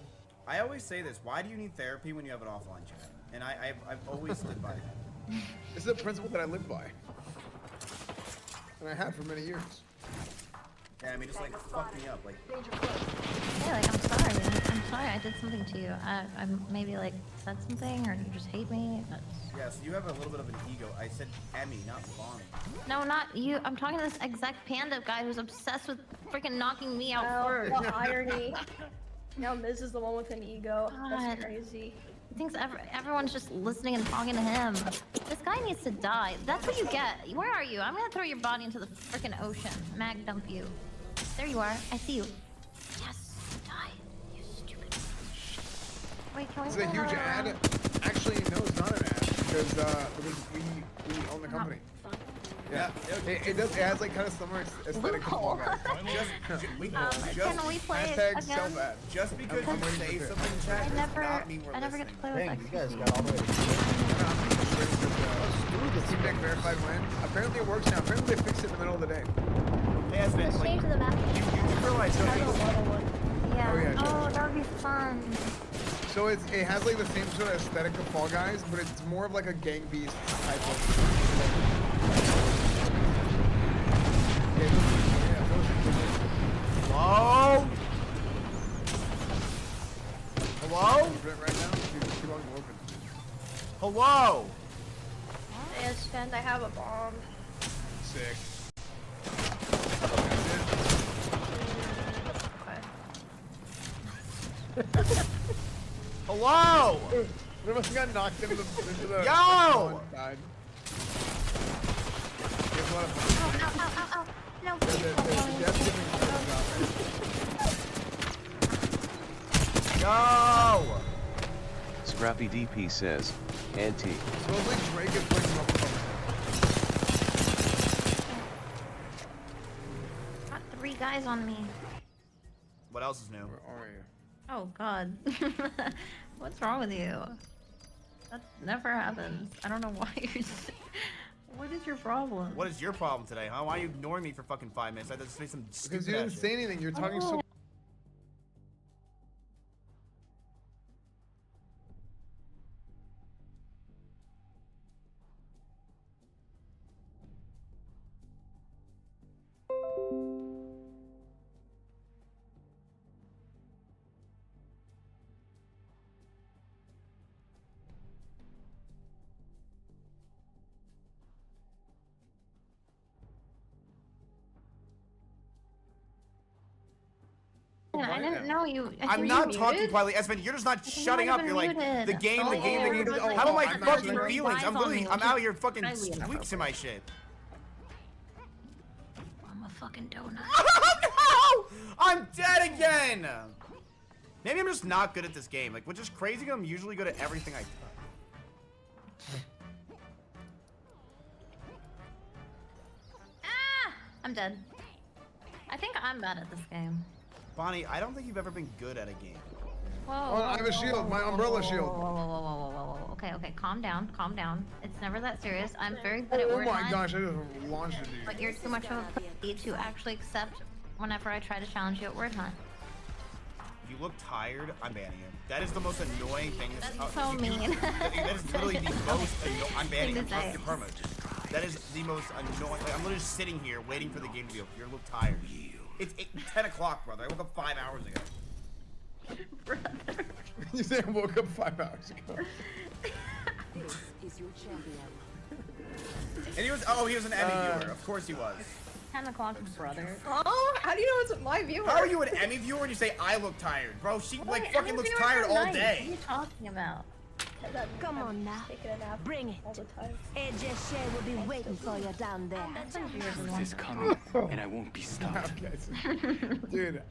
I always say this. Why do you need therapy when you have an offline chat? And I've always stood by that. This is a principle that I live by. And I have for many years. Yeah, I mean, just like, fuck me up. Like, Yeah, like, I'm sorry I did something to you. I maybe, like, said something, or you just hate me. yeah, so you have a little bit of an ego. I said Emmy, not Bonnie. No, not you. I'm talking to this exact panda guy who's obsessed with freaking knocking me out first. What irony. Now Miz is the one with an ego. That's crazy. He thinks everyone's just listening and talking to him. This guy needs to die. That's what you get. Where are you? I'm gonna throw your body into the freaking ocean. Mag dump you. There you are. I see you. Yes, die. You stupid shit. Wait, can we? It's a huge ad. Actually, no, it's not an ad because we own the company. Yeah, it does. It has like kind of similar aesthetic to Fall Guys. Can we play it again? Self-ad. Just because you say something in chat does not mean we're I never get to play Dang, with you guys got all the way to Team Deck verified win. Apparently it works now. Apparently they fixed it in the middle of the day. Hey, has been Change the map. you realize Yeah. Oh, yeah, Oh, that would be fun. So it has like the same sort of aesthetic of Fall Guys, but it's more of like a Gang Beast type of. Hello? Hello? Right now, keep on open. Hello? Yes, and I have a bomb. Sick. Hello? We must have got knocked into the Yo! Died. Ow. No, Yo! Scrappy DP says, Auntie. Supposedly Drake is playing up. Got 3 guys on me. What else is new? Where are you? Oh God. What's wrong with you? That never happens. I don't know why you're. What is your problem? What is your problem today, huh? Why are you ignoring me for fucking 5 minutes? I had to say some stupid Because you didn't say anything. You're talking so. I didn't know you. I'm not talking quietly, Espen. You're just not shutting up. You're like the game. How about my fucking feelings? I'm out here fucking squeaks in my shit. I'm a fucking donut. No! I'm dead again. Maybe I'm just not good at this game. Like, which is crazy. I'm usually good at everything I touch. I'm dead. I think I'm bad at this game. Bonnie, I don't think you've ever been good at a game. Whoa. I have a shield, my umbrella shield. Whoa. Okay, calm down. It's never that serious. I'm very good at word hunt. Oh my gosh, I just launched it. But you're too much of a pussy to actually accept whenever I try to challenge you at word hunt. If you look tired, I'm banning you. That is the most annoying thing. That's so mean. That is literally the most annoying. I'm banning you. Trust your perma. That is the most annoying. Like, I'm literally just sitting here waiting for the game to be over. You look tired. It's 10 o'clock, brother. I woke up 5 hours ago. Brother. You say I woke up 5 hours ago. This is your champion. And he was an Emmy viewer. Of course he was. 10 o'clock, brother. Oh, how do you know it's my viewer? How are you an Emmy viewer when you say I look tired? Bro, she like fucking looks tired all day. What are you talking about? Come on now. Bring it. AJ will be waiting for you down there. Truth is coming, and I won't be stopped. Dude.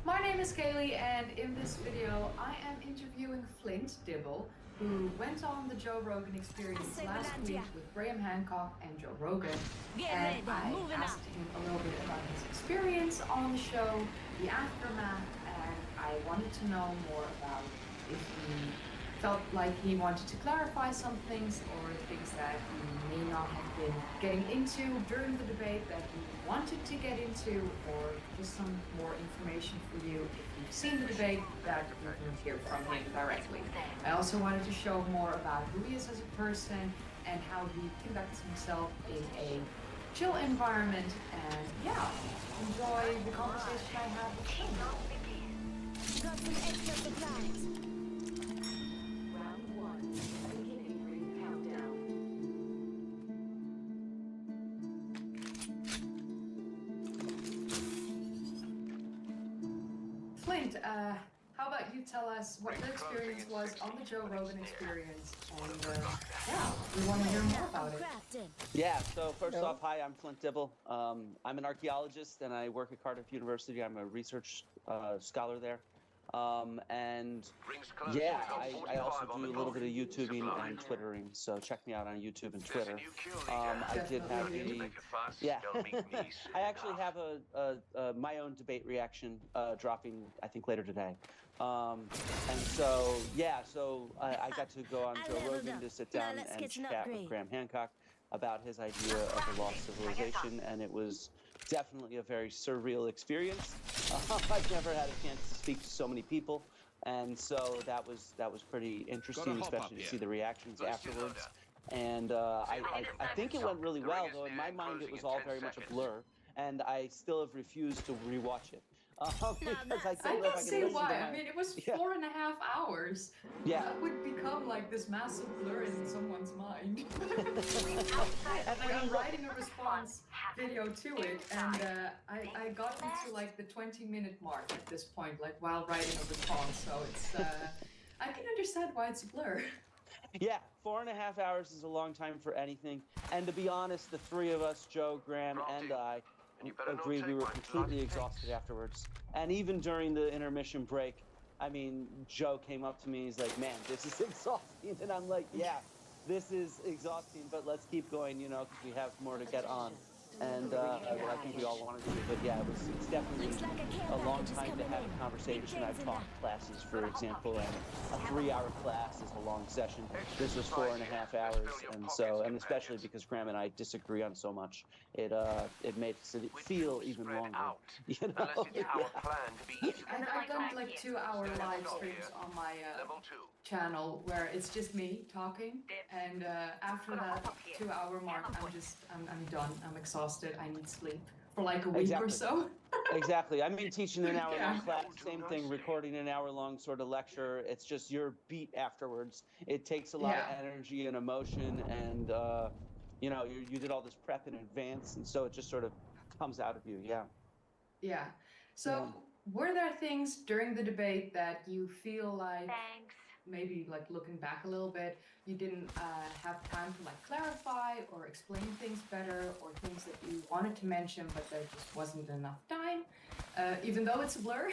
My name is Kaylee, and in this video, I am interviewing Flint Dibble, who went on the Joe Rogan Experience last week with Graham Hancock and Joe Rogan. And I asked him a little bit about his experience on the show, the aftermath, and I wanted to know more about if he felt like he wanted to clarify some things or things things that you may not have been getting into during the debate that you wanted to get into, or just some more information for you if you've seen the debate that you can hear from him directly. I also wanted to show more about who he is as a person and how he conducts himself in a chill environment, and yeah, enjoy the conversation I have with him. Got some extra supplies. Round 1, beginning ring countdown. Flint, how about you tell us what your experience was on the Joe Rogan Experience, and yeah, we want to hear more about it. Yeah, so first off, hi, I'm Flint Dibble. I'm an archaeologist and I work at Cardiff University. I'm a research scholar there. And yeah, I also do a little bit of YouTubing and Twittering, so check me out on YouTube and Twitter. I did have I actually have my own debate reaction dropping, I think, later today. And so, yeah, so I got to go on Joe Rogan to sit down and chat with Graham Hancock about his idea of a lost civilization, and it was definitely a very surreal experience. I've never had a chance to speak to so many people, and so that was pretty interesting, especially to see the reactions afterwards. And I think it went really well, though in my mind it was all very much a blur, and I still have refused to rewatch it. Because I can see why. I mean, it was 4.5 hours. Yeah. That would become like this massive blur in someone's mind. And I'm writing a response video to it, and I got into like the 20-minute mark at this point, like while writing a response. So it's I can understand why it's a blur. Yeah, 4.5 hours is a long time for anything. And to be honest, the three of us, Joe, Graham, and I, agreed we were completely exhausted afterwards. And even during the intermission break, I mean, Joe came up to me, he's like, man, this is exhausting. And I'm like, yeah, this is exhausting, but let's keep going, you know, because we have more to get on. And I think we all wanted to do, but yeah, it's definitely a long time to have a conversation. I've taught classes, for example, and a 3-hour class is a long session. This was 4.5 hours, and especially because Graham and I disagree on so much, it makes it feel even longer. You know? And I've done like 2-hour live streams on my channel where it's just me talking, and after that 2-hour mark, I'm done. I'm exhausted. I need sleep for like a week or so. Exactly. I mean, teaching an hour-long class, same thing. Recording an hour-long sort of lecture. It's just your beat afterwards. It takes a lot of energy and emotion, and you know, you did all this prep in advance, and so it just sort of comes out of you. Yeah. Yeah. So, were there things during the debate that you feel like? Maybe like looking back a little bit, you didn't have time to like clarify or explain things better, or things that you wanted to mention but there just wasn't enough time, even though it's a blur?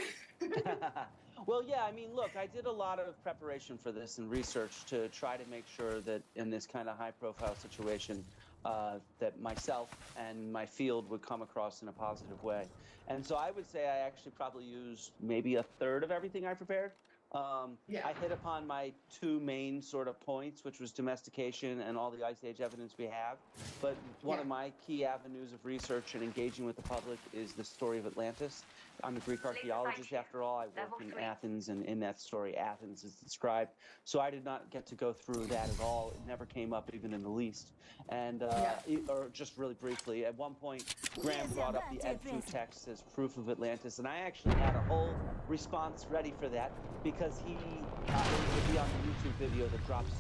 Well, yeah, I mean, look, I did a lot of preparation for this and research to try to make sure that in this kind of high-profile situation that myself and my field would come across in a positive way. And so I would say I actually probably used maybe 1/3 of everything I prepared. I hit upon my 2 main sort of points, which was domestication and all the Ice Age evidence we have. But one of my key avenues of research and engaging with the public is the story of Atlantis. I'm a Greek archaeologist, after all. I work in Athens, and in that story, Athens is described. So I did not get to go through that at all. It never came up even in the least. And, or just really briefly, at one point, Graham brought up the Edfu text as proof of Atlantis, and I actually had a whole response ready for that, because he will be on the YouTube video that drops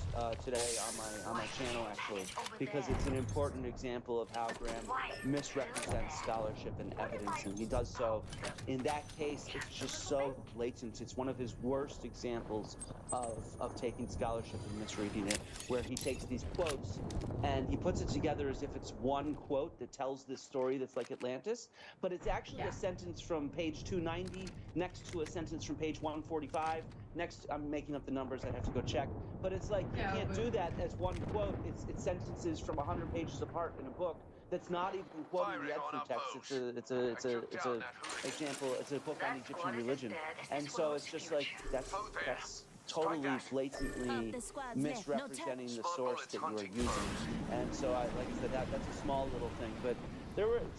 today on my channel, actually, because it's an important example of how Graham misrepresents scholarship and evidence, and he does so. In that case, it's just so blatant. It's one of his worst examples of taking scholarship and misreading it, where he takes these quotes and he puts it together as if it's one quote that tells this story that's like Atlantis, but it's actually a sentence from page 290 next to a sentence from page 145. Next, I'm making up the numbers, I'd have to go check. But it's like, you can't do that as one quote. It's sentences from 100 pages apart in a book that's not even quoting the Edfu text. It's a example. It's a book on Egyptian religion, and so it's just like that's totally blatantly misrepresenting the source that you are using. And so, like I said, that's a small little thing. But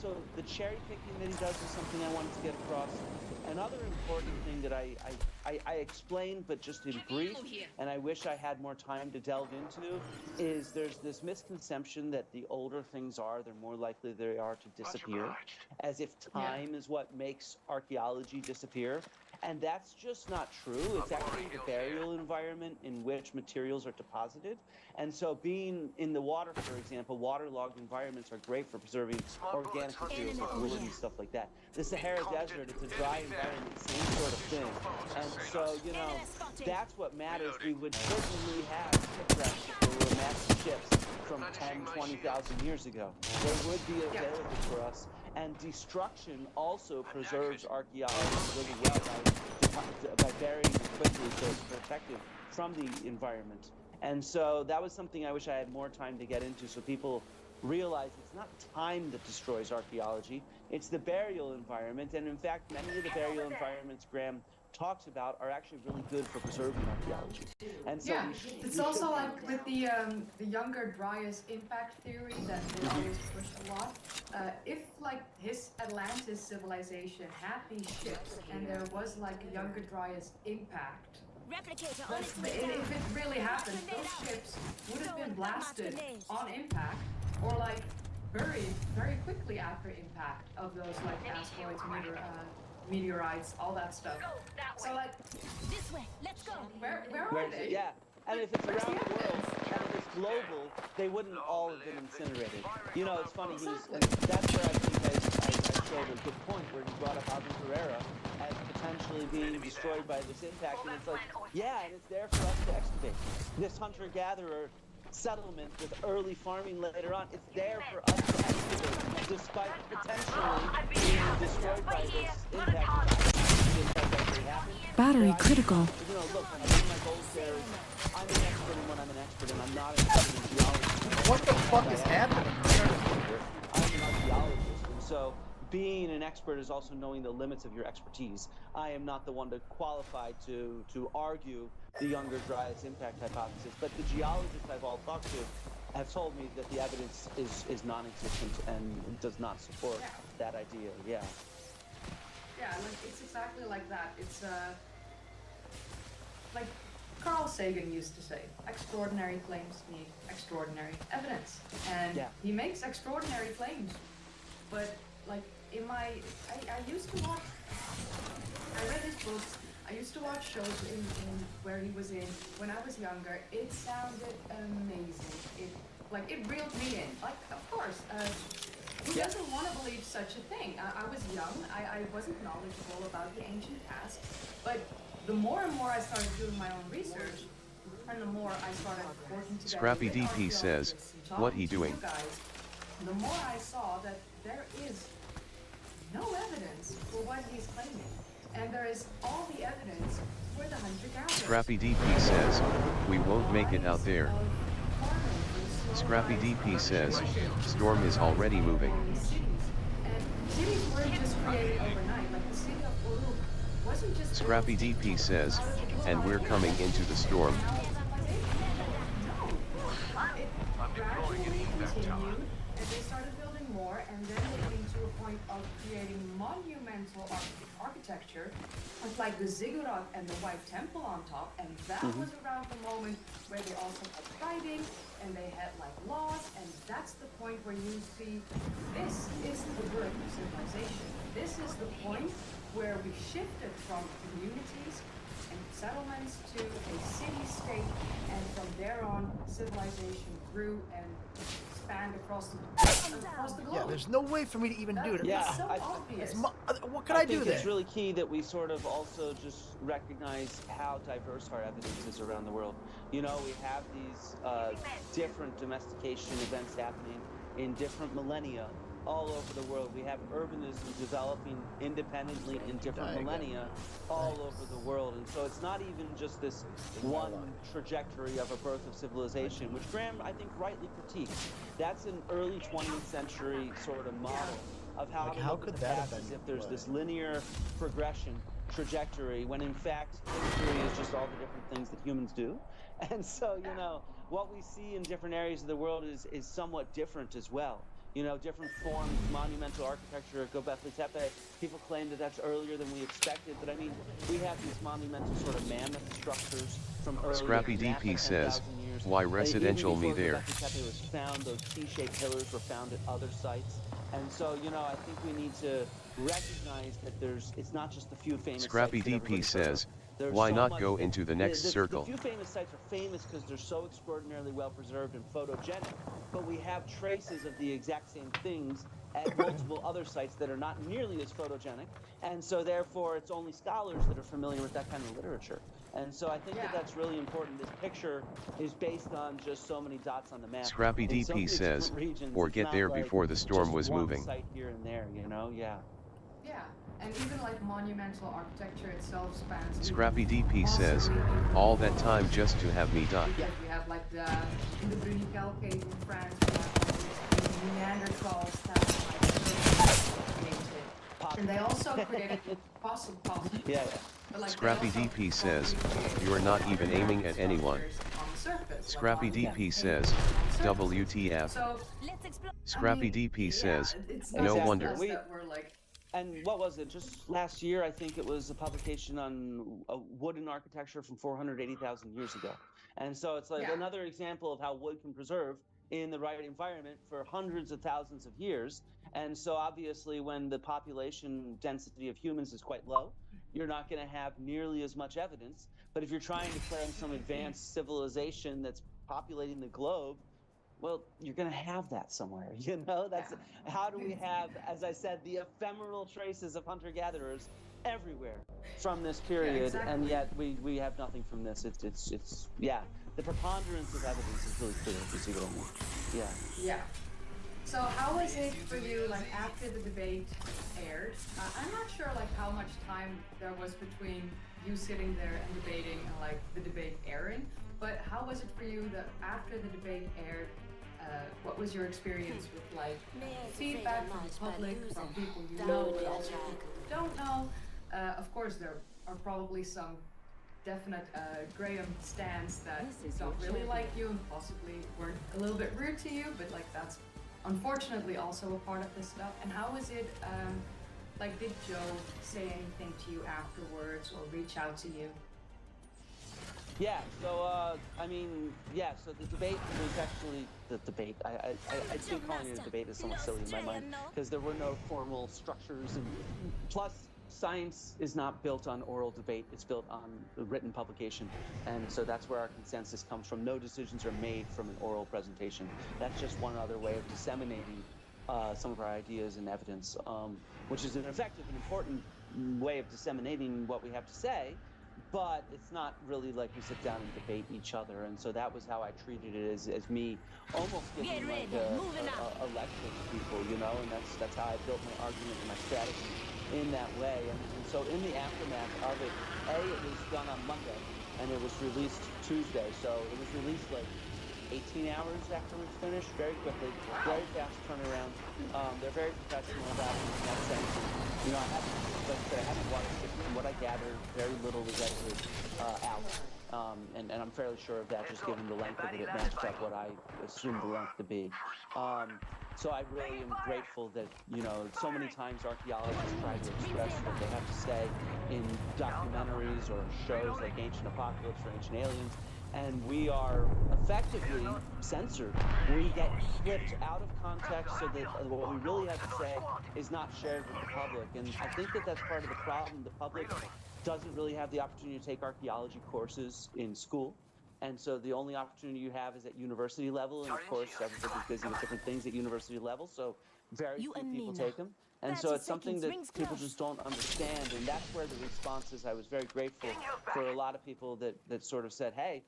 so the cherry picking that he does is something I wanted to get across. Another important thing that I explained, but just in brief, and I wish I had more time to delve into, is there's this misconception that the older things are, they're more likely they are to disappear, as if time is what makes archaeology disappear. And that's just not true. It's actually the burial environment in which materials are deposited. And so being in the water, for example, waterlogged environments are great for preserving organic materials like wood and stuff like that. The Sahara Desert, it's a dry environment, same sort of thing. And so, you know, that's what matters. We would certainly have shipwrecks if there were massive ships from 10, 20,000 years ago. They would be available for us. And destruction also preserves archaeology really well by burying it quickly so it's protected from the environment. And so that was something I wish I had more time to get into so people realize it's not time that destroys archaeology, it's the burial environment. And in fact, many of the burial environments Graham talks about are actually really good for preserving archaeology. And so it's also like with the Younger Dryas impact theory that we always push a lot. If like his Atlantis civilization had these ships and there was like a Younger Dryas impact, if it really happened, those ships would have been blasted on impact or like buried very quickly after impact of those like asteroids, meteorites, all that stuff. So like, this way, let's go. Where are they? Yeah, and if it's around the world, and if it's global, they wouldn't all have been incinerated. You know, it's funny, that's where I think I showed a good point where he brought up Alvin Pereira as potentially being destroyed by this impact, and it's like, yeah, and it's there for us to excavate. This hunter-gatherer settlement with early farming later on, it's there for us to excavate, despite potentially being destroyed by this impact. Battery critical. You know, look, when I do my gold stairs, I'm an expert in what I'm an expert in. I'm not an expert in geology. What the fuck is happening? I'm an archaeologist, and so being an expert is also knowing the limits of your expertise. I am not the one to qualify to argue the Younger Dryas impact hypothesis, but the geologists I've all talked to have told me that the evidence is non-existent and does not support that idea. Yeah. Yeah, like it's exactly like that. It's like Carl Sagan used to say, extraordinary claims need extraordinary evidence, and he makes extraordinary claims. But like in my, I used to watch. I read his books. I used to watch shows in where he was in when I was younger. It sounded amazing. It reeled me in. Like, of course, who doesn't want to believe such a thing? I was young. I wasn't knowledgeable about the ancient past. But the more and more I started doing my own research, and the more I started working together. Scrappy DP says, "What he doing?" The more I saw that there is no evidence for what he's claiming. And there is all the evidence for the hunter-gatherers. Scrappy DP says, "We won't make it out there." Scrappy DP says, "Storm is already moving." And cities weren't just created overnight. Like the city of Uruk wasn't just. Scrappy DP says, "And we're coming into the storm." It gradually continued, and they started building more, and then they came to a point of creating monumental architecture with like the ziggurat and the White Temple on top, and that was around the moment where they also had fighting and they had like laws, and that's the point where you see this is the birth of civilization. This is the point where we shifted from communities and settlements to a city-state, and from there on civilization grew and expanded across the globe. Yeah, there's no way for me to even do it. It's so obvious. What can I do there? It's really key that we sort of also just recognize how diverse our evidence is around the world. You know, we have these different domestication events happening in different millennia all over the world. We have urbanism developing independently in different millennia all over the world. And so it's not even just this one trajectory of a birth of civilization, which Graham, I think, rightly critiques. That's an early 20th century sort of model of how to look at the past as if there's this linear progression trajectory, when in fact history is just all the different things that humans do. And so, you know, what we see in different areas of the world is somewhat different as well. You know, different forms, monumental architecture at Göbekli Tepe. People claim that that's earlier than we expected, but I mean, we have these monumental sort of mammoth structures from earlier Scrappy than that, DP like says, 10,000 years. why residential me there? Göbekli Tepe was found, those T-shaped pillars were found at other sites. And so, you know, I think we need to recognize that it's not just the few famous Scrappy sites that DP everybody's heard of. says, There's why so not much go that- into the next circle? The few famous sites are famous because they're so extraordinarily well preserved and photogenic, but we have traces of the exact same things at multiple other sites that are not nearly as photogenic, and so therefore it's only scholars that are familiar with that kind of literature. And so I think that that's really important. This picture is based on just so many dots on the map. Scrappy in so DP many says, different regions. or It's get not there like before the storm just was one moving. site here and there, you know? Yeah. Yeah, and even like monumental architecture itself spans. Scrappy DP says, all that time just to have me die. Yeah, we have like in the Bruniquel cave in France, we have all these Neanderthals that painted. And they also created possible. Yeah. But, like, Scrappy they also DP says, you're not even aiming at anyone. on the surface, Scrappy like on the DP paint says, on the surface. WTF. So, Scrappy DP says, it's no not wonder. just us that we're like, And what was it? Just last year, I think it was a publication on a wooden architecture from 480,000 years ago. And so it's like another example of how wood can preserve in the right environment for hundreds of thousands of years. And so obviously when the population density of humans is quite low, you're not going to have nearly as much evidence. But if you're trying to claim some advanced civilization that's populating the globe, well, you're going to have that somewhere, you know? That's how do we have, as I said, the ephemeral traces of hunter-gatherers everywhere from this period, and yet we have nothing from this. It's the preponderance of evidence is really clear, if you see what I mean. Yeah. So how was it for you, like, after the debate aired? I'm not sure, like, how much time there was between you sitting there and debating and, like, the debate airing, but how was it for you that after the debate aired, what was your experience with, like, feedback from the public, from people you know, but also people you don't know? Of course, there are probably some definite Graham stands that don't really like you and possibly were a little bit rude to you, but, like, that's unfortunately also a part of this stuff. And how was it, like, did Joe say anything to you afterwards or reach out to you? Yeah, so, I mean, yeah, so the debate was actually the debate. I think calling it a debate is somewhat silly in my mind, because there were no formal structures, and plus, science is not built on oral debate, it's built on written publication, and so that's where our consensus comes from. No decisions are made from an oral presentation. That's just one other way of disseminating some of our ideas and evidence, which is an effective and important way of disseminating what we have to say, but it's not really like we sit down and debate each other. And so that was how I treated it, as me almost giving like a lecture to people, you know, and that's how I built my argument and my strategy in that way. And so in the aftermath of it, it was done on Monday and it was released Tuesday. So it was released like 18 hours after we finished, very quickly, very fast turnaround. They're very professional about it in that sense. You know, like I said, I haven't watched it. From what I gathered, very little was edited out. And I'm fairly sure of that, just given the length of it. It matched up what I assumed the length to be. So I really am grateful that, you know, so many times archaeologists try to express what they have to say in documentaries or shows like Ancient Apocalypse or Ancient Aliens, and we are effectively censored. We get clipped out of context so that what we really have to say is not shared with the public. And I think that that's part of the problem. The public doesn't really have the opportunity to take archaeology courses in school. And so the only opportunity you have is at university level, and of course everybody's busy with different things at university level, so very few people take them. And so it's something that people just don't understand, and that's where the response is. I was very grateful for a lot of people that sort of said, hey,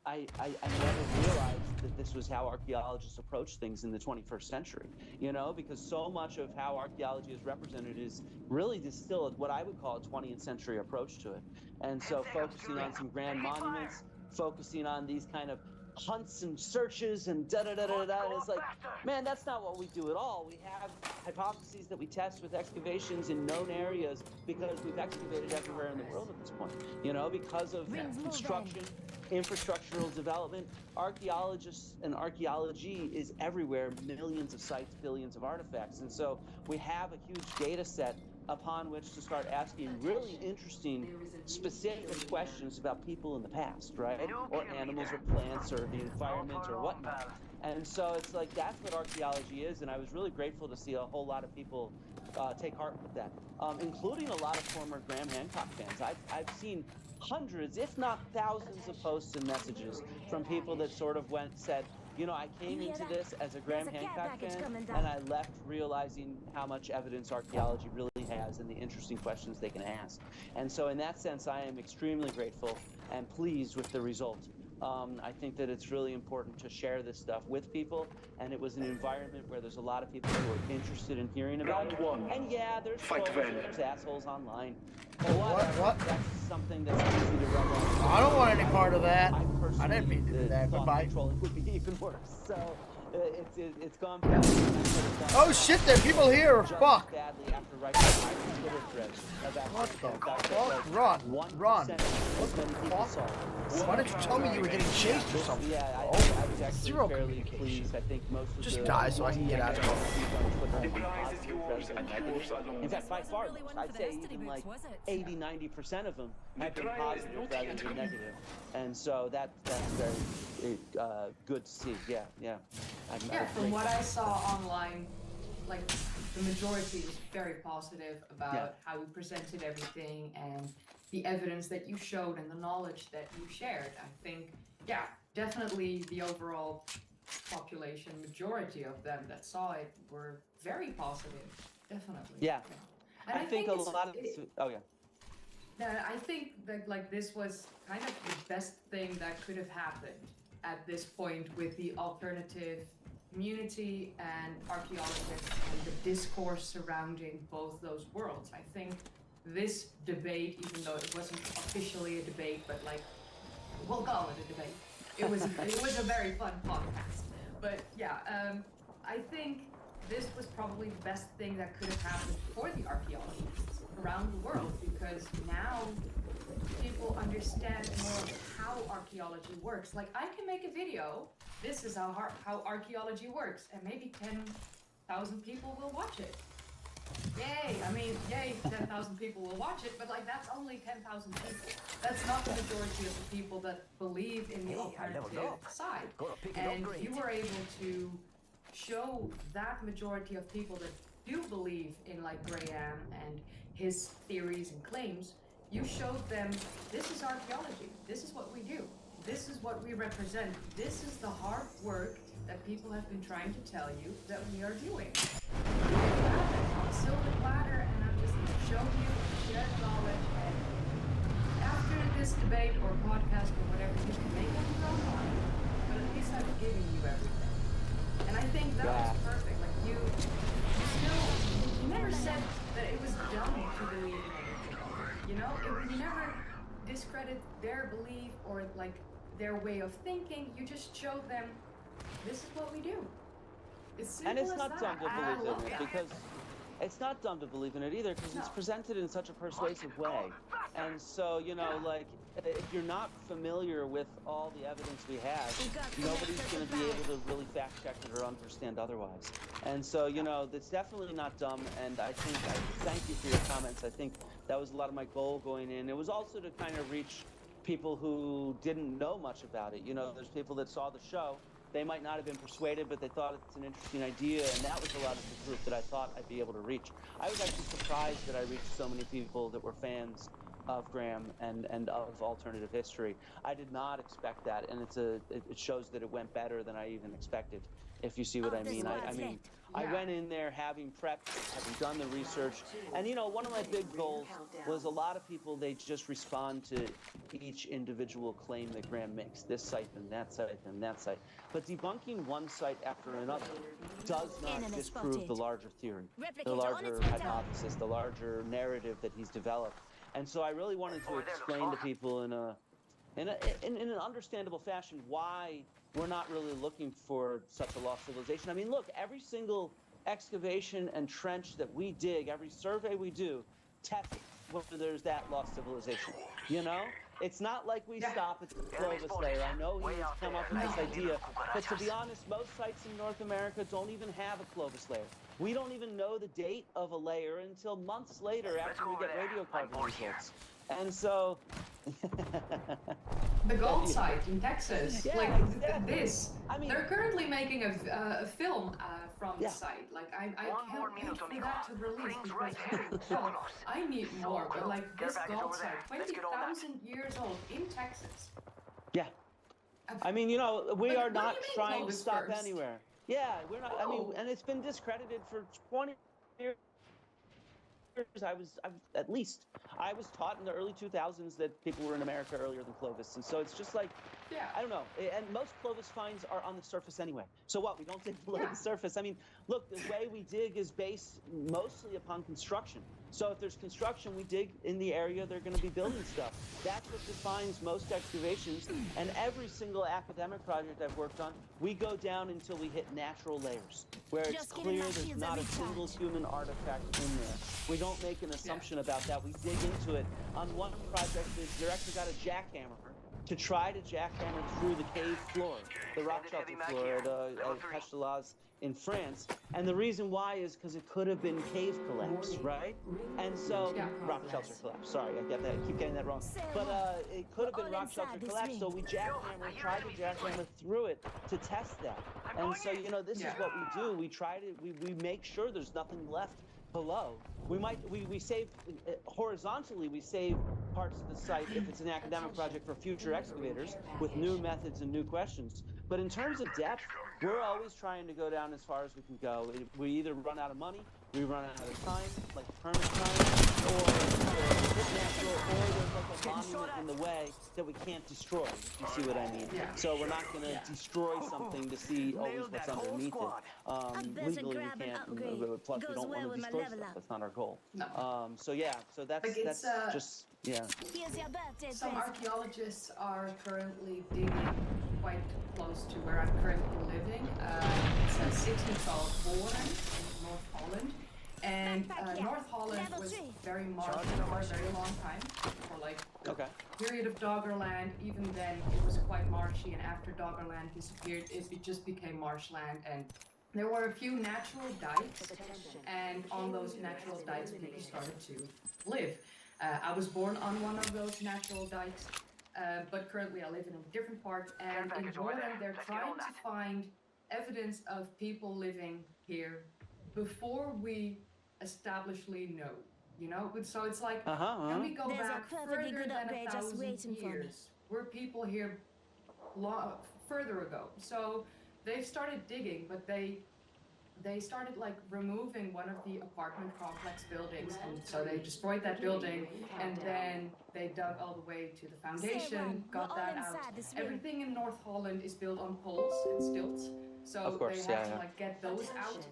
I never realized that this was how archaeologists approach things in the 21st century, you know, because so much of how archaeology is represented is really distilled what I would call a 20th century approach to it. And so focusing on some grand monuments, focusing on these kind of hunts and searches and da-da-da-da-da. And it's like, man, that's not what we do at all. We have hypotheses that we test with excavations in known areas because we've excavated everywhere in the world at this point. You know, because of construction, infrastructural development, archaeologists and archaeology is everywhere, millions of sites, billions of artifacts. And so we have a huge data set upon which to start asking really interesting, specific questions about people in the past, right? Or animals or plants or the environment or whatnot. And so it's like, that's what archaeology is, and I was really grateful to see a whole lot of people take heart with that, including a lot of former Graham Hancock fans. I've seen hundreds, if not thousands of posts and messages from people that sort of said, you know, I came into this as a Graham Hancock fan, and I left realizing how much evidence archaeology really has and the interesting questions they can ask. And so in that sense, I am extremely grateful and pleased with the result. I think that it's really important to share this stuff with people, and it was an environment where there's a lot of people who are interested in hearing about it. And yeah, there's trolls and there's assholes online. But What? That's something that's easy to run on. I don't want any part of that. I didn't mean to do that. Goodbye. Trolling would be even worse. So it's gone past. Oh shit, there are people here. Fuck. Badly after writing my Twitter threads about What the fact fuck? that, Run. What the fuck? Why didn't you tell me you were getting chased or something? Yeah, I was actually Zero fairly pleased. I think most of Just the die so I can get out of here. The prize is yours and yours alone. In fact, by far, I'd say even like 80-90% of them have been positive rather than negative. And so that's very good to see. Yeah. Yeah, from what I saw online, like the majority was very positive about how we presented everything and the evidence that you showed and the knowledge that you shared. I think, yeah, definitely the overall population, majority of them that saw it were very positive. Definitely. Yeah. And I think a lot of I think that like this was kind of the best thing that could have happened at this point with the alternative community and archaeologists and the discourse surrounding both those worlds. I think this debate, even though it wasn't officially a debate, but like we'll call it a debate. It was a very fun podcast. But yeah, I think this was probably the best thing that could have happened for the archaeologists around the world, because now people understand more of how archaeology works. Like, I can make a video, this is how archaeology works, and maybe 10,000 people will watch it. Yay! I mean, yay, 10,000 people will watch it, but like, that's only 10,000 people. That's not the majority of the people that believe in the alternative side. And you were able to show that majority of people that do believe in like Graham and his theories and claims. You showed them, this is archaeology, this is what we do, this is what we represent, this is the hard work that people have been trying to tell you that we are doing. You have it on a silver platter, and I'm just showing you, share the knowledge, and after this debate or podcast or whatever, you can make up your own mind, but at least I've given you everything. And I think that was perfect. Like you never said that it was dumb to believe in anything. You know, you never discredit their belief or like their way of thinking. You just showed them, this is what we do. It's simple and it's as not that. dumb to believe in it, because it's not dumb to believe in it either, because it's presented in such a persuasive way. And so, you know, like, if you're not familiar with all the evidence we have, nobody's going to be able to really fact check it or understand otherwise. And so, you know, it's definitely not dumb, and I thank you for your comments. I think that was a lot of my goal going in. It was also to kind of reach people who didn't know much about it. You know, there's people that saw the show. They might not have been persuaded, but they thought it's an interesting idea, and that was a lot of the group that I thought I'd be able to reach. I was actually surprised that I reached so many people that were fans of Graham and of alternative history. I did not expect that, and it shows that it went better than I even expected, if you see what I mean. I went in there having prepped, having done the research, and you know, one of my big goals was a lot of people, they just respond to each individual claim that Graham makes, this site and that site and that site. But debunking one site after another does not disprove the larger theory, the larger hypothesis, the larger narrative that he's developed. And so I really wanted to explain to people in an understandable fashion why we're not really looking for such a lost civilization. I mean, look, every single excavation and trench that we dig, every survey we do, tests whether there's that lost civilization. You know? It's not like we stop at the Clovis layer. I know he has come up with this idea, but to be honest, most sites in North America don't even have a Clovis layer. We don't even know the date of a layer until months later after we get radiocarbon results. And so... The gold site in Texas, like this. I mean, they're currently making a film from the site. Like I can't wait for that to release because I need more. But like this gold site, 20,000 years old in Texas. Yeah. I mean, you know, we are not trying to stop anywhere. Yeah, we're not. I mean, and it's been discredited for 20 years. I was taught in the early 2000s that people were in America earlier than Clovis, and so it's just like, I don't know. And most Clovis finds are on the surface anyway. So what? We don't dig below the surface. I mean, look, the way we dig is based mostly upon construction. So if there's construction, we dig in the area they're going to be building stuff. That's what defines most excavations. And every single academic project I've worked on, we go down until we hit natural layers, where it's clear there's not a single human artifact in there. We don't make an assumption about that. We dig into it. On one project, the director got a jackhammer to try to jackhammer through the cave floor, the rock shelter floor at Pestalaz in France. And the reason why is because it could have been cave collapse, right? And so, rock shelter collapse. Sorry, I keep getting that wrong. But it could have been rock shelter collapse, so we tried to jackhammer through it to test that. And so, you know, this is what we do. We make sure there's nothing left below. We save horizontally, we save parts of the site if it's an academic project for future excavators with new methods and new questions. But in terms of depth, we're always trying to go down as far as we can go. We either run out of money, we run out of time, like permit time, or natural, or there's like a monument in the way that we can't destroy. You see what I mean? So we're not going to destroy something to see always what's underneath it. Legally, we can't. Plus, we don't want to destroy stuff. That's not our goal. So yeah, so that's just Some archaeologists are currently digging quite close to where I'm currently living. It's a city called Hoorn in North Holland. And North Holland was very marshy for a very long time, for like the period of Doggerland. Even then, it was quite marshy, and after Doggerland disappeared, it just became marshland. And there were a few natural dikes, and on those natural dikes, people started to live. I was born on one of those natural dikes, but currently I live in a different part. And in Hoorn, they're trying to find evidence of people living here before we establishly know, you know? So it's like, can we go back further than 1,000 years? Were people here further ago? So they started digging, but they started like removing one of the apartment complex buildings, and so they destroyed that building, and then they dug all the way to the foundation, got that out. Everything in North Holland is built on poles and stilts, so they have to like get those out.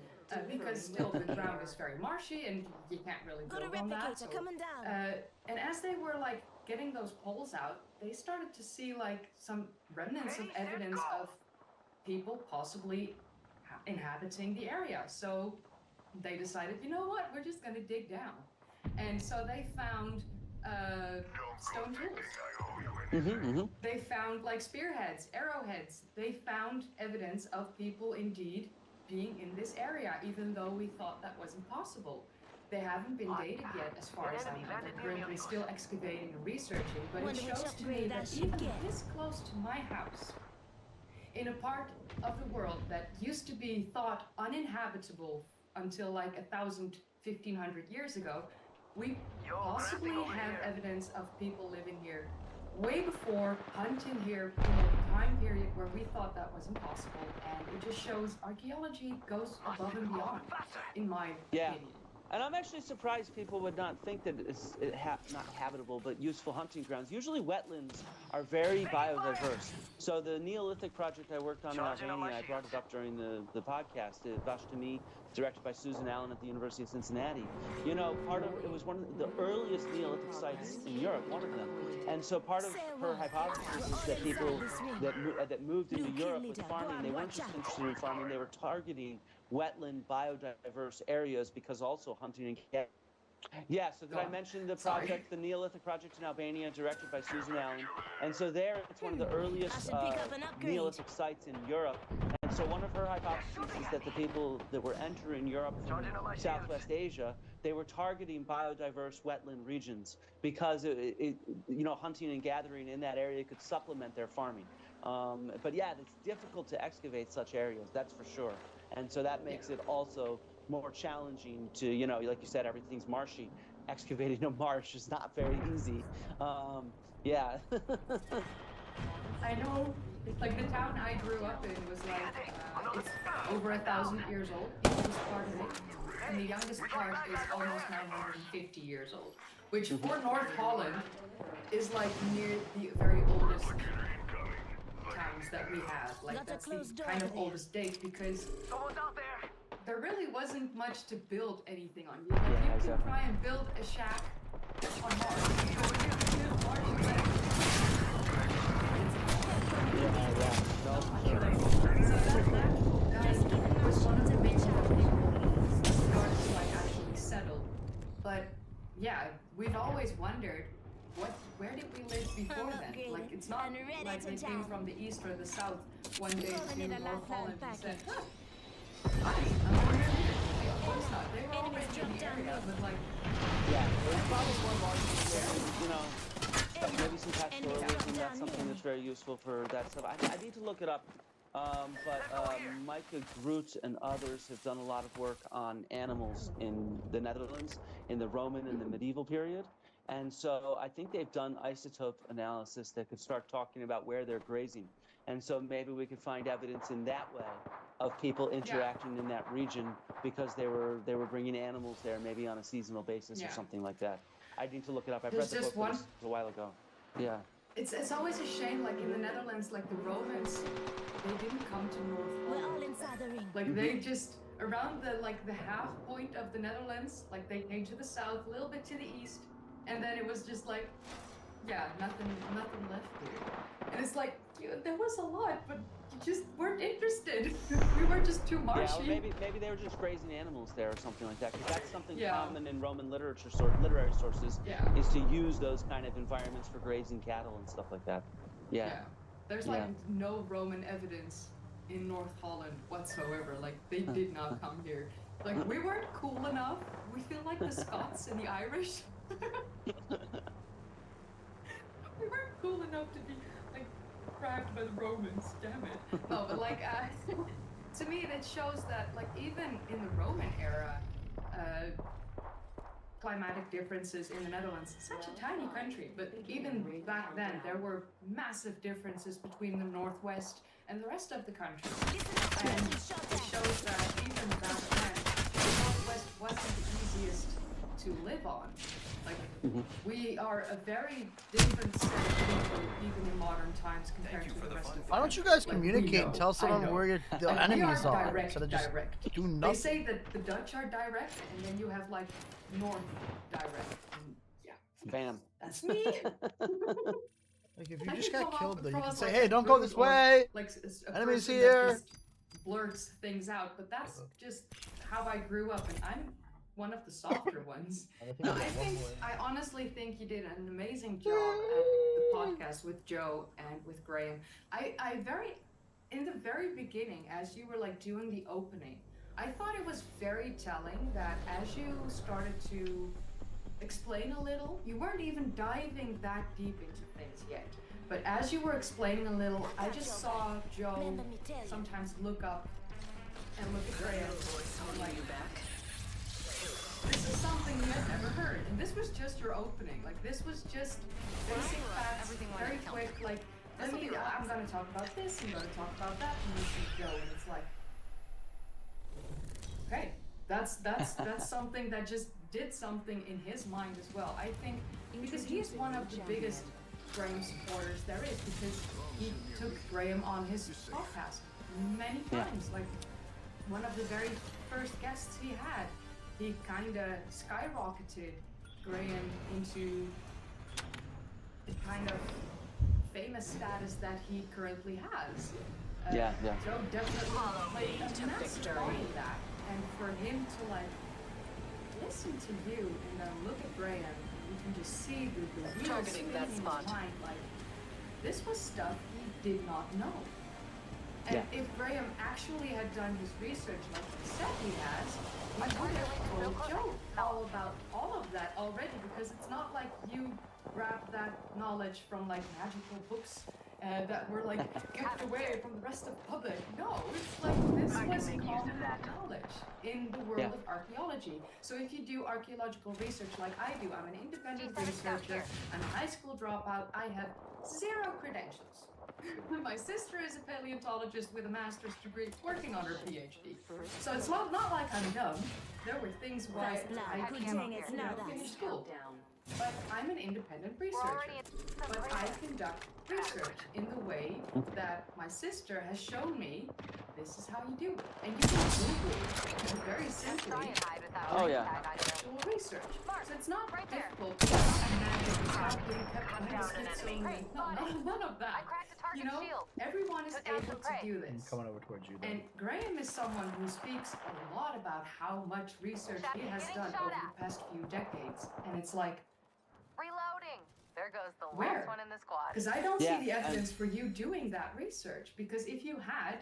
Because still the ground is very marshy and you can't really build on that. So, and as they were like getting those poles out, they started to see like some remnants of evidence of people possibly inhabiting the area. So they decided, you know what, we're just going to dig down. And so they found stone tools. They found like spearheads, arrowheads. They found evidence of people indeed being in this area, even though we thought that wasn't possible. They haven't been dated yet, as far as I know. They're currently still excavating and researching, but it shows to me that even this close to my house, in a part of the world that used to be thought uninhabitable until like 1,000, 1,500 years ago, we possibly have evidence of people living here way before, hunting here in a time period where we thought that was impossible. And it just shows archaeology goes above and beyond, in my opinion. And I'm actually surprised people would not think that it's not habitable, but useful hunting grounds. Usually wetlands are very biodiverse. So the Neolithic project I worked on in Albania, I brought it up during the podcast, Vashtami, directed by Susan Allen at the University of Cincinnati. You know, it was one of the earliest Neolithic sites in Europe, one of them. And so part of her hypothesis is that people that moved into Europe with farming, they weren't just interested in farming, they were targeting wetland, biodiverse areas because also hunting and gathering. Yeah, so did I mention the project, the Neolithic project in Albania, directed by Susan Allen? And so there, it's one of the earliest Neolithic sites in Europe. And so one of her hypotheses is that the people that were entering Europe from Southwest Asia, they were targeting biodiverse wetland regions because, you know, hunting and gathering in that area could supplement their farming. But yeah, it's difficult to excavate such areas, that's for sure. And so that makes it also more challenging to, you know, like you said, everything's marshy. Excavating a marsh is not very easy. Yeah. I know, like the town I grew up in was like, it's over 1,000 years old, the oldest part of it. And the youngest part is almost 950 years old, which for North Holland is like near the very oldest towns that we have. Like that's the kind of oldest date because there really wasn't much to build anything on. Like, you can try and build a shack on Mars. That was one of the reasons that people started to like actually settle. But yeah, we've always wondered where did we live before then? Like, it's not like they came from the east or the south one day to North Holland and said, hi, I'm from here. Of course not. They were already in the area, but like... Yeah, there's probably one large, you know, maybe some pastoralism, that's something that's very useful for that stuff. I need to look it up, but Micah Groot and others have done a lot of work on animals in the Netherlands in the Roman and the medieval period. And so I think they've done isotope analysis that could start talking about where they're grazing. And so maybe we could find evidence in that way of people interacting in that region because they were bringing animals there maybe on a seasonal basis or something like that. I need to look it up. I read the book a while ago. Yeah. It's always a shame, like in the Netherlands, like the Romans, they didn't come to North Holland. We're all inside the ring. Like they just around the half point of the Netherlands, like they came to the south, a little bit to the east, and then it was just like, yeah, nothing left here. And it's like, there was a lot, but you just weren't interested. We were just too marshy. Yeah, or maybe they were just grazing animals there or something like that. Because that's something common in Roman literature, literary sources, is to use those kind of environments for grazing cattle and stuff like that. Yeah. There's like no Roman evidence in North Holland whatsoever. Like they did not come here. Like we weren't cool enough. We feel like the Scots and the Irish. We weren't cool enough to be like grabbed by the Romans, damn it. No, but like to me it shows that like even in the Roman era, climatic differences in the Netherlands, such a tiny country, but even back then there were massive differences between the Northwest and the rest of the country. And it shows that even back then, the Northwest wasn't the easiest to live on. Like, we are a very different set of people, even in modern times, compared to the rest of the Why don't you guys communicate and tell someone where the enemies are? Instead of just do nothing. They say that the Dutch are direct, and then you have, like, North direct. And, yeah. Bam. That's me. Like, if you just got killed, you can say, hey, don't go this way! Like, enemies here! Blurts things out, but that's just how I grew up, and I'm one of the softer ones. I honestly think you did an amazing job at the podcast with Joe and with Graham. In the very beginning, as you were like doing the opening, I thought it was very telling that as you started to explain a little, you weren't even diving that deep into things yet. But as you were explaining a little, I just saw Joe sometimes look up and look at Graham and like, this is something you had never heard, and this was just your opening. Like, this was just basic facts, very quick, like, I'm gonna talk about this, I'm gonna talk about that, and this is Joe, and it's like, okay, that's something that just did something in his mind as well. I think because he is one of the biggest Graham supporters there is, because he took Graham on his podcast many times. Like one of the very first guests he had, he kind of skyrocketed Graham into the kind of famous status that he currently has. Joe definitely played a massive part in that, and for him to like listen to you and then look at Graham, you can just see the wheels spinning in his mind. Like this was stuff he did not know. And if Graham actually had done his research like he said he has, he would have told Joe all about all of that already, because it's not like you grabbed that knowledge from like magical books that were like kept away from the rest of the public. No, it's like this was common knowledge in the world of archaeology. So if you do archaeological research like I do, I'm an independent researcher, I'm a high school dropout, I have 0 credentials. My sister is a paleontologist with a master's degree working on her PhD. So it's not like I'm dumb. There were things why I didn't finish school. But I'm an independent researcher. But I conduct research in the way that my sister has shown me this is how you do it. And you can Google very simply actual research. So it's not difficult. None of that. You know, everyone is able to do this. I'm coming over towards you. And Graham is someone who speaks a lot about how much research he has done over the past few decades. And it's like, reloading. There goes the where? last one in the squad. Because I don't see the evidence for you doing that research. Because if you had,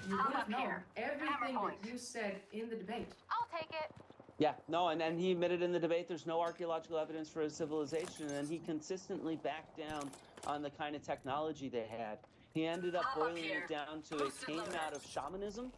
you would have known everything that you said in the debate. I'll take it. Yeah, no, and he admitted in the debate there's no archaeological evidence for his civilization, and he consistently backed down on the kind of technology they had. He ended up boiling it down to it came out of shamanism.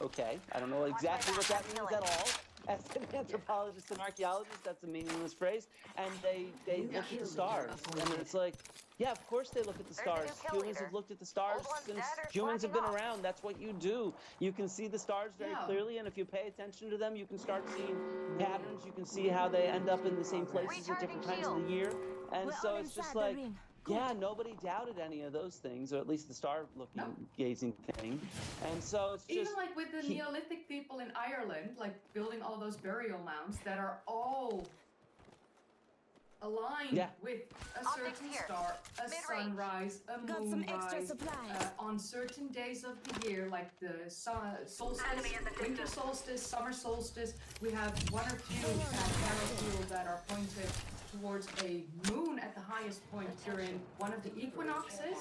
Okay, I don't know exactly what that means at all. As an anthropologist and archaeologist, that's a meaningless phrase. And they look at the stars, and it's like, yeah, of course they look at the stars. Humans have looked at the stars since humans have been around. That's what you do. You can see the stars very clearly, and if you pay attention to them, you can start seeing patterns. You can see how they end up in the same places at different times of the year. And so it's just like, yeah, nobody doubted any of those things, or at least the star-looking, gazing thing. And so it's just... Even like with the Neolithic people in Ireland, like building all those burial mounds that are all aligned with a certain star, a sunrise, a moonrise, on certain days of the year, like the solstice, winter solstice, summer solstice. We have one or two arrow that are pointed towards a moon at the highest point during one of the equinoxes.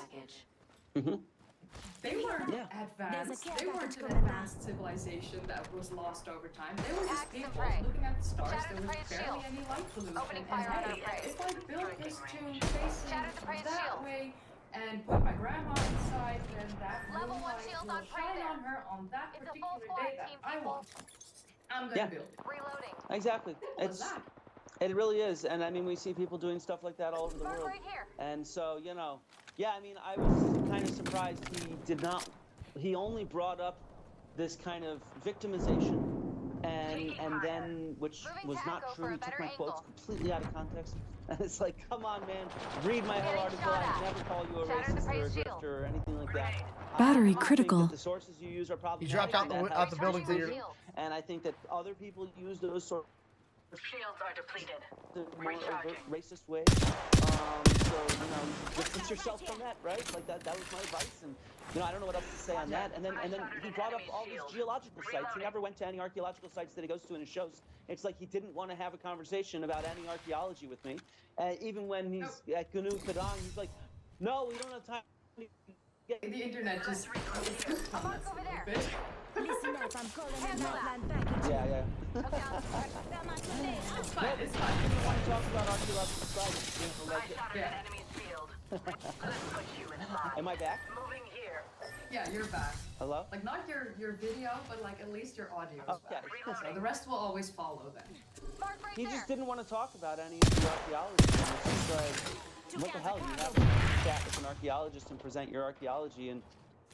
They weren't advanced. They weren't an advanced civilization that was lost over time. They were just people looking at the stars. There was barely any light pollution. And hey, if I built this tomb facing that way and put my grandma inside, then that moonlight will shine on her on that particular day that I want. I'm gonna build it. Reloading. Exactly. It really is, and I mean, we see people doing stuff like that all over the world. Right here. And so, you know, yeah, I mean, I was kind of surprised he only brought up this kind of victimization, and then, which was not true, he took my quotes completely out of context. And it's like, come on, man, read my whole article. I never call you a racist or a grifter or anything like that. Battery critical. The sources you use are probably... He dropped out the building to your... And I think that other people use those sources. Shields are depleted. The more overt, racist way. So, you know, distance yourself from that, right? Like that was my advice, and you know, I don't know what else to say on that. And then he brought up all these geological sites. He never went to any archaeological sites that he goes to in his shows. It's like he didn't want to have a conversation about any archaeology with me. Even when he's at GNU Kadang, he's like, no, we don't have time. The internet just... I'm over there. Listen up, I'm calling an outland package. Yeah. It's fine. If you want to talk about archaeological sites, you know, like... Enemy's field. Let's put you inside. Am I back? Moving here. Yeah, you're back. Hello? Like, not your video, but like at least your audio is back. So the rest will always follow then. He just didn't want to talk about any of the archaeology. It's just like, what the hell? You have to chat with an archaeologist and present your archaeology, and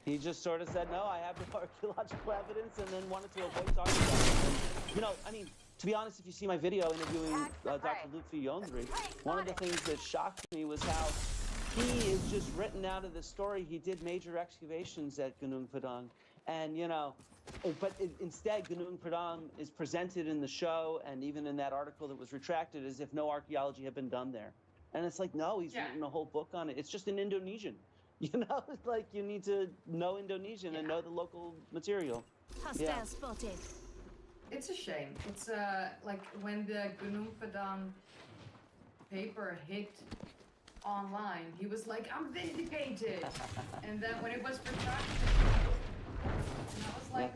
he just sort of said, no, I have no archaeological evidence, and then wanted to avoid talking about it. you know, I mean, to be honest, if you see my video interviewing Dr. Lutfi Yondri, one of the things that shocked me was how he is just written out of the story. He did major excavations at Gunung Padang, and you know, but instead Gunung Padang is presented in the show and even in that article that was retracted as if no archaeology had been done there. And it's like, no, he's written a whole book on it. It's just in Indonesian. You know, it's like you need to know Indonesian and know the local material. Hostile spotted. It's a shame. It's like when the Gunung Padang paper hit online, he was like, I'm vindicated. And then when it was retracted, and I was like,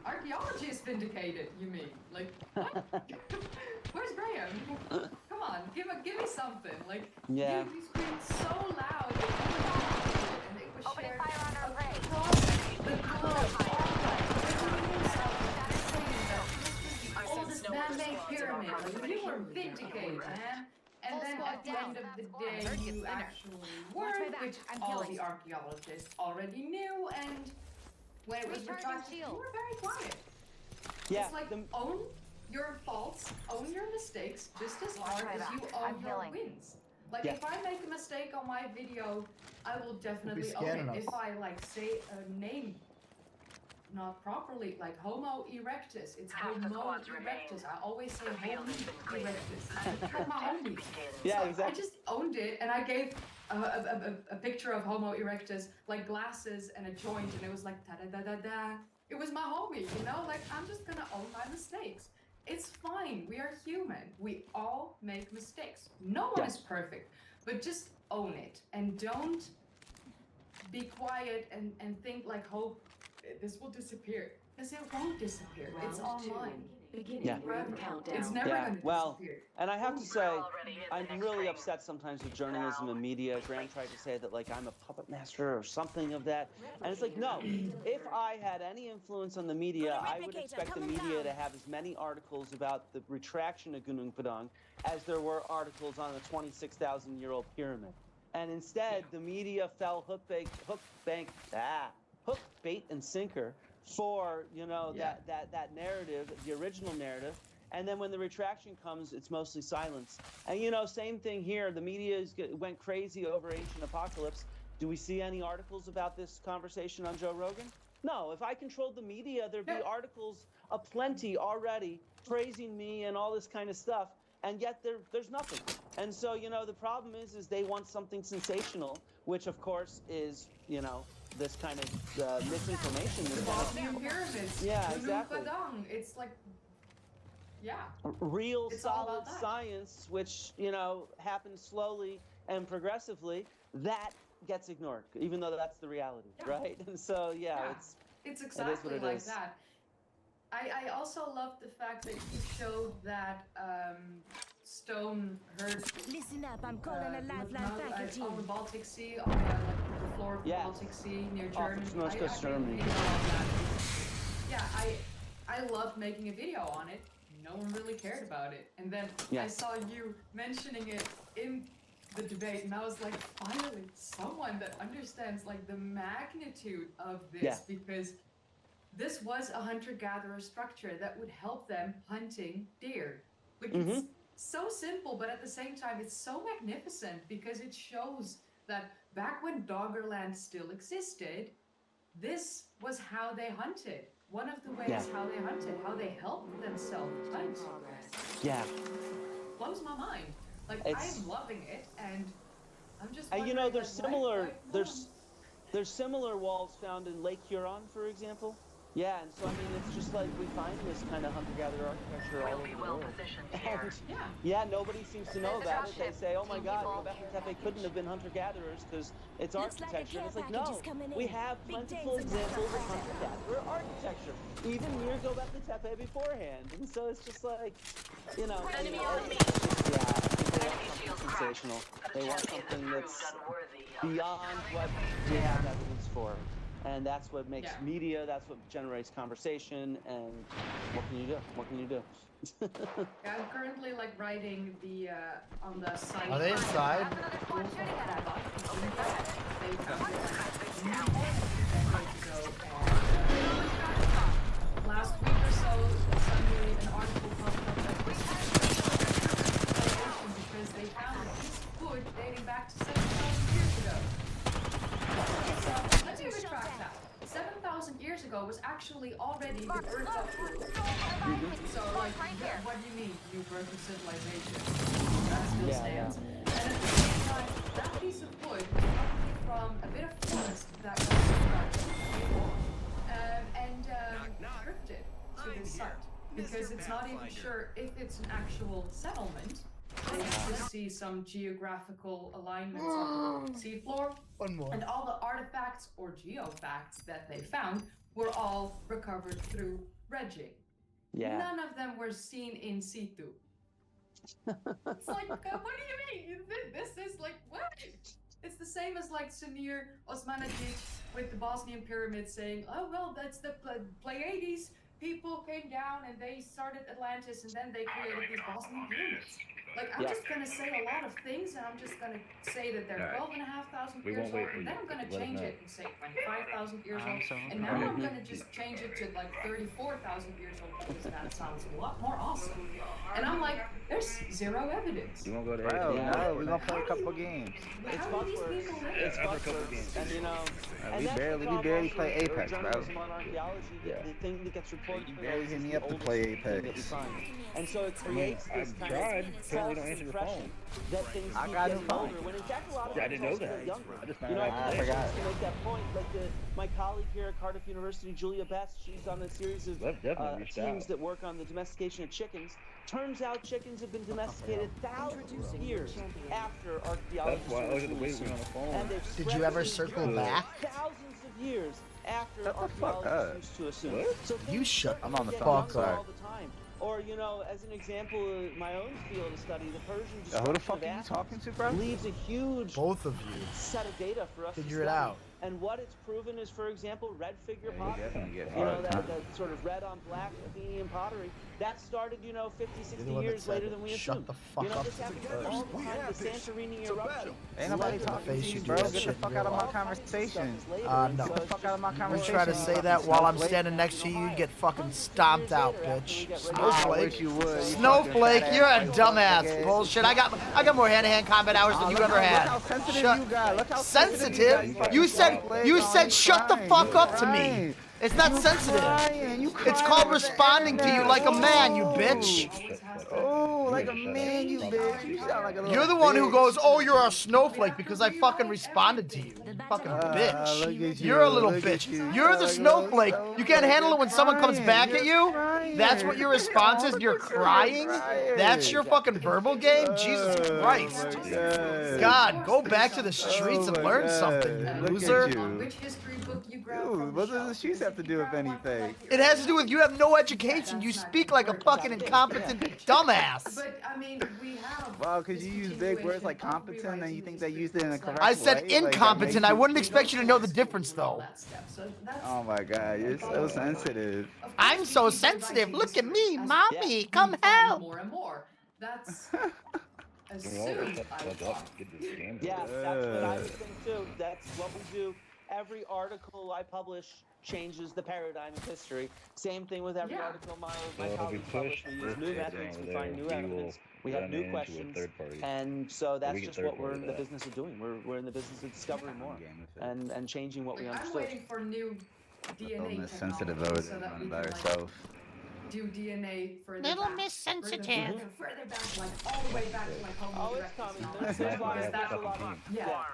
archaeology is vindicated, you mean? Like, what? Where's Graham? Come on, give me something. Like, you screamed so loud, and it was shared across the globe. Oldest man-made pyramid. Like, you were vindicated, man. And then at the end of the day, you actually weren't, which all the archaeologists already knew, and when it was retracted, you were very quiet. It's like, own your faults, own your mistakes, just as hard as you own your wins. Like, if I make a mistake on my video, I will definitely own it. If I, like, say a name not properly, like Homo erectus, it's Homo erectus. I always say Homo erectus. It's my homie. Yeah, so exactly. I just owned it, and I gave a picture of Homo erectus, like glasses and a joint, and it was like da-da-da-da-da. It was my homie, you know? Like, I'm just gonna own my mistakes. It's fine. We are human. We all make mistakes. No one is perfect, but just own it, and don't be quiet and think like, hope this will disappear. Because it won't disappear. It's online. It's never going to disappear. And I have to say, I'm really upset sometimes with journalism and media. Graham tried to say that, like, I'm a puppet master or something of that. And it's like, no, if I had any influence on the media, I would expect the media to have as many articles about the retraction of Gunung Padang as there were articles on the 26,000-year-old pyramid. And instead, the media fell hook, bait, and sinker for, you know, that narrative, the original narrative. And then when the retraction comes, it's mostly silence. And, you know, same thing here. The media went crazy over Ancient Apocalypse. Do we see any articles about this conversation on Joe Rogan? No. If I controlled the media, there'd be articles aplenty already praising me and all this kind of stuff. And yet there's nothing. And so, you know, the problem is they want something sensational, which, of course, is, you know, this kind of misinformation. Pyramids. Yeah, exactly. It's like, real solid science, which, you know, happens slowly and progressively, that gets ignored, even though that's the reality, right? And so, it's exactly like that. I also love the fact that you showed that stone heard. Listen up, I'm calling a lifeline package on the Baltic Sea, on the floor of the Baltic Sea near Germany. I loved making a video on it. No one really cared about it, and then I saw you mentioning it in the debate, and I was like, finally, someone that understands like the magnitude of this, because this was a hunter-gatherer structure that would help them hunting deer. Like, it's so simple, but at the same time, it's so magnificent because it shows that back when Doggerland still existed, this was how they hunted. One of the ways how they hunted, how they helped themselves hunt. Yeah. Blows my mind. Like, I'm loving it, and I'm just you know, there's like, similar, there's similar walls found in Lake Huron, for example. Yeah, and so I mean, it's just like we find this kind of hunter-gatherer architecture all over the world. And nobody seems to know about it. They say, "Oh my God, Göbekli Tepe couldn't have been hunter-gatherers because it's architecture." And it's like, no, we have plentiful examples of hunter-gatherer architecture, even near Göbekli Tepe beforehand. And so it's just like, you know, sensational. They want something that's beyond what we have evidence for. And that's what makes media, that's what generates conversation, and what can you do? What can you do? I'm currently like writing the on the site. Are they inside? Last week or so, suddenly an article popped up that was because they found a piece of wood dating back to 7,000 years ago. So let me retract that. 7,000 years ago was actually already the birth of So like, what do you mean, new birth of civilization? That still stands. And at the same time, that piece of wood was probably from a bit of forest that was drifted to this site. Because it's not even sure if it's an actual settlement. They just see some geographical alignments on the seafloor. And all the artifacts or geofacts that they found were all recovered through dredging. Yeah. None of them were seen in situ. It's like, what do you mean? This is like, what? It's the same as like Samir Osmanagic with the Bosnian pyramids saying, oh, well, that's the Pleiades. People came down and they started Atlantis and then they created these Bosnian pyramids. Like, I'm just going to say a lot of things and I'm just going to say that they're 12,500 years old and then I'm going to change it and say 25,000 years old and now I'm going to just change it to like 34,000 years old because that sounds a lot more awesome. And I'm like, there's zero evidence. You want to go to Bro, no, we're going to play a couple games. It's buzzwords. It's buzzwords. And you know, we barely play Apex, bro. The thing that gets reported. You barely hit me up to play Apex. And so it creates this kind of impression that things keep getting older, when in fact a lot of people are still younger. You know, I forgot to make that point. Like my colleague here at Cardiff University, Julia Best, she's on a series of teams that work on the domestication of chickens. Turns out chickens have been domesticated thousands of years after archaeologists and they've Did you ever circle back? Thousands of years after archaeologists used to assume. So you shut I'm on the fuck all up. the time. Or, you know, as an example, my own field of study, the Persian who the fuck are you talking to, bro? leaves a huge Both of you. set of data for us Figure to it study. out. And what it's proven is, for example, red figure pottery. You know, that sort of red on black Athenian pottery. That started, you know, 50, 60 years later than we assumed. Shut the fuck you know, up. this happened all the time, the Santorini eruption. Ain't nobody talking to you, bro. Get the fuck out of my conversation. No. Get the fuck out of my You conversation. try to say that while I'm standing next to you, you get fucking stomped out, bitch. Snowflake. Snowflake, you're a dumbass. Bullshit. I got more hand-to-hand combat hours than you ever had. Look how sensitive you got. Look how sensitive? You said shut the fuck up to me. It's not sensitive. It's called responding to you like a man, you bitch. Oh, like a man, you bitch. You sound like a little You're the one who goes, oh, you're a snowflake because I fucking responded to you. Fucking bitch. You're a little bitch. You're the snowflake. You can't handle it when someone comes back at you? That's what your response is? You're crying? That's your fucking verbal game? Jesus Christ. God, go back to the streets and learn something, you loser. Dude, what does the shoes have to do with anything? It has to do with you have no education. You speak like a fucking incompetent dumbass. But I mean, we have. Well, because you use big words like competent and you think they used it in a correct way. I said incompetent. I wouldn't expect you to know the difference, though. Oh my god, you're so sensitive. I'm so sensitive. Look at me, mommy. Come help. More and more. That's assumed. Yeah, that's what I would think too. That's what we do. Every article I publish changes the paradigm of history. Same thing with every article my colleagues publish. We use new methods, we find new evidence, we have new questions, and so that's just what we're in the business of doing. We're in the business of discovering more and changing what we understood. I'm waiting for new DNA Miss Sensitive over there by herself. Do DNA further Little back, Miss Sensitive. further back, like all the way back to like home. Oh, it's coming. There's a lot of yeah.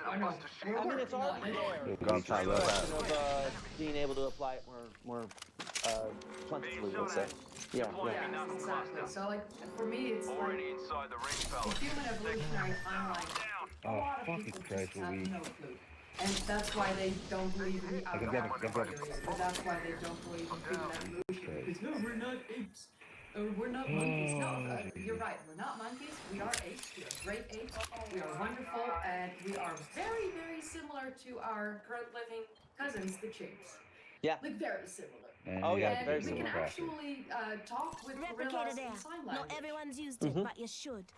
I mean, it's already there. We're gonna try that out. Of being able to apply it more plentifully, let's say. Yeah. Exactly. So, like, for me, it's like the human evolutionary timeline. A lot of people just have no clue. And that's why they don't believe in the out-of-box theories. And that's why they don't believe in human evolution. Because, no, we're not apes. We're not monkeys. No, you're right. We're not monkeys. We are apes. We are great apes. We are wonderful, and we are very, very similar to our current living cousins, the chimps. Yeah. Like very similar. Oh yeah, very we similar. can actually talk with gorillas in sign language. Not everyone's used it, but you should.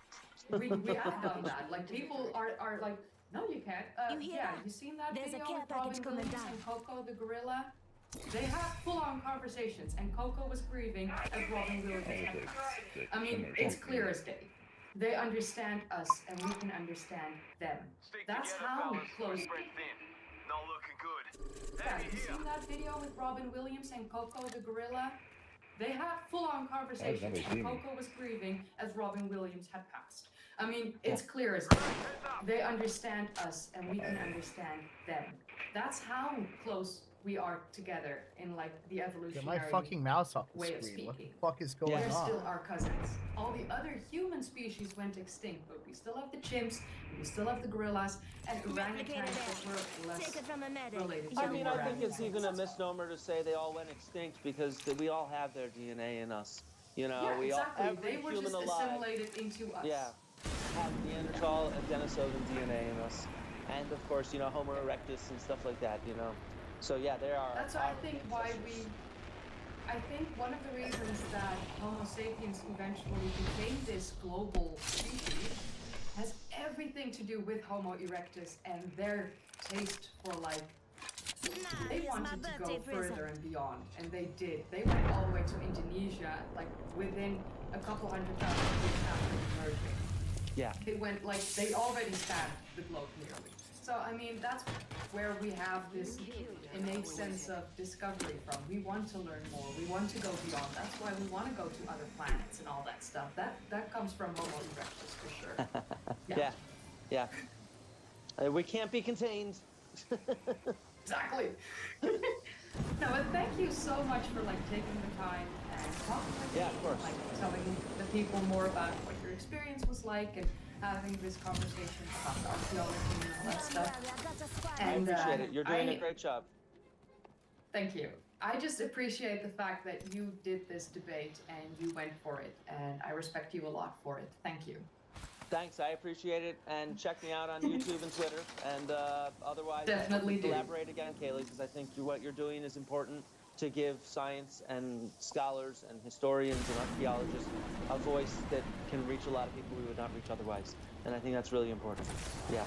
We have done that. Like people are like, no, you can't. You hear yeah, that? you seen that There's a video care with package Robin coming Williams down. and Coco the gorilla? They had full-on conversations, and Coco was grieving as Robin Williams had passed. I mean, it's clear as day. They understand us, and we can understand them. That's how close. Not looking good. Yeah, you seen that video with Robin Williams and Coco the gorilla? They had full-on conversations, and Coco was grieving as Robin Williams had passed. I mean, it's clear as day. They understand us, and we can understand them. That's how close we are together in like the evolutionary Get my fucking mouse off the way of screen. What speaking. the fuck is going They're on? still our cousins. All the other human species went extinct, but we still have the chimps, we still have the gorillas, and orangutans that were less related to I mean, the I think it's orangutans. even a misnomer to say they all went extinct because we all have their DNA in us. You know, Yeah, we exactly. all, every They were human just alive, assimilated into us. yeah, have Neanderthal and Denisovan DNA in us, and of course, you know, Homo erectus and stuff like that. You know, so yeah, there are. That's I think why I think one of the reasons that Homo sapiens eventually became this global species has everything to do with Homo erectus and their taste for like. They wanted to go further and beyond, and they did. They went all the way to Indonesia, like within a couple 100,000 years after emerging. Yeah. They went like they already spanned the globe nearly. So I mean that's where we have this innate sense of discovery from. We want to learn more. We want to go beyond. That's why we want to go to other planets and all that stuff. That comes from Homo erectus for sure. Yeah. We can't be contained. Exactly. No, but thank you so much for like taking the time and talking with me. Yeah, of course. Like telling the people more about what your experience was like and having this conversation about the archaeology and all that stuff. And I appreciate it. You're doing a great job. Thank you. I just appreciate the fact that you did this debate and you went for it, and I respect you a lot for it. Thank you. Thanks, I appreciate it, and check me out on YouTube and Twitter, and otherwise, Definitely do. collaborate again, Kaylee, because I think what you're doing is important to give science and scholars and historians and archaeologists a voice that can reach a lot of people we would not reach otherwise, and I think that's really important. Yeah.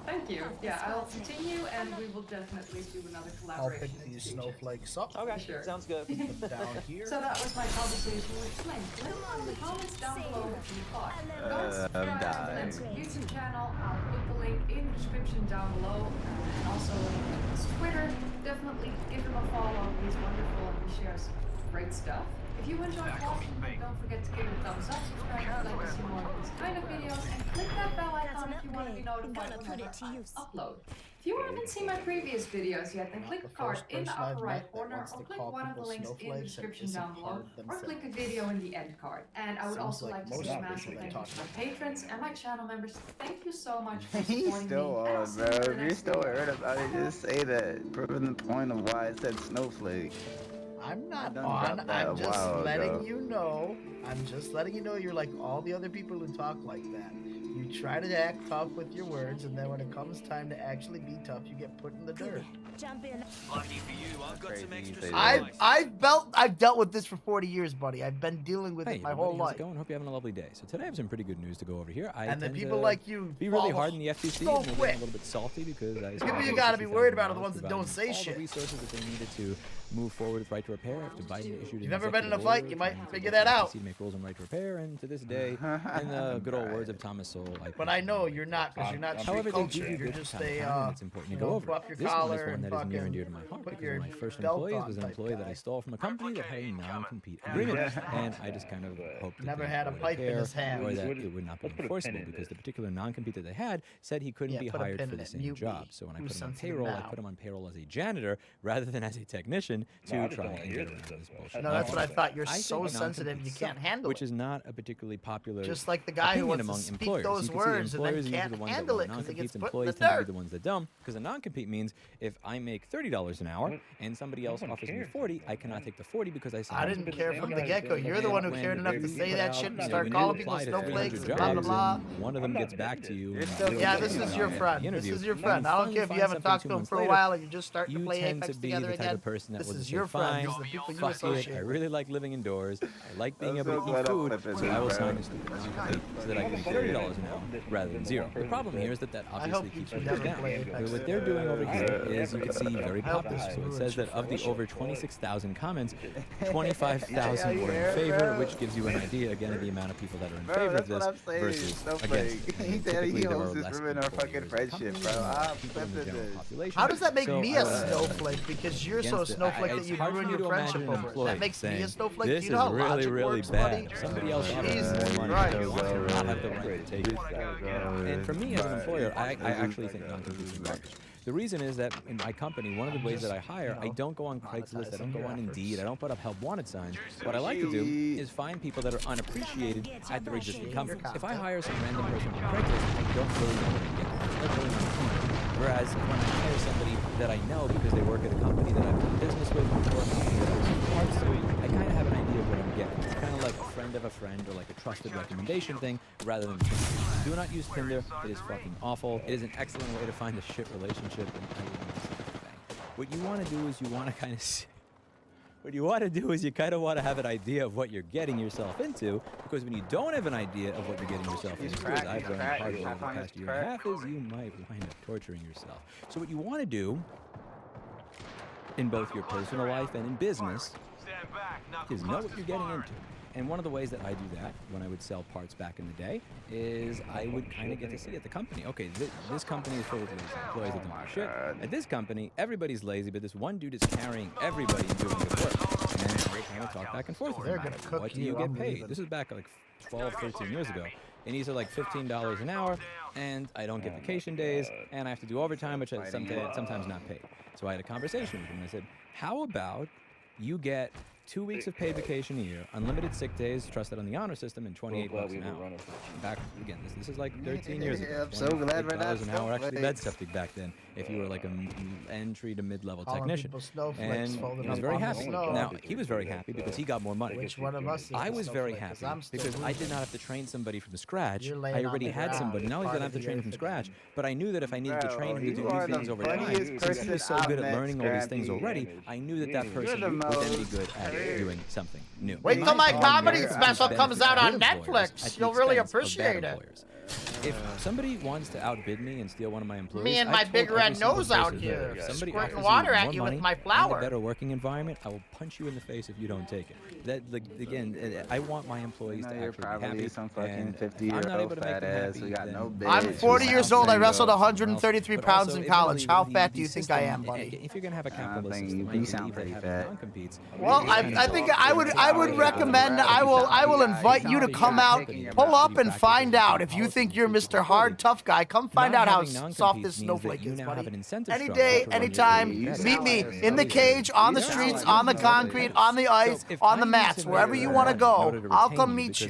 Thank you. Yeah, I'll continue, and we will definitely do another I'll collaboration. pick these snowflakes up. Okay, Sure. sounds good. Down here. So that was my conversation with Flint. Let me know in the comments down below what you thought. Go subscribe to Flint's YouTube channel. I'll put the link in the description down below, and also link to his Twitter. Definitely give him a follow. He's wonderful and he shares great stuff. If you enjoyed watching, don't forget to give it a thumbs up, subscribe if you'd like to see more of these kind of videos, and click that bell icon if you want to be notified whenever I upload. If you haven't seen my previous videos yet, then click the card in the upper right corner, or click one of the links in the description down below, or click a video in the end card. And I would also like to say a massive thank you to my patrons and my channel members. Thank you so much for supporting He's me. still and I'll on, see you bro. in the If you're next still video. heard about it, just say that. Proving the point of why it said snowflake. I'm not done on. dropped that I'm a just while letting ago. you know. I'm just letting you know you're like all the other people who talk like that. You try to act tough with your words, and then when it comes time to actually be tough, you get put in the dirt. Jump in. Lucky for you, I've got some extra I've dealt with this for 40 years, buddy. I've been dealing with Hey, it my everybody, whole how's life. it going? Hope you're having a lovely day. So today I have some pretty good news to go over here. I And the tend people to like you be really follow hard in the FTC so and they're quick. getting a little bit salty because I The people you gotta be worried about are the ones that don't say all shit. the resources that they needed to move forward with right to repair after Biden issued. You've never been in a fight, you might figure that out. To make rules on right to repair, and to this day, in the good old words of Thomas Sowell, But I know you're not, because you're not street however, they culture. give you You're good just time a, and it's important to go know, over. pull up your This collar one is one and that is near and dear to fucking my heart put because your one of my first belt employees on was an type employee that I guy. stole from a company that had a non-compete agreement, and I just kind of hoped that Never they had a would pipe in repair, his hand. or that it would not be enforceable because the particular non-compete that they had said he couldn't Yeah, be put a hired pin for in the it. same Mute job. me. So when I Who's put him on sensitive payroll, I now? put him on payroll as a janitor rather than as a technician to try and get around this bullshit. No, that's what I thought. You're I so think sensitive you non-competes can't suck, handle which it. is not a particularly popular Just like the guy who opinion wants to among speak employers. those You can see words and then employers are usually can't the ones that handle want it 'cause he gets non-competes. put in the Employees tend to be dirt. the ones that don't, because a non-compete means if I make $30 an hour and somebody else offers me 40, I cannot take the 40 because I said I didn't care from the get-go. You're the one who cared enough to say that shit and you know, start when calling you people apply to snowflakes 300 and blah, blah, jobs blah. and one of them gets back to you. Yeah, this is your friend. This is your friend. I don't care if you haven't talked to him for a while and you just start to play Apex together again. This will just is say, your fine, friends, the people you fuck it, associate I with. really like living indoors, I like being able to eat food, so I will sign this non-compete so that I can make $30 an hour rather than $0. The problem here is that obviously keeps wages down. What they're doing over here is, you can see, very popular. So it says that of the over 26,000 comments, 25,000 were in favor, which gives you an idea, again, of the amount of people that are in favor of this versus against. He said he owns this ruin our fucking friendship, bro. How does that make me a So, snowflake? Because you're so snowflake that you ruin your friendship over it. That makes me a snowflake. This Do you know how is really, logic really works, bad. buddy? If somebody else offers Jesus more money, Christ. you not have the right to take it. And for me as an employer, I actually think non-competes are garbage. The reason is that in my company, one of the ways that I hire, I don't go on Craigslist, I don't go on Indeed, I don't put up help wanted signs. What I like to do is find people that are unappreciated at their existing companies. If I hire some random person from Craigslist, I don't really know what I'm getting. That's really not key. Whereas when I hire somebody that I know because they work at a company that I've done business with before, parts to it, I kind of have an idea of what I'm getting. It's kind of like a friend of a friend or like a trusted recommendation thing rather than Tinder. Do not use Tinder. It is fucking awful. It is an excellent way to find a shit relationship. And I wouldn't use it. What you want to do is you want to kind of what you want to do is you kind of want to have an idea of what you're getting yourself into, because when you don't have an idea of what you're getting yourself into, as I've learned hard way over the past year and a half, is you might wind up torturing yourself. So what you want to do in both your personal life and in business is know what you're getting into. And one of the ways that I do that when I would sell parts back in the day is I would kind of get to see at the company, okay, this company is full of lazy employees that don't do shit. At this company, everybody's lazy, but this one dude is carrying everybody and doing good work. And I would kind of talk back and forth with him. What do you get paid? This is back like 12, 13 years ago. And these are like $15 an hour, and I don't get vacation days, and I have to do overtime, which I sometimes not paid. So I had a conversation with him, and I said, how about you get 2 weeks of paid vacation a year, unlimited sick days, trusted on the honor system, and $28 an hour. Back again, this is like 13 years ago. I'm so glad we're not $28 an hour. Actually, that's something back then. If you were like an entry to mid-level technician, and he was very happy. Now he was very happy because he got more money. Which one of us is I the was very snowflake? 'Cause happy I'm still because I losing. did not have to train somebody from scratch. You're laying I on already the had ground. somebody. Not only Part did I have of to train the him from earth. scratch, but I knew that if I needed to train him to do you are new things the over time, funniest because he was so person good at I've learning met, all these things Scrappy. already, I knew that that person the would then be most good at doing something new. Wait In till my opinion, comedy there are special comes benefits out to on good employers Netflix. at the You'll really expense of bad appreciate it. employers. If somebody wants to outbid me and steal one of my employees, Me and I my told big every red single nose person out that here, if somebody squirting offers water at more you with money my and flower. a better working environment, I will punch you in the face if you don't take it. That, like, again, I want my employees to You're actually be probably happy. some fucking and 50-year-old I'm not able to make fat them ass happy, who got then no bitch. I'm 40 years old. I wrestled 133 But pounds also, in if college. really How the- fat the do you think system- I am, buddy? If you're gonna have a capitalist think system, I you sound believe that pretty having fat. non-competes. Well, I think I would recommend. I will invite you to come out, pull up, and find out. If you think you're Mr. Hard Tough Guy, come find out how soft this snowflake is, buddy. Any day, anytime, meet me in the cage, on the streets, on the concrete, on the ice, on the mats, wherever you want to go. I'll come meet you.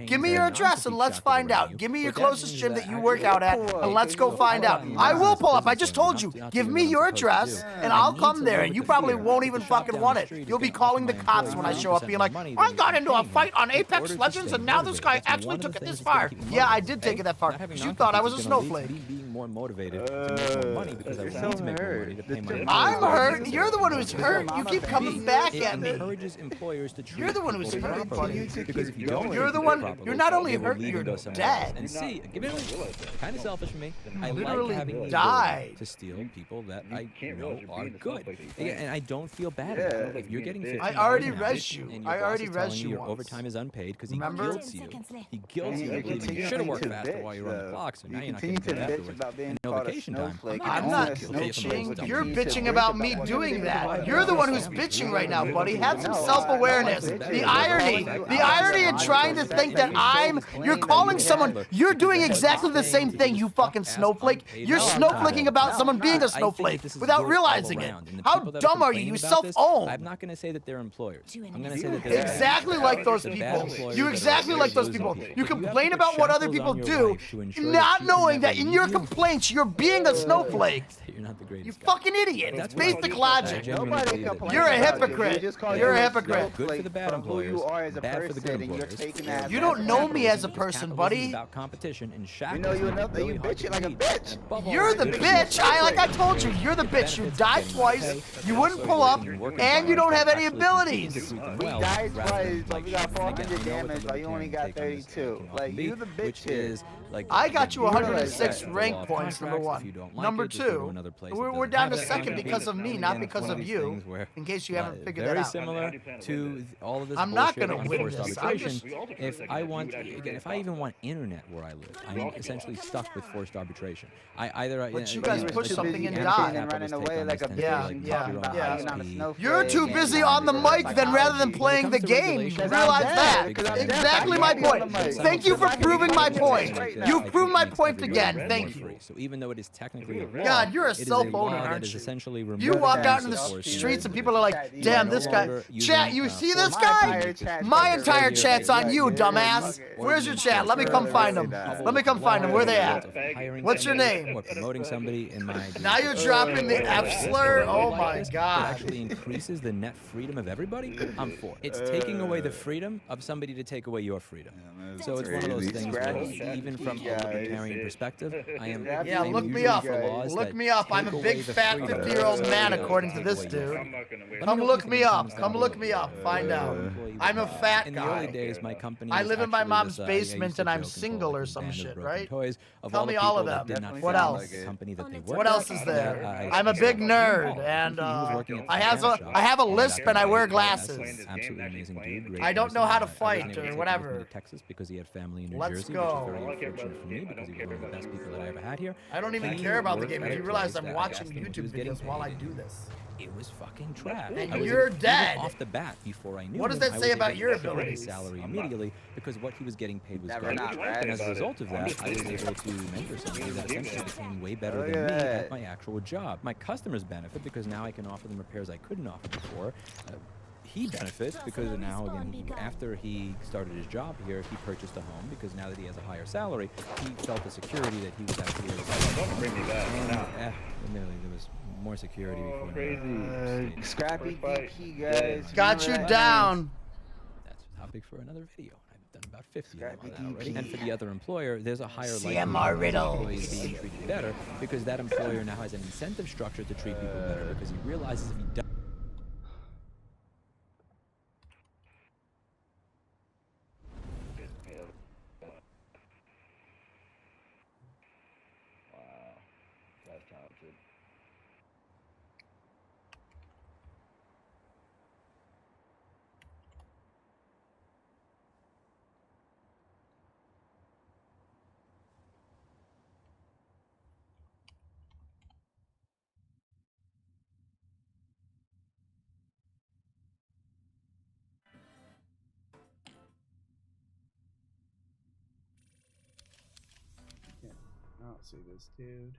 Give me your address and let's find out. Give me your closest gym that you work out at, and let's go find out. I will pull up. I just told you. Give me your address, and I'll come there. And you probably won't even fucking want it. You'll be calling the cops when I show up, being like, I got into a fight on Apex Legends, and now this guy actually took it this far. Yeah, I did take it that far, because you thought I was a snowflake. Being more motivated to make more money because I need to make more money to pay my employees. I'm hurt. You're the one who's hurt. You keep coming back at me. It encourages employers to treat You're the one who's people hurt, properly, buddy. because if you don't You're treat the people one. properly, You're not only they will hurt, leave you're and go somewhere dead. else. And see, kind of selfish of me. I Literally like having the died. ability to steal people that I know are good, and I don't feel bad about it. If you're getting $15 I already an hour res you. and your I boss already is telling res you you your once. overtime is unpaid because he Remember? guilts you. He guilts you. And you You continue should have worked to faster bitch, while you're on the though. clock, so now You you're not continue getting to paid bitch afterwards. about being And no called a vacation time. snowflake. I'm You not own a snowflake. bitching. You're You should bitching worry about me what doing you're that. doing. You're the one who's bitching right now, buddy. Have some self-awareness. The irony in trying to think that you're calling someone, you're doing exactly the same thing, you fucking snowflake. You're snowflaking about someone being a snowflake without realizing it. How dumb are you? You self-own. I'm not going to say that they're employers. I'm going to say that they're Exactly like those people. You're exactly like those people. You complain about what other people do, not knowing that in your complaints. You're being a snowflake. You're not the greatest. You fucking idiot. It's basic logic. Nobody complains. You're a hypocrite. You're a hypocrite. Good for the bad employers, Who you are as a bad for the good person, and you're employers. taking that. You don't know me as a person, buddy. About competition and We know you enough that you bitch it like a bitch. You're the bitch. Like I told you, you're the bitch. You died twice. You wouldn't pull up, and you don't have any abilities. We died twice, but we got 400 damage, but you only got 32. Like, you the bitch is. I got you 106 rank points, number one. Number two, we're down to second because of me, not because of you, in case you haven't figured that out. Very similar to all of this I'm not bullshit gonna on win forced this. arbitration. If I want, again, if I even want internet where I live, I'm essentially stuck with forced arbitration. But you guys push something and die. die. And running away like a bitch. Yeah. You're too busy on the mic then rather than playing the game. Realize that. Exactly my point. Thank you for proving my point. You've proven my point again. Thank you. So even though it is technically a law, God, you're a it is cell law owner, that aren't is you? essentially You removing walk out in the force streets and using people are like, damn, this guy. Chat, you see this guy? My entire chat's on you, dumbass. Where's your chat? Let me come find him. Let me come find him. Where they at? What's your name? Or promoting somebody in my Now you're dropping the F slur? Oh my That God. actually increases the net freedom of everybody. I'm for it. It's taking away the freedom of somebody to take away your freedom. So it's one of those things where even from a libertarian perspective, I am Look me up. Look me up. I'm a big fat 50-year-old man according to this dude. Come look me up. Come look me up. Find out. I'm a fat In the early guy. days, my company I was live in my actually mom's this, basement and I'm joke and single call it or the some Band of shit, Broken right? Toys. Of Tell all me the all of people that them. did not What fit else? the company that they worked What else at, is there? I I'm a big started nerd working and he was working at the I mechanic have a shop, lisp and I wear glasses. Absolutely amazing dude. Great I don't person. know how to I was fight able to take or him with whatever. me to Texas because he had family in New Let's Jersey, go. which is very unfortunate for me because he was one of the best people that I ever had here. I don't even He care about the worked game. at You a realize place I'm that I watching asked him what he YouTube was getting videos while I paid. do this. It was fucking trash. And I was you're able, dead. Off the bat, before I knew What does him, that I say was about able your to triple his abilities? salary immediately because what he was getting paid was Never garbage. not And as a result of that, I was able to mentor somebody that essentially became way better than me at my actual job. My customers benefit because now I can offer them repairs I couldn't offer before. He benefits because now, again, after he started his job here, he purchased a home because now that he has a higher salary, he felt the security that he was actually able to. Don't bring me back. There was more security before. Crazy. Scrappy DP, guys. Got you down. That's a topic for another video. I've done about 50 of them on that already. And for the other employer, there's a higher CMR likelihood of Riddles. employees being treated better because that employer now has an incentive structure to treat people better because he realizes if he does. That's talented. I don't see this dude.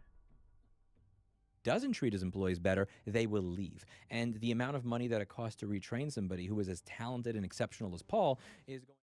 Doesn't treat his employees better, they will leave. And the amount of money that it costs to retrain somebody who is as talented and exceptional as Paul is going